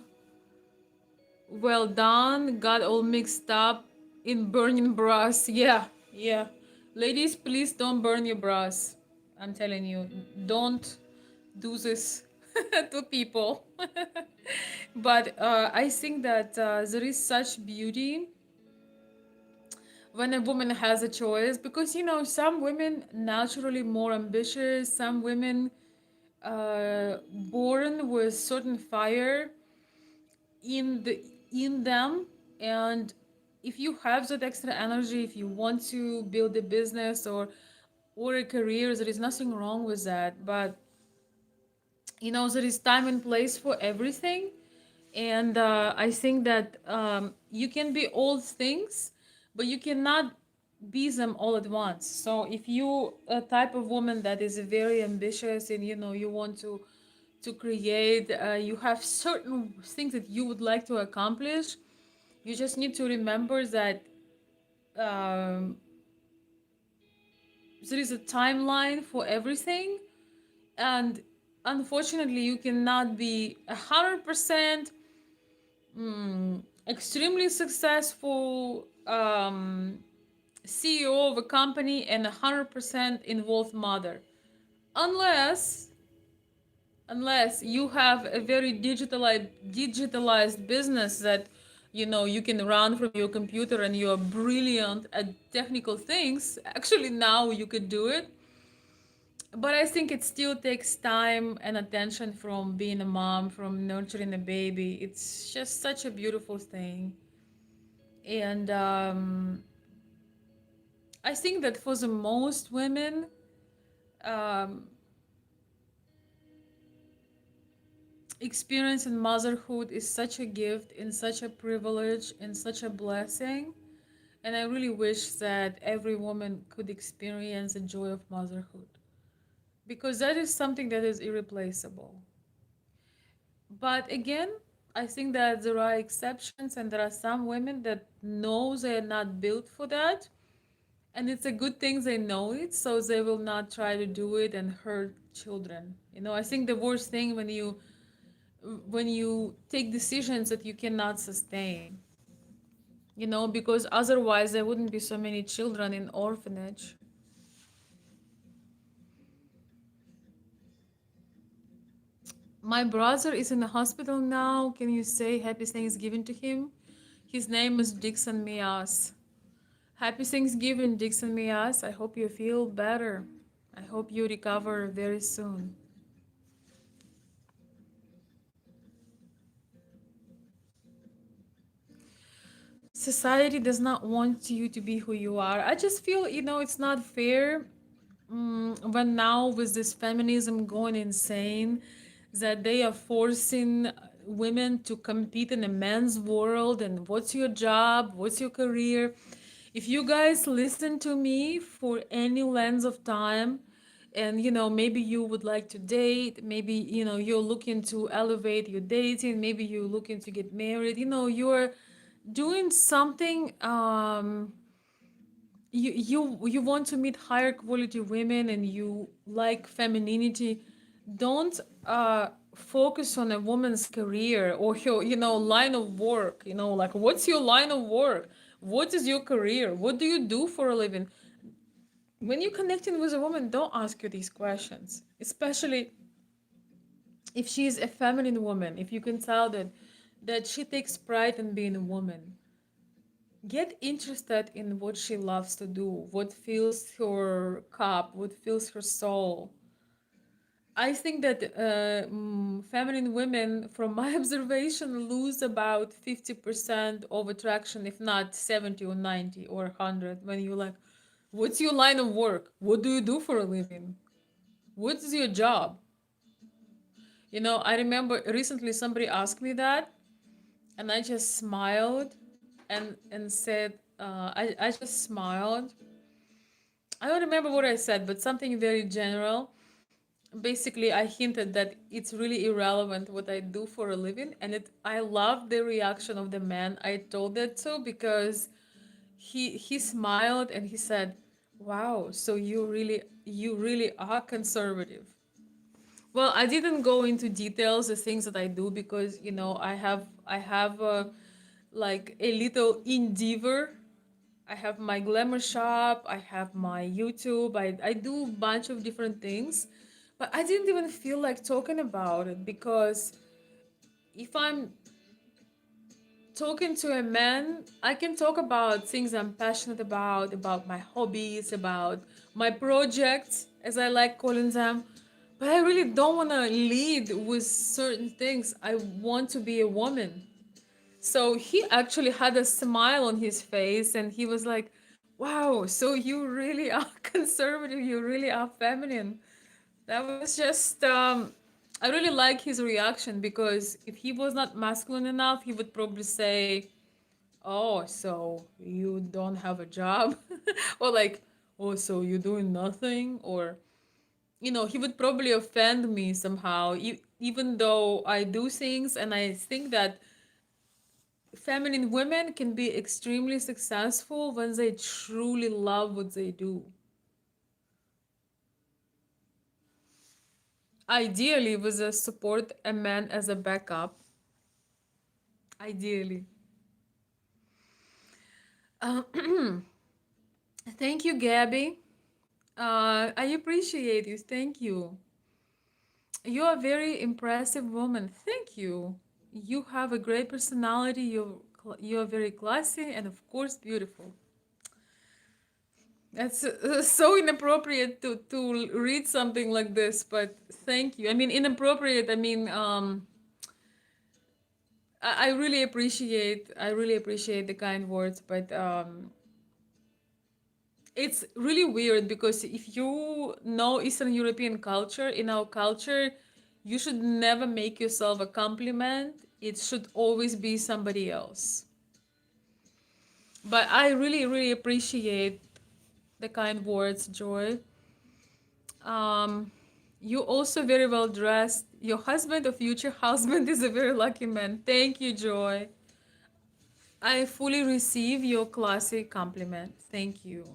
well done, got all mixed up in burning bras. Yeah, yeah. Ladies, please don't burn your bras. I'm telling you, don't do this to people. But I think that there is such beauty when a woman has a choice, because you know some women naturally more ambitious, some women born with certain fire in the in them, and if you have that extra energy, if you want to build a business or a career, there is nothing wrong with that. But you know there is time and place for everything, and I think that you can be all things, but you cannot be them all at once. So if you a type of woman that is very ambitious and you know you want to create, you have certain things that you would like to accomplish, you just need to remember that um, there is a timeline for everything, and unfortunately you cannot be 100% extremely successful CEO of a company and 100% involved mother, unless you have a very digitalized business that you know you can run from your computer and you're brilliant at technical things. Actually now you could do it, but I think it still takes time and attention from being a mom, from nurturing a baby. It's just such a beautiful thing. And I think that for the most women, um, experience in motherhood is such a gift and such a privilege and such a blessing. And I really wish that every woman could experience the joy of motherhood, because that is something that is irreplaceable. But again, I think that there are exceptions and there are some women that know they are not built for that. And it's a good thing they know it, so they will not try to do it and hurt children. You know, I think the worst thing when you take decisions that you cannot sustain, you know, because otherwise there wouldn't be so many children in orphanage. My brother is in the hospital now. Can you say happy Thanksgiving to him? His name is Dixon Mias. Happy Thanksgiving, Dixon Mias. I hope you feel better. I hope you recover very soon. Society does not want you to be who you are. I just feel, you know, it's not fair, when now with this feminism going insane, that they are forcing women to compete in a men's world and what's your job, what's your career. If you guys listen to me for any length of time, and you know maybe you would like to date, maybe you know you're looking to elevate your dating, maybe you're looking to get married, you know you're doing something, you want to meet higher quality women and you like femininity, don't focus on a woman's career or your line of work. You know, like, what's your line of work? What is your career? What do you do for a living? When you're connecting with a woman, don't ask her these questions, especially if she is a feminine woman. If you can tell that she takes pride in being a woman, get interested in what she loves to do, what fills her cup, what fills her soul. I think that feminine women, from my observation, lose about 50% of attraction, if not 70 or 90 or 100, when you're like, what's your line of work? What do you do for a living? What's your job? I remember recently somebody asked me that, and I just smiled and said, I just smiled. I don't remember what I said, but something very general. Basically, I hinted that it's really irrelevant what I do for a living, and I love the reaction of the man I told that to, because he smiled and he said, "Wow, so you really are conservative." Well, I didn't go into details the things that I do, because I have like a little endeavor. I have my glamour shop, I have my YouTube, I do a bunch of different things. But I didn't even feel like talking about it, because if I'm talking to a man, I can talk about things I'm passionate about my hobbies, about my projects, as I like calling them. But I really don't want to lead with certain things. I want to be a woman. So he actually had a smile on his face, and he was like, "Wow, so you really are conservative, you really are feminine." That was just, I really like his reaction, because if he was not masculine enough, he would probably say, "Oh, so you don't have a job?" Or like, "Oh, so you're doing nothing?" Or, he would probably offend me somehow, even though I do things, and I think that feminine women can be extremely successful when they truly love what they do. Ideally, with a support a man as a backup. Ideally. Thank you, Gabby. I appreciate you. Thank you. You are a very impressive woman. Thank you. You have a great personality. You are very classy and, of course, beautiful. That's so inappropriate to read something like this, but thank you. I mean, inappropriate. I mean, I really appreciate the kind words, but it's really weird, because if you know Eastern European culture, in our culture, you should never make yourself a compliment. It should always be somebody else. But I really, really appreciate the kind words, Joy. Um, you also very well dressed. Your husband or future husband is a very lucky man. Thank you, Joy. I fully receive your classy compliment. Thank you.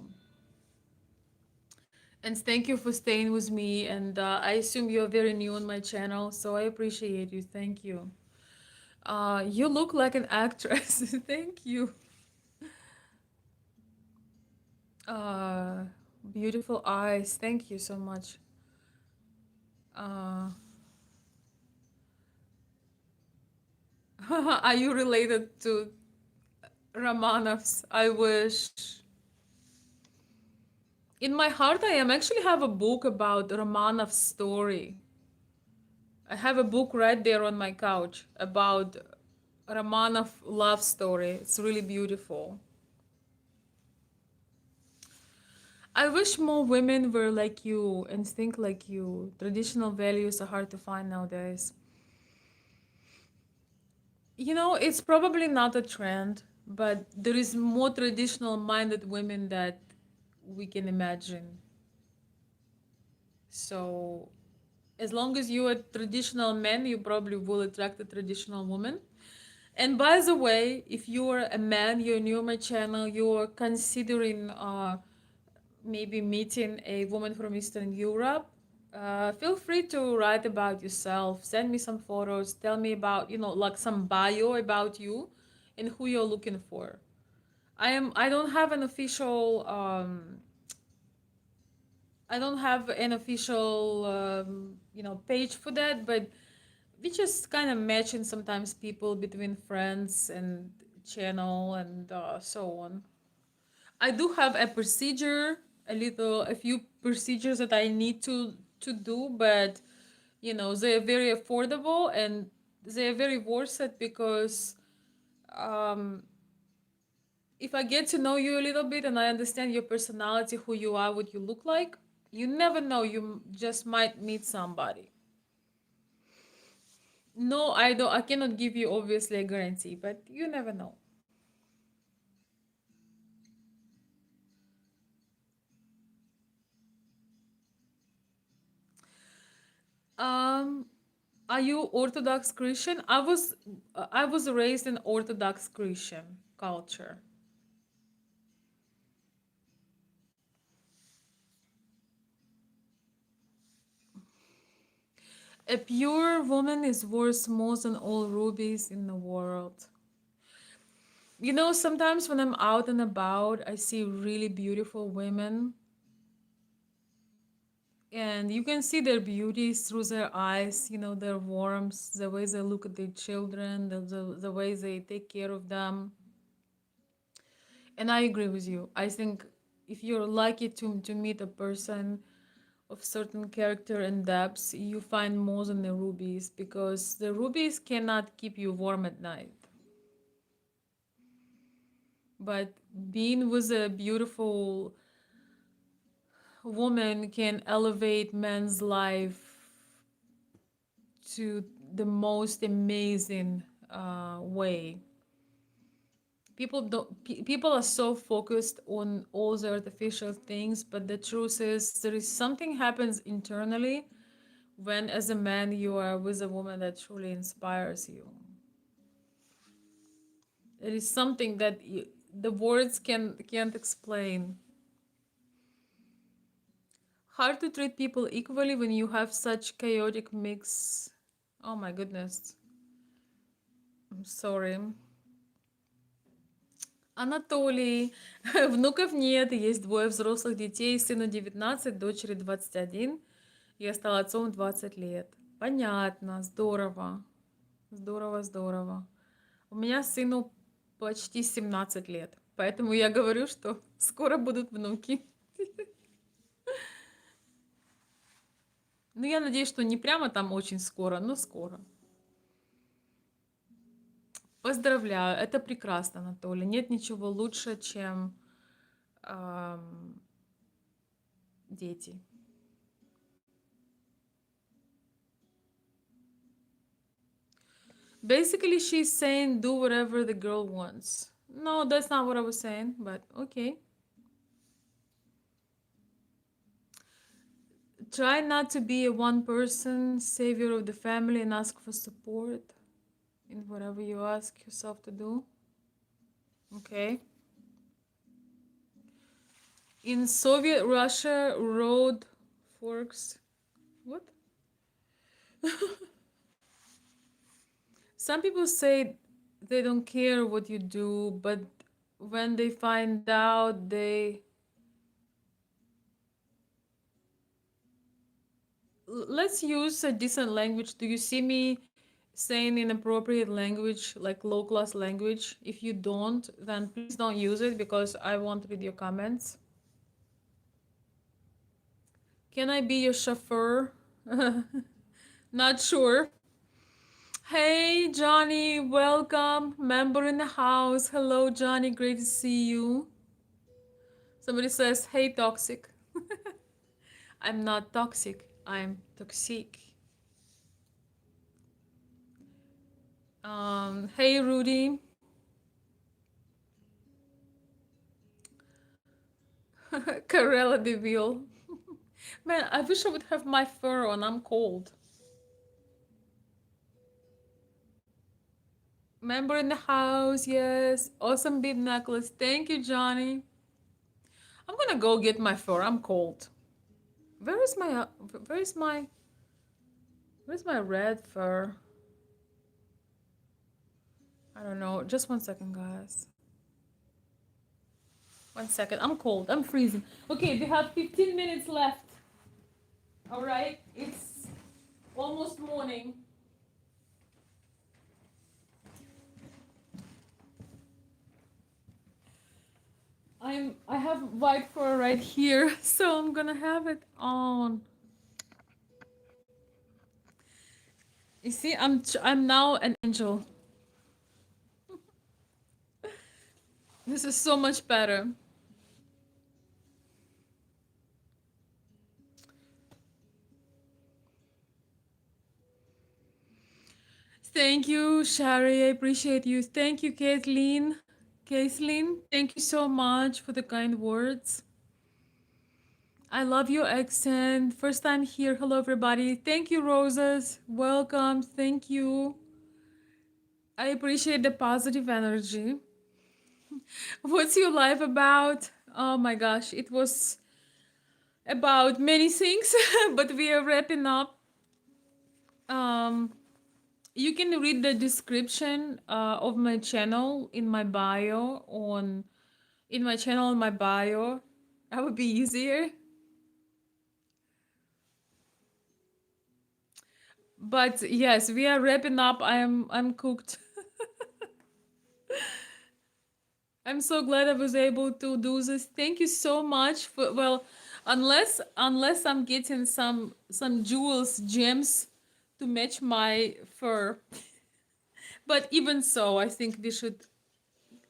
And thank you for staying with me. And I assume you're very new on my channel, so I appreciate you. Thank you. You look like an actress. Thank you. Uh, Beautiful eyes. Thank you so much. Uh, are you related to Ramanovs? I wish. In my heart, I am actually have a book about Romanov's story. I have a book right there on my couch about Romanov love story. It's really beautiful. I wish more women were like you and think like you. Traditional values are hard to find nowadays. It's probably not a trend, but there is more traditional minded women that we can imagine. So, as long as you're a traditional man, you probably will attract a traditional woman. And by the way, if you're a man, you're new on my channel, you're considering maybe meeting a woman from Eastern Europe, feel free to write about yourself. Send me some photos. Tell me about, like some bio about you and who you're looking for. I don't have an official I don't have an official, page for that, but we just kind of matching sometimes people between friends and channel and so on. I do have a procedure, a few procedures that I need to do, but they're very affordable and they're very worth it because um, if I get to know you a little bit and I understand your personality, who you are, what you look like, you never know. You just might meet somebody. No, I don't. I cannot give you obviously a guarantee, but you never know. Um, are you Orthodox Christian? I was raised in Orthodox Christian culture. A pure woman is worth more than all rubies in the world. Sometimes when I'm out and about, I see really beautiful women, and you can see their beauty through their eyes, their warmth, the way they look at their children, the way they take care of them. And I agree with you. I think if you're lucky to meet a person of certain character and depth, you find more than the rubies because the rubies cannot keep you warm at night. But being with a beautiful woman can elevate man's life to the most amazing way. People are so focused on all the artificial things, but the truth is there is something happens internally when as a man you are with a woman that truly inspires you. It is something that the words can't explain. Hard to treat people equally when you have such chaotic mix. Oh my goodness. I'm sorry. Анатолий. Внуков нет, есть двое взрослых детей, сыну 19, дочери 21. Я стал отцом в 20 лет. Понятно, здорово. Здорово, здорово. У меня сыну почти 17 лет. Поэтому я говорю, что скоро будут внуки. Ну, я надеюсь, что не прямо там очень скоро, но скоро. Поздравляю, это прекрасно, Анатолий. Нет ничего лучше, чем дети. Basically, she's saying do whatever the girl wants. No, that's not what I was saying, but okay. Try not to be a one person savior of the family and ask for support in whatever you ask yourself to do. Okay. In Soviet Russia, road forks. What? Some people say they don't care what you do, but when they find out, let's use a decent language. Do you see me saying inappropriate language, like low class language? If you don't, then please don't use it because I won't read your comments. Can I be your chauffeur? Not sure. Hey, Johnny, welcome. Member in the house. Hello, Johnny. Great to see you. Somebody says, hey, toxic. I'm not toxic. I'm toxic. Hey, Rudy. Carella Deville. Man, I wish I would have my fur on. I'm cold. Member in the house, yes. Awesome bead necklace. Thank you, Johnny. I'm gonna go get my fur. I'm cold. Where is my where's my where's my red fur? I don't know. Just 1 second, guys. 1 second. I'm cold. I'm freezing. Okay, we have 15 minutes left. All right, it's almost morning. I have white fur right here, so I'm gonna have it on. You see, I'm now an angel. This is so much better. Thank you, Shari. I appreciate you. Thank you, Kathleen. Kathleen, thank you so much for the kind words. I love your accent. First time here. Hello, everybody. Thank you, Roses. Welcome. Thank you. I appreciate the positive energy. What's your life about? Oh my gosh, it was about many things, but we are wrapping up. Um, you can read the description of my channel in my bio on in my channel in my bio. That would be easier. But yes, we are wrapping up. I'm cooked. I'm so glad I was able to do this. Thank you so much for well, unless I'm getting some jewels, gems to match my fur. But even so, I think we should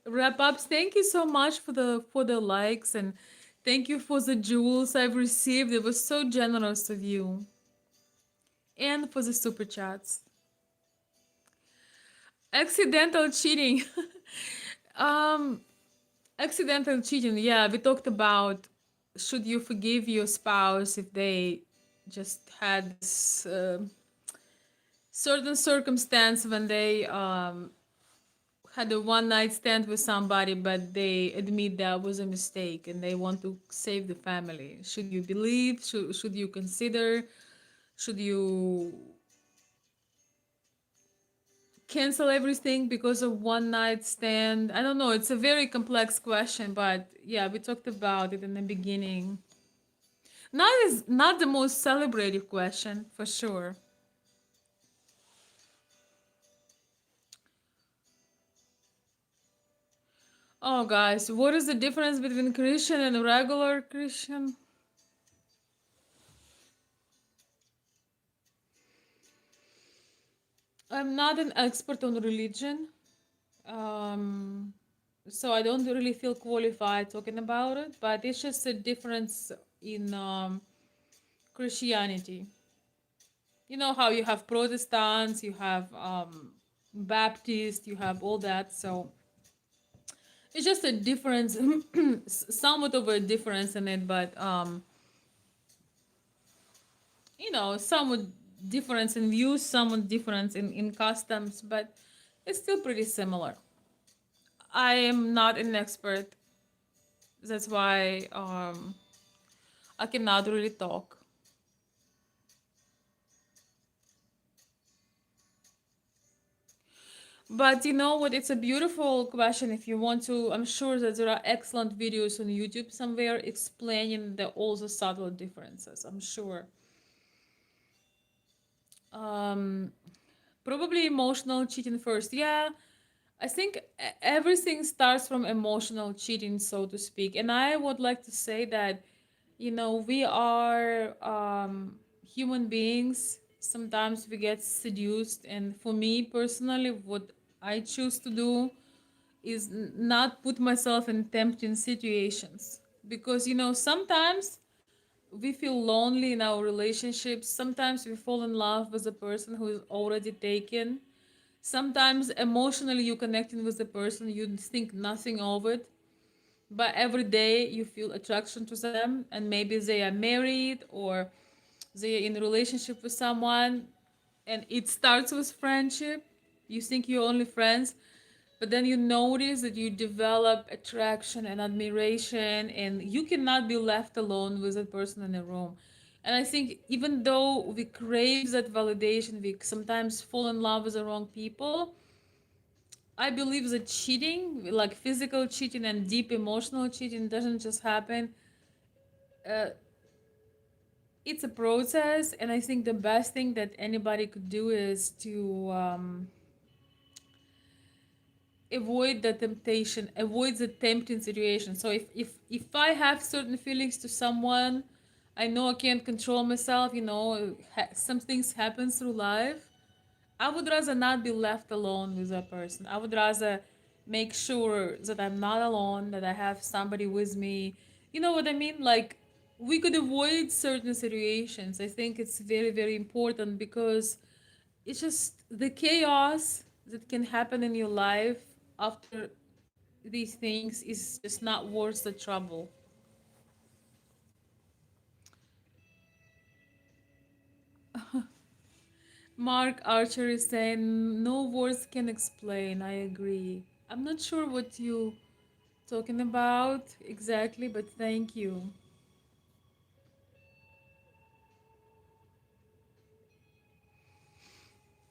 wrap up. Thank you so much for the likes and thank you for the jewels I've received. It was so generous of you. And for the super chats. Accidental cheating. um Accidental cheating. Yeah, we talked about should you forgive your spouse if they just had this certain circumstance when they had a one night stand with somebody, but they admit that was a mistake and they want to save the family. Should you believe? Should you consider? Should you cancel everything because of one night stand? I don't know. It's a very complex question, but yeah, we talked about it in the beginning. Not the most celebrated question for sure. Oh, guys, what is the difference between Christian and regular Christian? I'm not an expert on religion, um, so I don't really feel qualified talking about it. But it's just a difference in Christianity. You know how you have Protestants, you have Baptists, you have all that. So it's just a difference, somewhat of a difference in it, but somewhat difference in views, somewhat difference in customs, but it's still pretty similar. I am not an expert, that's why I cannot really talk. But you know what? It's a beautiful question. If you want to, I'm sure that there are excellent videos on YouTube somewhere explaining all the subtle differences. I'm sure. Um, Probably emotional cheating first. Yeah, I think everything starts from emotional cheating, so to speak. And I would like to say that, we are human beings. Sometimes we get seduced. And for me personally, what I choose to do is not put myself in tempting situations. Because, sometimes we feel lonely in our relationships. Sometimes we fall in love with a person who is already taken. Sometimes emotionally you connecting with the person, you think nothing of it, but every day you feel attraction to them, and maybe they are married or they are in a relationship with someone, and it starts with friendship. You think you're only friends, but then you notice that you develop attraction and admiration, and you cannot be left alone with that person in a room. And I think even though we crave that validation, we sometimes fall in love with the wrong people. I believe that cheating, like physical cheating and deep emotional cheating, doesn't just happen. Uh, it's a process, and I think the best thing that anybody could do is to avoid the temptation, avoid the tempting situation. So if I have certain feelings to someone, I know I can't control myself. Some things happen through life. I would rather not be left alone with that person. I would rather make sure that I'm not alone, that I have somebody with me. You know what I mean? Like, we could avoid certain situations. I think it's very, very important because it's just the chaos that can happen in your life after these things is just not worth the trouble. Mark Archer is saying no words can explain. I agree. I'm not sure what you talking about exactly, but thank you.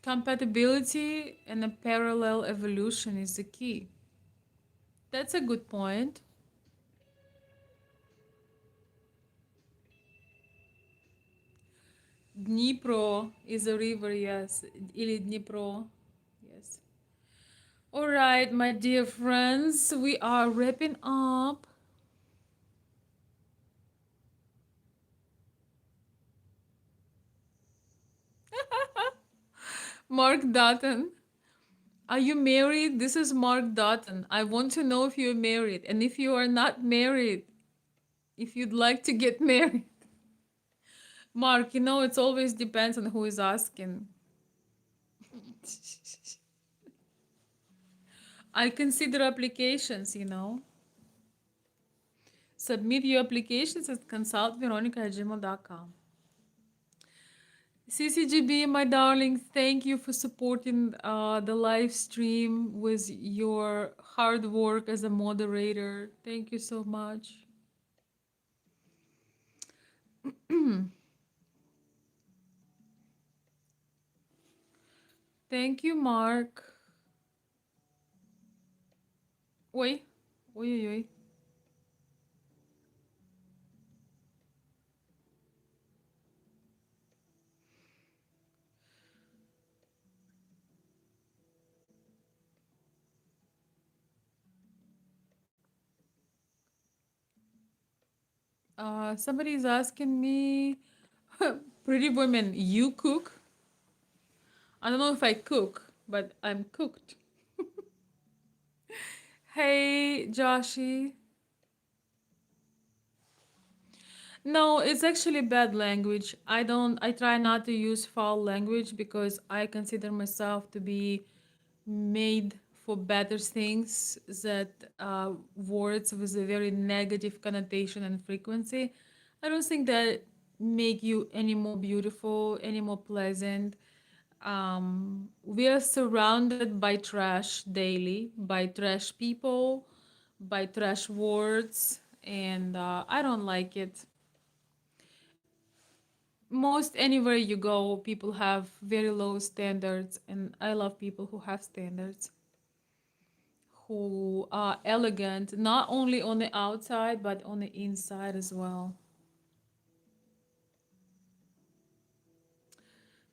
Compatibility and a parallel evolution is the key. That's a good point. Dnipro is a river, yes. Ili Dnipro, yes. All right, my dear friends, we are wrapping up. Mark Dutton, are you married? This is Mark Dutton. I want to know if you're married. And if you are not married, if you'd like to get married. Mark, it always depends on who is asking. I consider applications. Submit your applications at consultveronica@gmail.com. CCGB, my darling, thank you for supporting the live stream with your hard work as a moderator. Thank you so much. Thank you, Mark. Oi, oi, oi, oi. Somebody's asking me, pretty women, you cook? I don't know if I cook, but I'm cooked. Hey, Joshi. No, it's actually bad language. I try not to use foul language because I consider myself to be made for better things that words with a very negative connotation and frequency. I don't think that make you any more beautiful, any more pleasant. We are surrounded by trash daily, by trash people, by trash words, and I don't like it. Most anywhere you go, people have very low standards, and I love people who have standards, who are elegant, not only on the outside, but on the inside as well.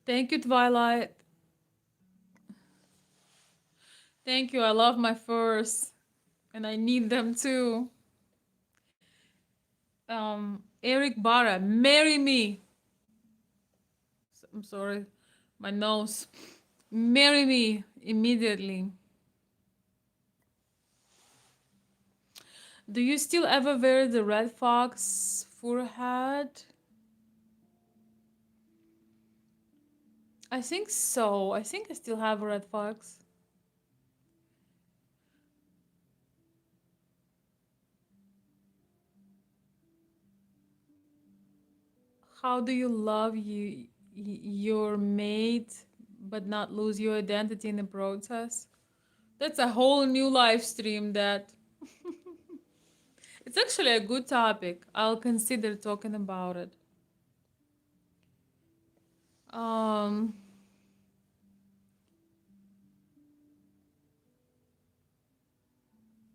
Thank you, Twilight. Thank you. I love my furs, and I need them too. Eric Barra, marry me. I'm sorry, my nose. Marry me immediately. Do you still ever wear the red fox fur hat? I think so. I think I still have a red fox. How do you love your mate but not lose your identity in the process? That's a whole new live stream that it's actually a good topic. I'll consider talking about it. Um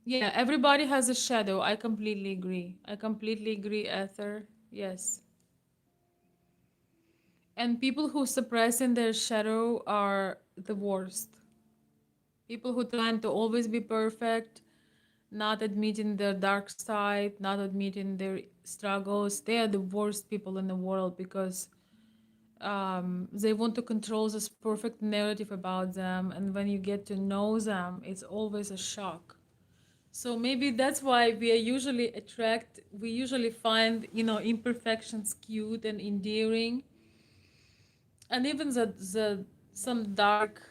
yeah, everybody has a shadow. I completely agree. I completely agree, Ether. Yes. And people who suppress in their shadow are the worst. People who trying to always be perfect, not admitting their dark side, not admitting their struggles, they are the worst people in the world because they want to control this perfect narrative about them. And when you get to know them, it's always a shock. So maybe that's why we usually find, imperfections cute and endearing, and even the some dark,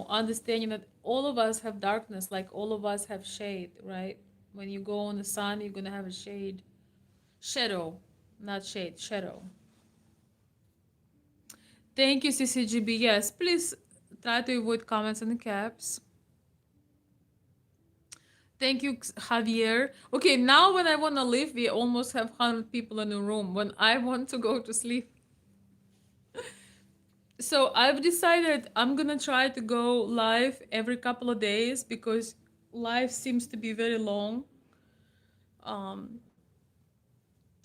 understanding that all of us have darkness, like all of us have shade, right? When you go on the sun, you're gonna have a shadow, not shade, shadow. Thank you, CCGB. Yes, please try to avoid comments in the caps. Thank you, Javier. Okay, now when I want to leave, we almost have 100 people in the room. When I want to go to sleep, so I've decided I'm gonna try to go live every couple of days because life seems to be very long. Um,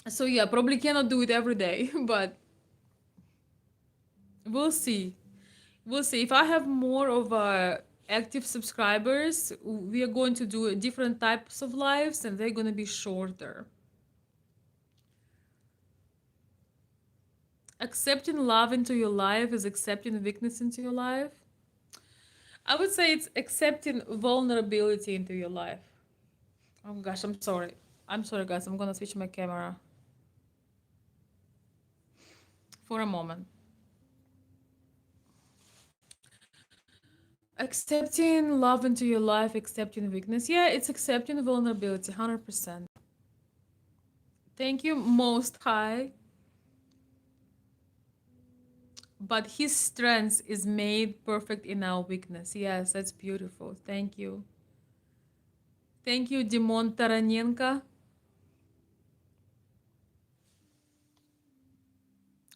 so yeah, probably cannot do it every day, but we'll see. We'll see. If I have more of active subscribers, we are going to do different types of lives, and they're gonna be shorter. Accepting love into your life is accepting weakness into your life. I would say it's accepting vulnerability into your life. Oh gosh, I'm sorry. I'm sorry, guys. I'm gonna switch my camera for a moment. Accepting love into your life, accepting weakness. Yeah, it's accepting vulnerability, 100%. Thank you, Most High. But His strength is made perfect in our weakness. Yes, that's beautiful. Thank you. Thank you, Dimon Taranenko.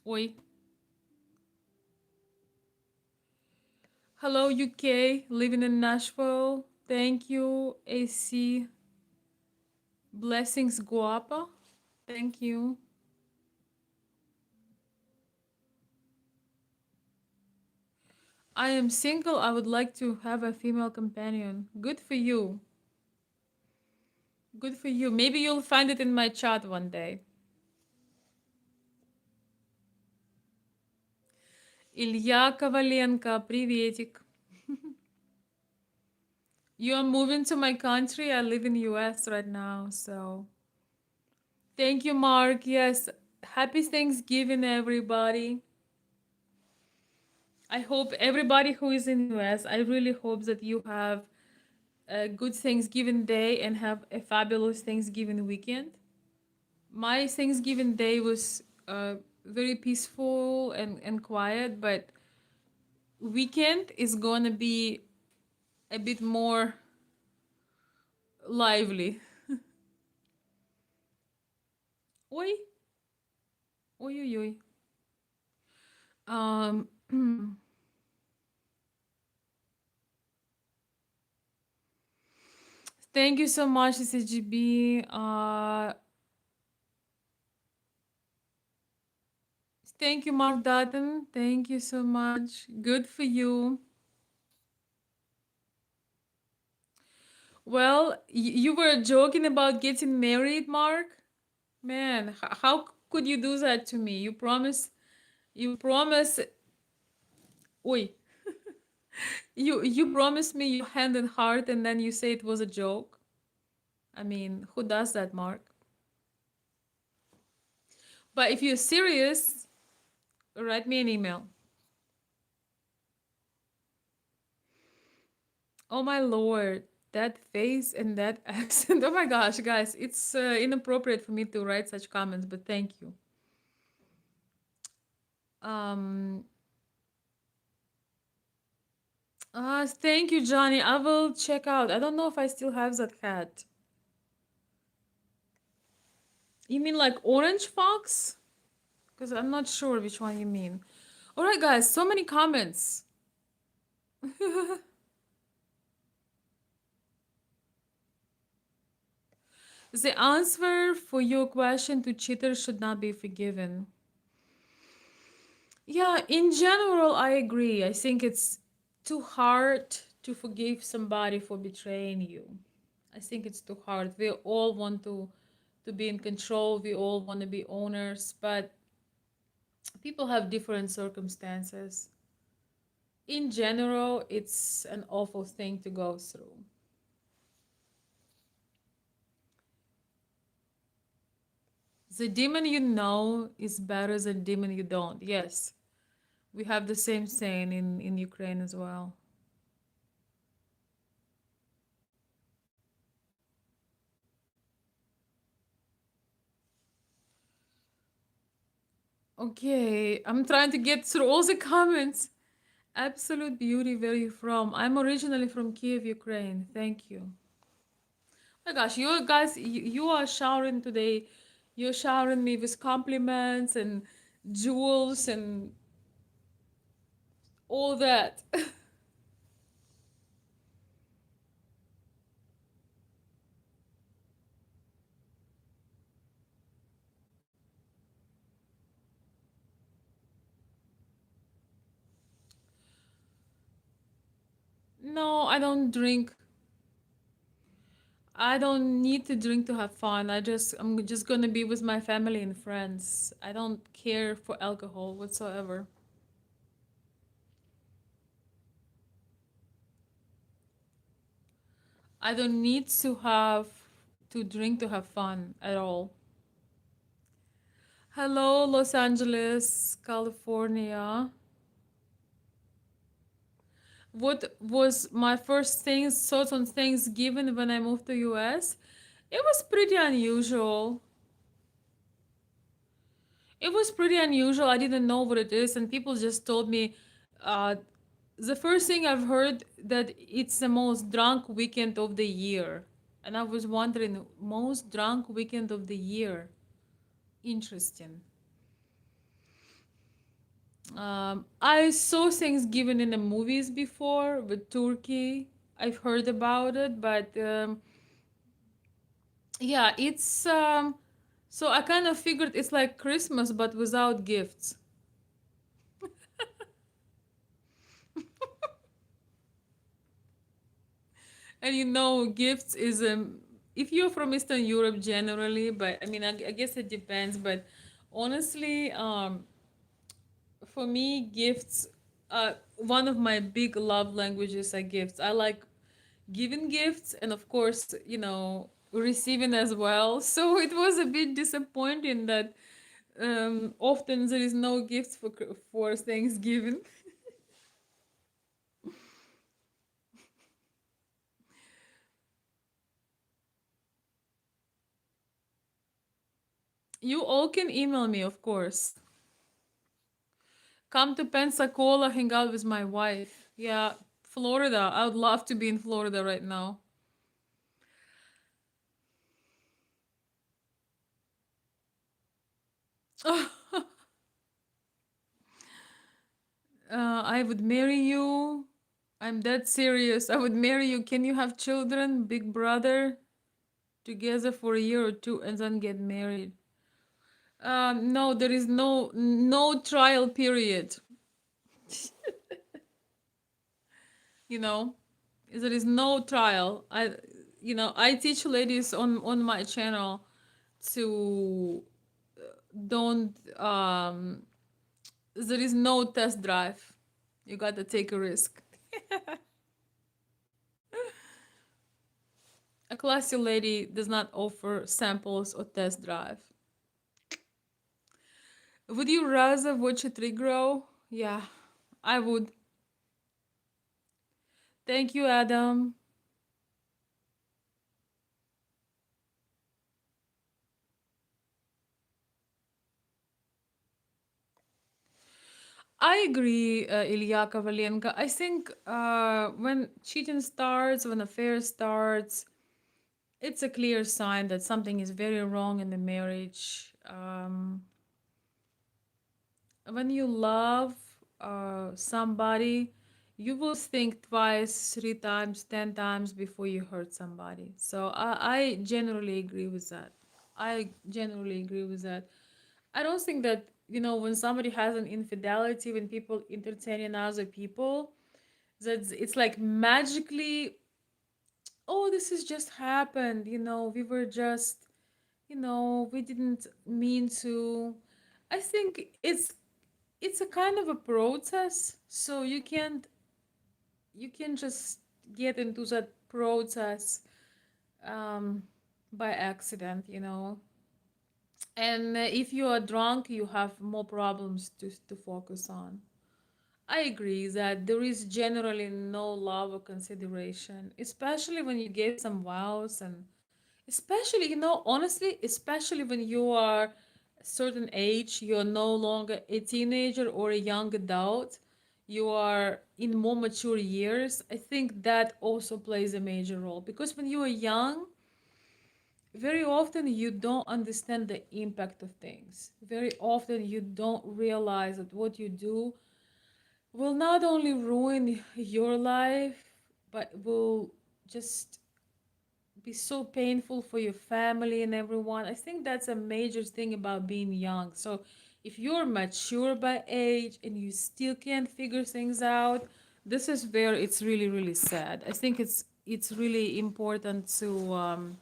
Oi. Hello, UK, living in Nashville. Thank you, AC. Blessings, Guapa. Thank you. I am single. I would like to have a female companion. Good for you. Good for you. Maybe you'll find it in my chat one day. Илья Коваленко, приветик. You are moving to my country. I live in US right now, so thank you, Mark. Yes, happy Thanksgiving, everybody. I hope everybody who is in US, I really hope that you have a good Thanksgiving day and have a fabulous Thanksgiving weekend. My Thanksgiving day was very peaceful and quiet, but weekend is gonna be a bit more lively. Oi, oi, oi, oi. Um, thank you so much, CCGB. Thank you, Mark Dutton. Thank you so much. Good for you. Well, you were joking about getting married, Mark. Man, how could you do that to me? You promise. Oi, you promised me your hand and heart, and then you say it was a joke. I mean, who does that, Mark? But if you're serious, write me an email. Oh my lord, that face and that accent. Oh my gosh, guys, it's inappropriate for me to write such comments, but thank you. Um, thank you, Johnny. I will check out. I don't know if I still have that hat. You mean like Orange Fox? Because I'm not sure which one you mean. All right, guys, so many comments. The answer for your question to cheaters should not be forgiven. Yeah, in general, I agree. I think it's too hard to forgive somebody for betraying you. I think it's too hard. We all want to be in control. We all want to be owners, but people have different circumstances. In general, it's an awful thing to go through. The demon you know is better than demon you don't. Yes, we have the same saying in Ukraine as well. Okay, I'm trying to get through all the comments. Absolute beauty, where you from? I'm originally from Kiev, Ukraine. Thank you. My gosh, you guys, you are showering today. You're showering me with compliments and jewels and all that. No, I don't drink. I don't need to drink to have fun. I'm just gonna be with my family and friends. I don't care for alcohol whatsoever. I don't need to drink to have fun at all. Hello, Los Angeles, California. What was my first thoughts on Thanksgiving when I moved to US? It was pretty unusual. It was pretty unusual. I didn't know what it is, and people just told me. Uh, the first thing I've heard that it's the most drunk weekend of the year, and I was wondering, most drunk weekend of the year. Interesting. I saw Thanksgiving in the movies before with Turkey. I've heard about it, but yeah, it's so I kind of figured it's like Christmas but without gifts. And gifts is if you're from Eastern Europe generally, but I mean, I guess it depends. But honestly, for me, gifts, one of my big love languages are gifts. I like giving gifts and, of course, receiving as well. So it was a bit disappointing that often there is no gifts for Thanksgiving. You all can email me, of course. Come to Pensacola, hang out with my wife. Yeah, Florida. I would love to be in Florida right now. I would marry you. I'm that serious. I would marry you. Can you have children, big brother, together for a year or two and then get married? No, there is no trial period. You know, there is no trial. I teach ladies on my channel to don't there is no test drive. You gotta take a risk. A classy lady does not offer samples or test drive. Would you rather watch a tree grow? Yeah, I would. Thank you, Adam. I agree, Ilya Kovalenko. I think when cheating starts, when affair starts, it's a clear sign that something is very wrong in the marriage. When you love somebody, you will think twice, 3 times, 10 times before you hurt somebody. So I generally agree with that. I generally agree with that. I don't think that when somebody has an infidelity, when people entertaining other people, that it's like magically, oh, this has just happened, we were just, we didn't mean to. I think it's a kind of a process, so you can just get into that process um, by accident, and if you are drunk, you have more problems to focus on. I agree that there is generally no love or consideration, especially when you get some vows, and especially, honestly, especially when you are a certain age, you're no longer a teenager or a young adult, you are in more mature years. I think that also plays a major role because when you are young, very often you don't understand the impact of things. Very often you don't realize that what you do will not only ruin your life, but will just be so painful for your family and everyone. I think that's a major thing about being young. So if you're mature by age and you still can't figure things out, this is where it's really, really sad. I think it's really important to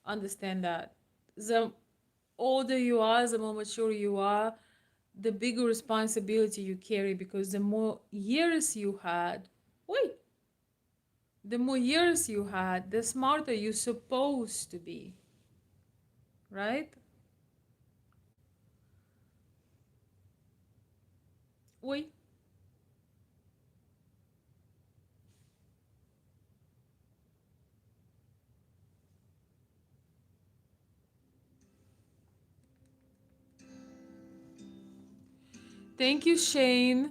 understand that the older you are, the more mature you are, the bigger responsibility you carry because the more years you had, wait, the more years you had, the smarter you're supposed to be, right? Wait. Thank you, Shane.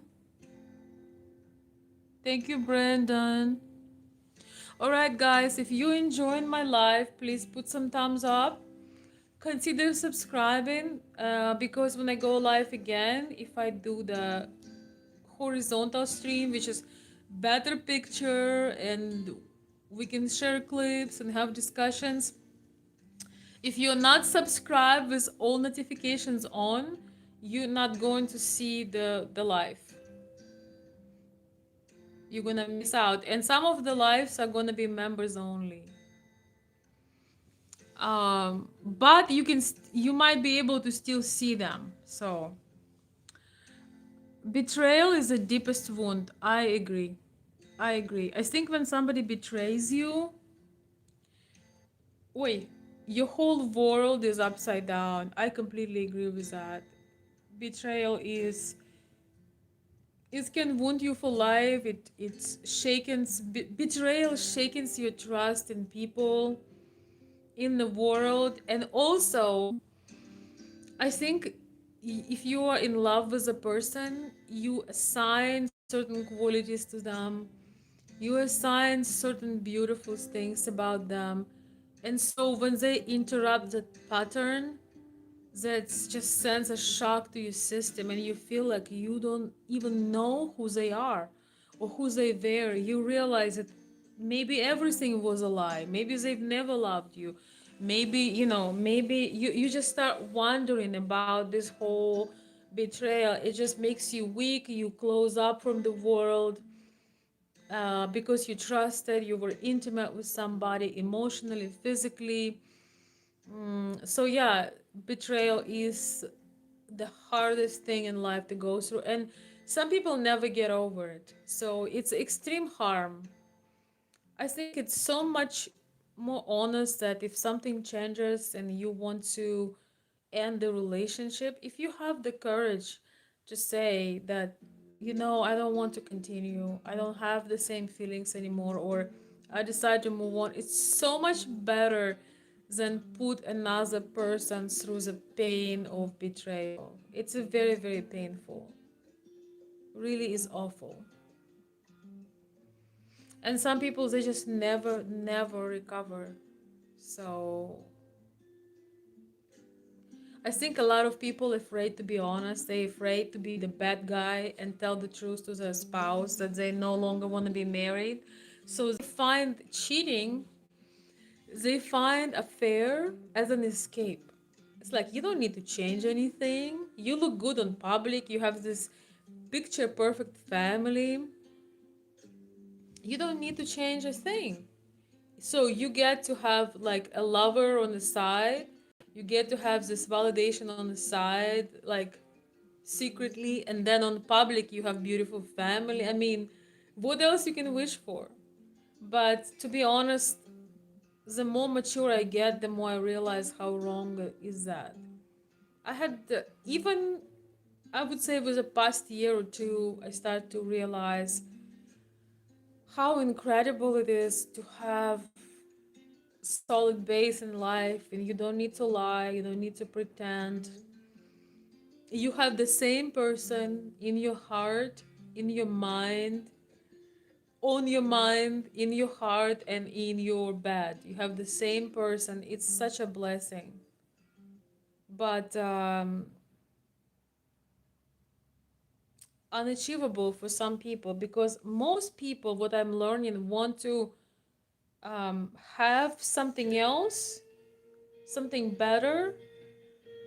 Thank you, Brandon. All right, guys, if you enjoyed my live, please put some thumbs up. Consider subscribing because when I go live again, if I do the horizontal stream, which is better picture and we can share clips and have discussions. If you're not subscribed with all notifications on, you're not going to see the live. You're gonna miss out, and some of the lives are gonna be members only. But you might be able to still see them. So betrayal is the deepest wound. I agree. I agree. I think when somebody betrays you, wait, your whole world is upside down. I completely agree with that. Betrayal is it can wound you for life. It shakens betrayal shakens your trust in people, in the world, and also I think if you are in love with a person, you assign certain qualities to them. You assign certain beautiful things about them. And so when they interrupt that pattern, that just sends a shock to your system and you feel like you don't even know who they are or who they were. You realize that maybe everything was a lie. Maybe they've never loved you. Maybe, maybe you just start wondering about this whole betrayal. It just makes you weak. You close up from the world because you trusted, you were intimate with somebody emotionally, physically. So yeah, betrayal is the hardest thing in life to go through, and some people never get over it. So it's extreme harm. I think it's so much more honest that if something changes and you want to end the relationship, if you have the courage to say that, I don't want to continue, I don't have the same feelings anymore, or I decide to move on, it's so much better than put another person through the pain of betrayal. It's a very, very painful. Really is awful. And some people they just never, never recover. So I think a lot of people afraid to be honest. They afraid to be the bad guy and tell the truth to their spouse that they no longer want to be married. So they find cheating, they find affair as an escape. It's like you don't need to change anything. You look good on public. You have this picture perfect family. You don't need to change a thing. So you get to have like a lover on the side. You get to have this validation on the side, like secretly, and then on public you have beautiful family. I mean, what else you can wish for? But to be honest, the more mature I get, the more I realize how wrong is that. I had even, I would say, it was a past year or two, I started to realize how incredible it is to have solid base in life, and you don't need to lie, you don't need to pretend. You have the same person in your heart, in your mind, on your mind, in your heart, and in your bed. You have the same person. It's such a blessing. But unachievable for some people, because most people, what I'm learning, want to have something else, something better,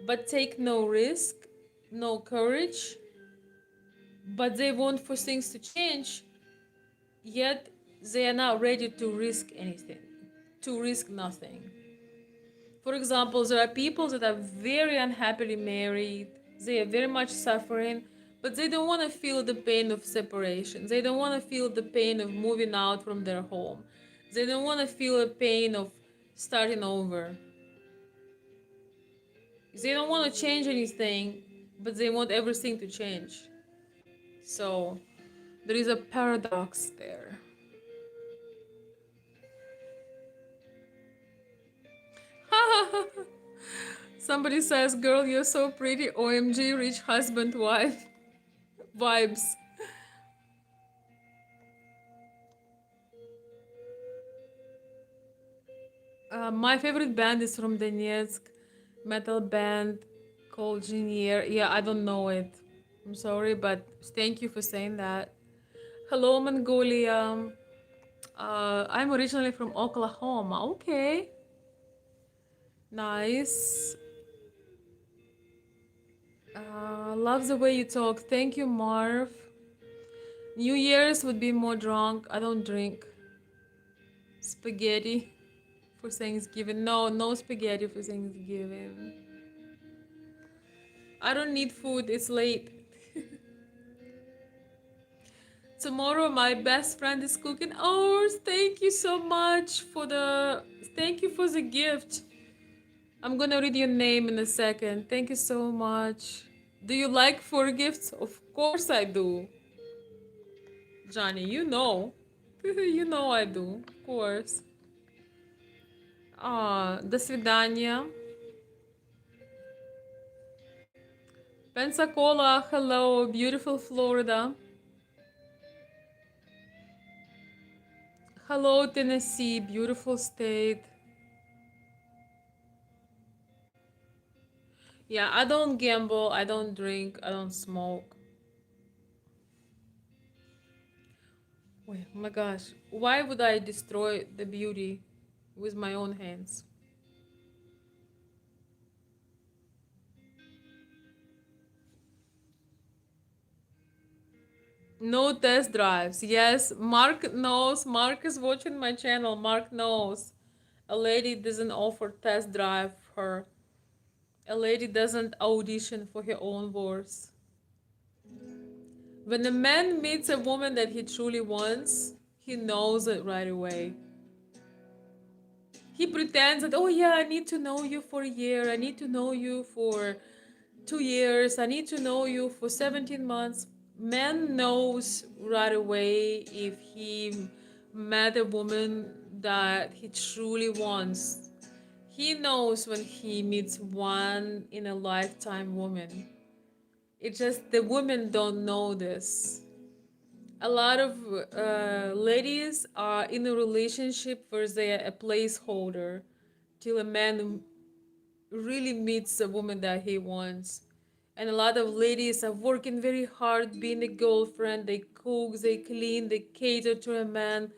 but take no risk, no courage, but they want for things to change, yet they are not ready to risk anything, to risk nothing. For example, there are people that are very unhappily married, they are very much suffering, but they don't want to feel the pain of separation. They don't want to feel the pain of moving out from their home. They don't want to feel the pain of starting over. They don't want to change anything, but they want everything to change. So there is a paradox there. Somebody says, "Girl, you're so pretty. OMG, rich husband, wife vibes." My favorite band is from Donetsk, metal band called Genier. Yeah, I don't know it. I'm sorry, but thank you for saying that. Hello, Mongolia. I'm originally from Oklahoma. Okay, nice. Love the way you talk. Thank you, Marv. New Year's would be more drunk. I don't drink. Spaghetti for Thanksgiving. No, no spaghetti for Thanksgiving. I don't need food. It's late. Tomorrow my best friend is cooking. Oh, thank you so much for the thank you for the gift. I'm gonna read your name in a second. Thank you so much. Do you like for gifts? Of course I do. Johnny, you know. You know I do. Of course. До свидания. Pensacola, hello, beautiful Florida. Hello, Tennessee, beautiful state. Yeah, I don't gamble, I don't drink, I don't smoke. Wait, oh my gosh, why would I destroy the beauty with my own hands? No test drives. Yes, Mark knows. Mark is watching my channel. Mark knows. A lady doesn't offer test drive her. A lady doesn't audition for her own voice. When a man meets a woman that he truly wants, he knows it right away. He pretends that, oh yeah, I need to know you for a year, I need to know you for 2 years, I need to know you for 17 months. Man knows right away if he met a woman that he truly wants. He knows when he meets one in a lifetime woman. It's just the women don't know this. A lot of ladies are in a relationship where they are a placeholder till a man really meets a woman that he wants. And a lot of ladies are working very hard being a girlfriend. They cook, they clean, they cater to a man.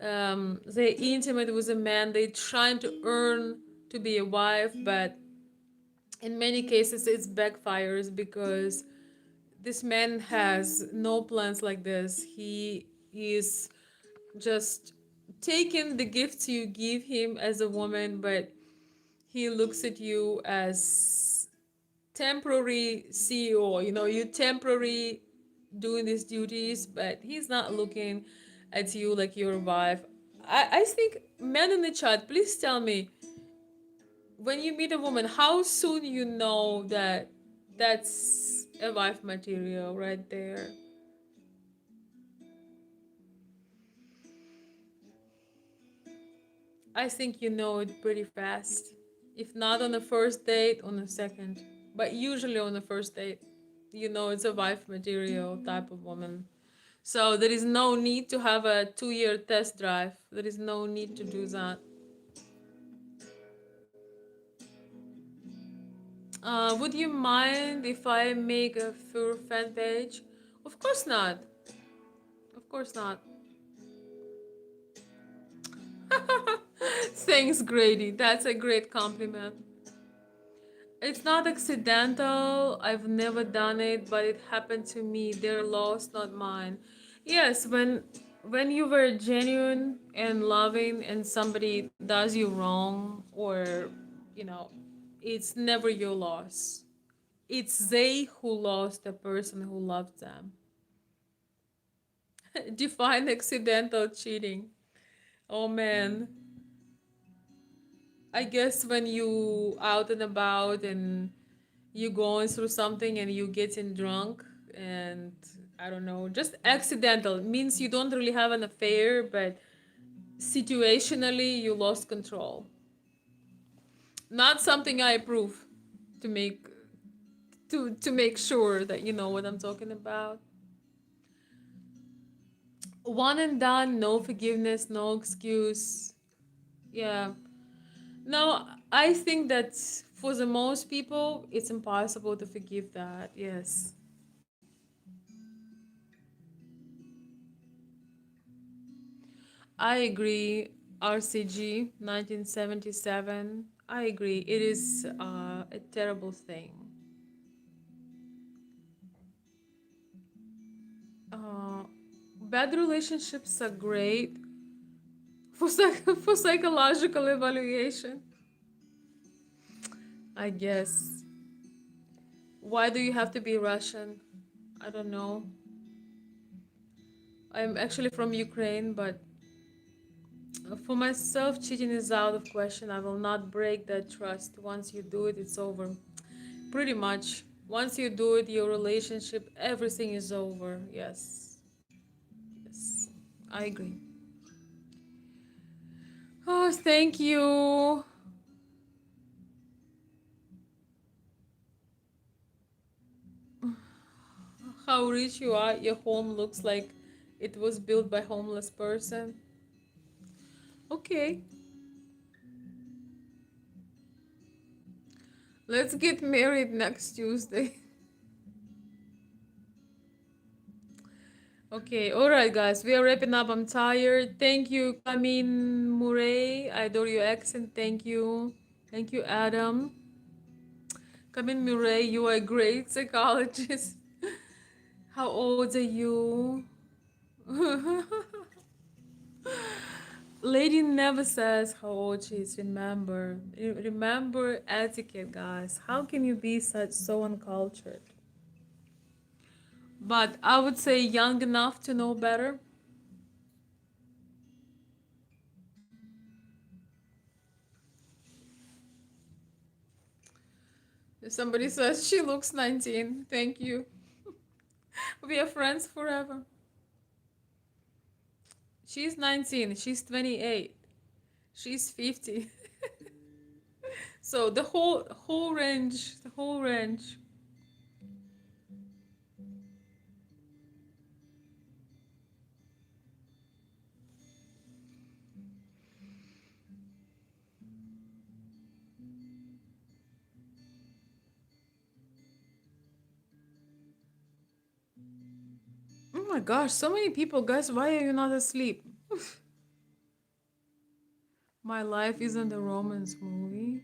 They're intimate with a man. They're trying to earn to be a wife, but In many cases, it backfires because this man has no plans like this. He is just taking the gifts you give him as a woman, but he looks at you as temporary CEO. You know, you temporary doing these duties, but he's not looking at you like your wife. I think men in the chat, please tell me, when you meet a woman, how soon you know that that's a wife material right there? I think you know it pretty fast. If not on the first date, on the second. But usually on the first date, you know it's a wife material type of woman. So there is no need to have a 2 year test drive. There is no need to do that. Would you mind if I make a fur fan page? Of course not. Of course not. Thanks, Grady. That's a great compliment. It's not accidental. I've never done it, but it happened to me. Their loss, not mine. Yes, when you were genuine and loving and somebody does you wrong or you know, it's never your loss. It's they who lost the person who loved them. Define accidental cheating. Oh man. I guess when you out and about and you going through something and you getting drunk and I don't know, just accidental. It means you don't really have an affair, but situationally you lost control. Not something I approve to make to make sure that you know what I'm talking about. One and done, no forgiveness, no excuse. Yeah. No, I think that for the most people, it's impossible to forgive that. Yes. I agree. RCG 1977. I agree. It is a terrible thing. Uh, Bad relationships are great for for psychological evaluation. I guess. Why do you have to be Russian? I don't know. I'm actually from Ukraine, but for myself, cheating is out of question. I will not break that trust. Once you do it, it's over. Pretty much. Once you do it, your relationship, everything is over. Yes. Yes. I agree. Oh, thank you. How rich you are. Your home looks like it was built by homeless person. Okay. Let's get married next Tuesday. Okay, alright, guys, we are wrapping up. I'm tired. Thank you, Kamin Murray. I adore your accent. Thank you. Thank you, Adam. Kamin Murray, you are a great psychologist. How old are you? Lady never says how old she is. Remember. Remember etiquette, guys. How can you be such so uncultured? But I would say young enough to know better. If somebody says she looks 19, thank you. We are friends forever. She's 19, she's 28, she's 50. So the whole range, the whole range. Oh my gosh, so many people, guys, why are you not asleep? My life isn't a romance movie.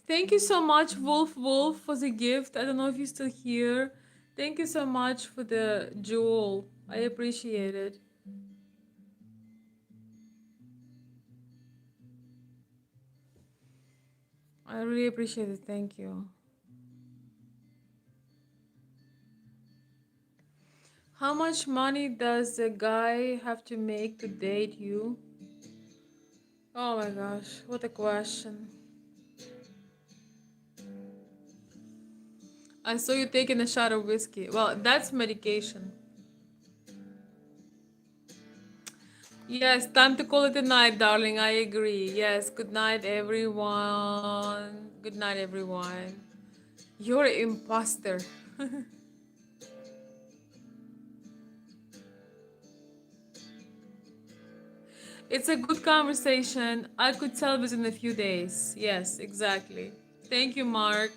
Thank you so much, Wolf, for the gift. I don't know if you're still here. Thank you so much for the jewel. I appreciate it. I really appreciate it. Thank you. How much money does a guy have to make to date you? Oh my gosh, what a question. I saw you taking a shot of whiskey. Well, that's medication. Yes, time to call it a night, darling. I agree. Yes, good night, everyone. Good night, everyone. You're an imposter. It's a good conversation. I could tell within a few days. Yes, exactly. Thank you, Mark.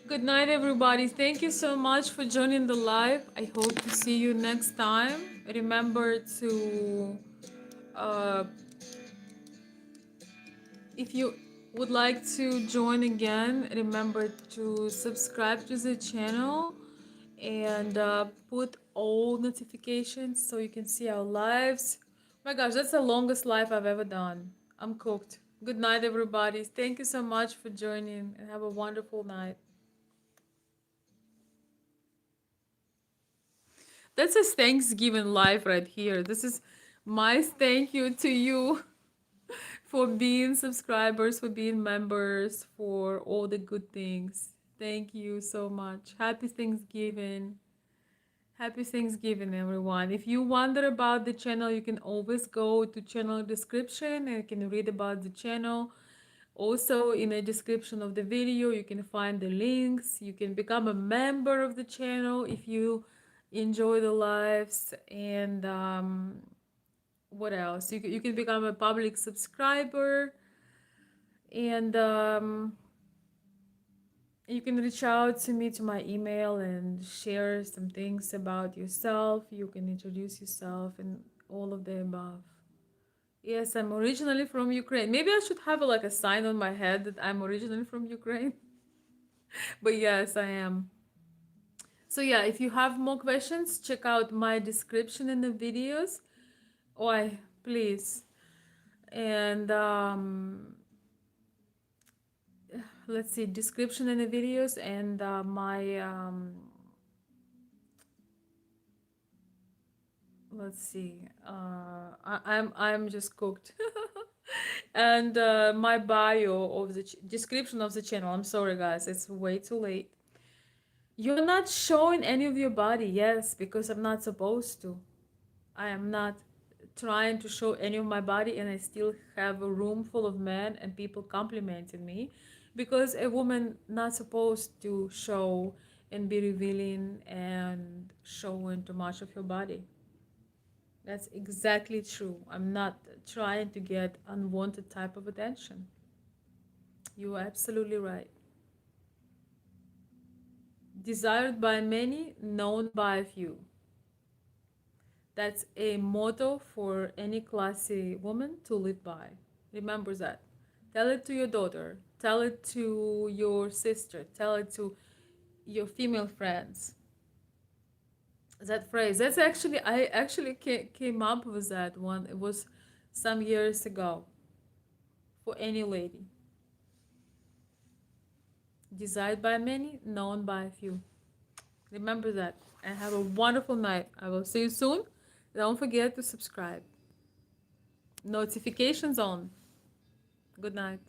Good night, everybody. Thank you so much for joining the live. I hope to see you next time. Remember to, uh, if you would like to join again, remember to subscribe to the channel and put all notifications so you can see our lives. My gosh, that's the longest live I've ever done. I'm cooked. Good night, everybody. Thank you so much for joining and have a wonderful night. That's a Thanksgiving live right here. This is my thank you to you for being subscribers, for being members, for all the good things. Thank you so much. Happy Thanksgiving. Happy Thanksgiving, everyone. If you wonder about the channel, you can always go to channel description and you can read about the channel. Also, in the description of the video, you can find the links. You can become a member of the channel if you enjoy the lives. And what else? You can become a public subscriber. And you can reach out to me to my email and share some things about yourself. You can introduce yourself and all of the above. Yes, I'm originally from Ukraine. Maybe I should have like a sign on my head that I'm originally from Ukraine. But yes, I am. So yeah, if you have more questions, check out my description in the videos. Why, please. And let's see, description in the videos and my let's see. I'm just cooked. And my bio of the description of the channel. I'm sorry, guys. It's way too late. You're not showing any of your body, yes, because I'm not supposed to. I am not trying to show any of my body, and I still have a room full of men and people complimenting me because a woman not supposed to show and be revealing and showing too much of your body. That's exactly true. I'm not trying to get unwanted type of attention. You are absolutely right. Desired by many, known by a few. That's a motto for any classy woman to live by. Remember that. Tell it to your daughter. Tell it to your sister. Tell it to your female friends. That phrase. That's actually, I actually came up with that one. It was some years ago for any lady. Desired by many, known by a few. Remember that. And have a wonderful night. I will see you soon. Don't forget to subscribe. Notifications on. Good night.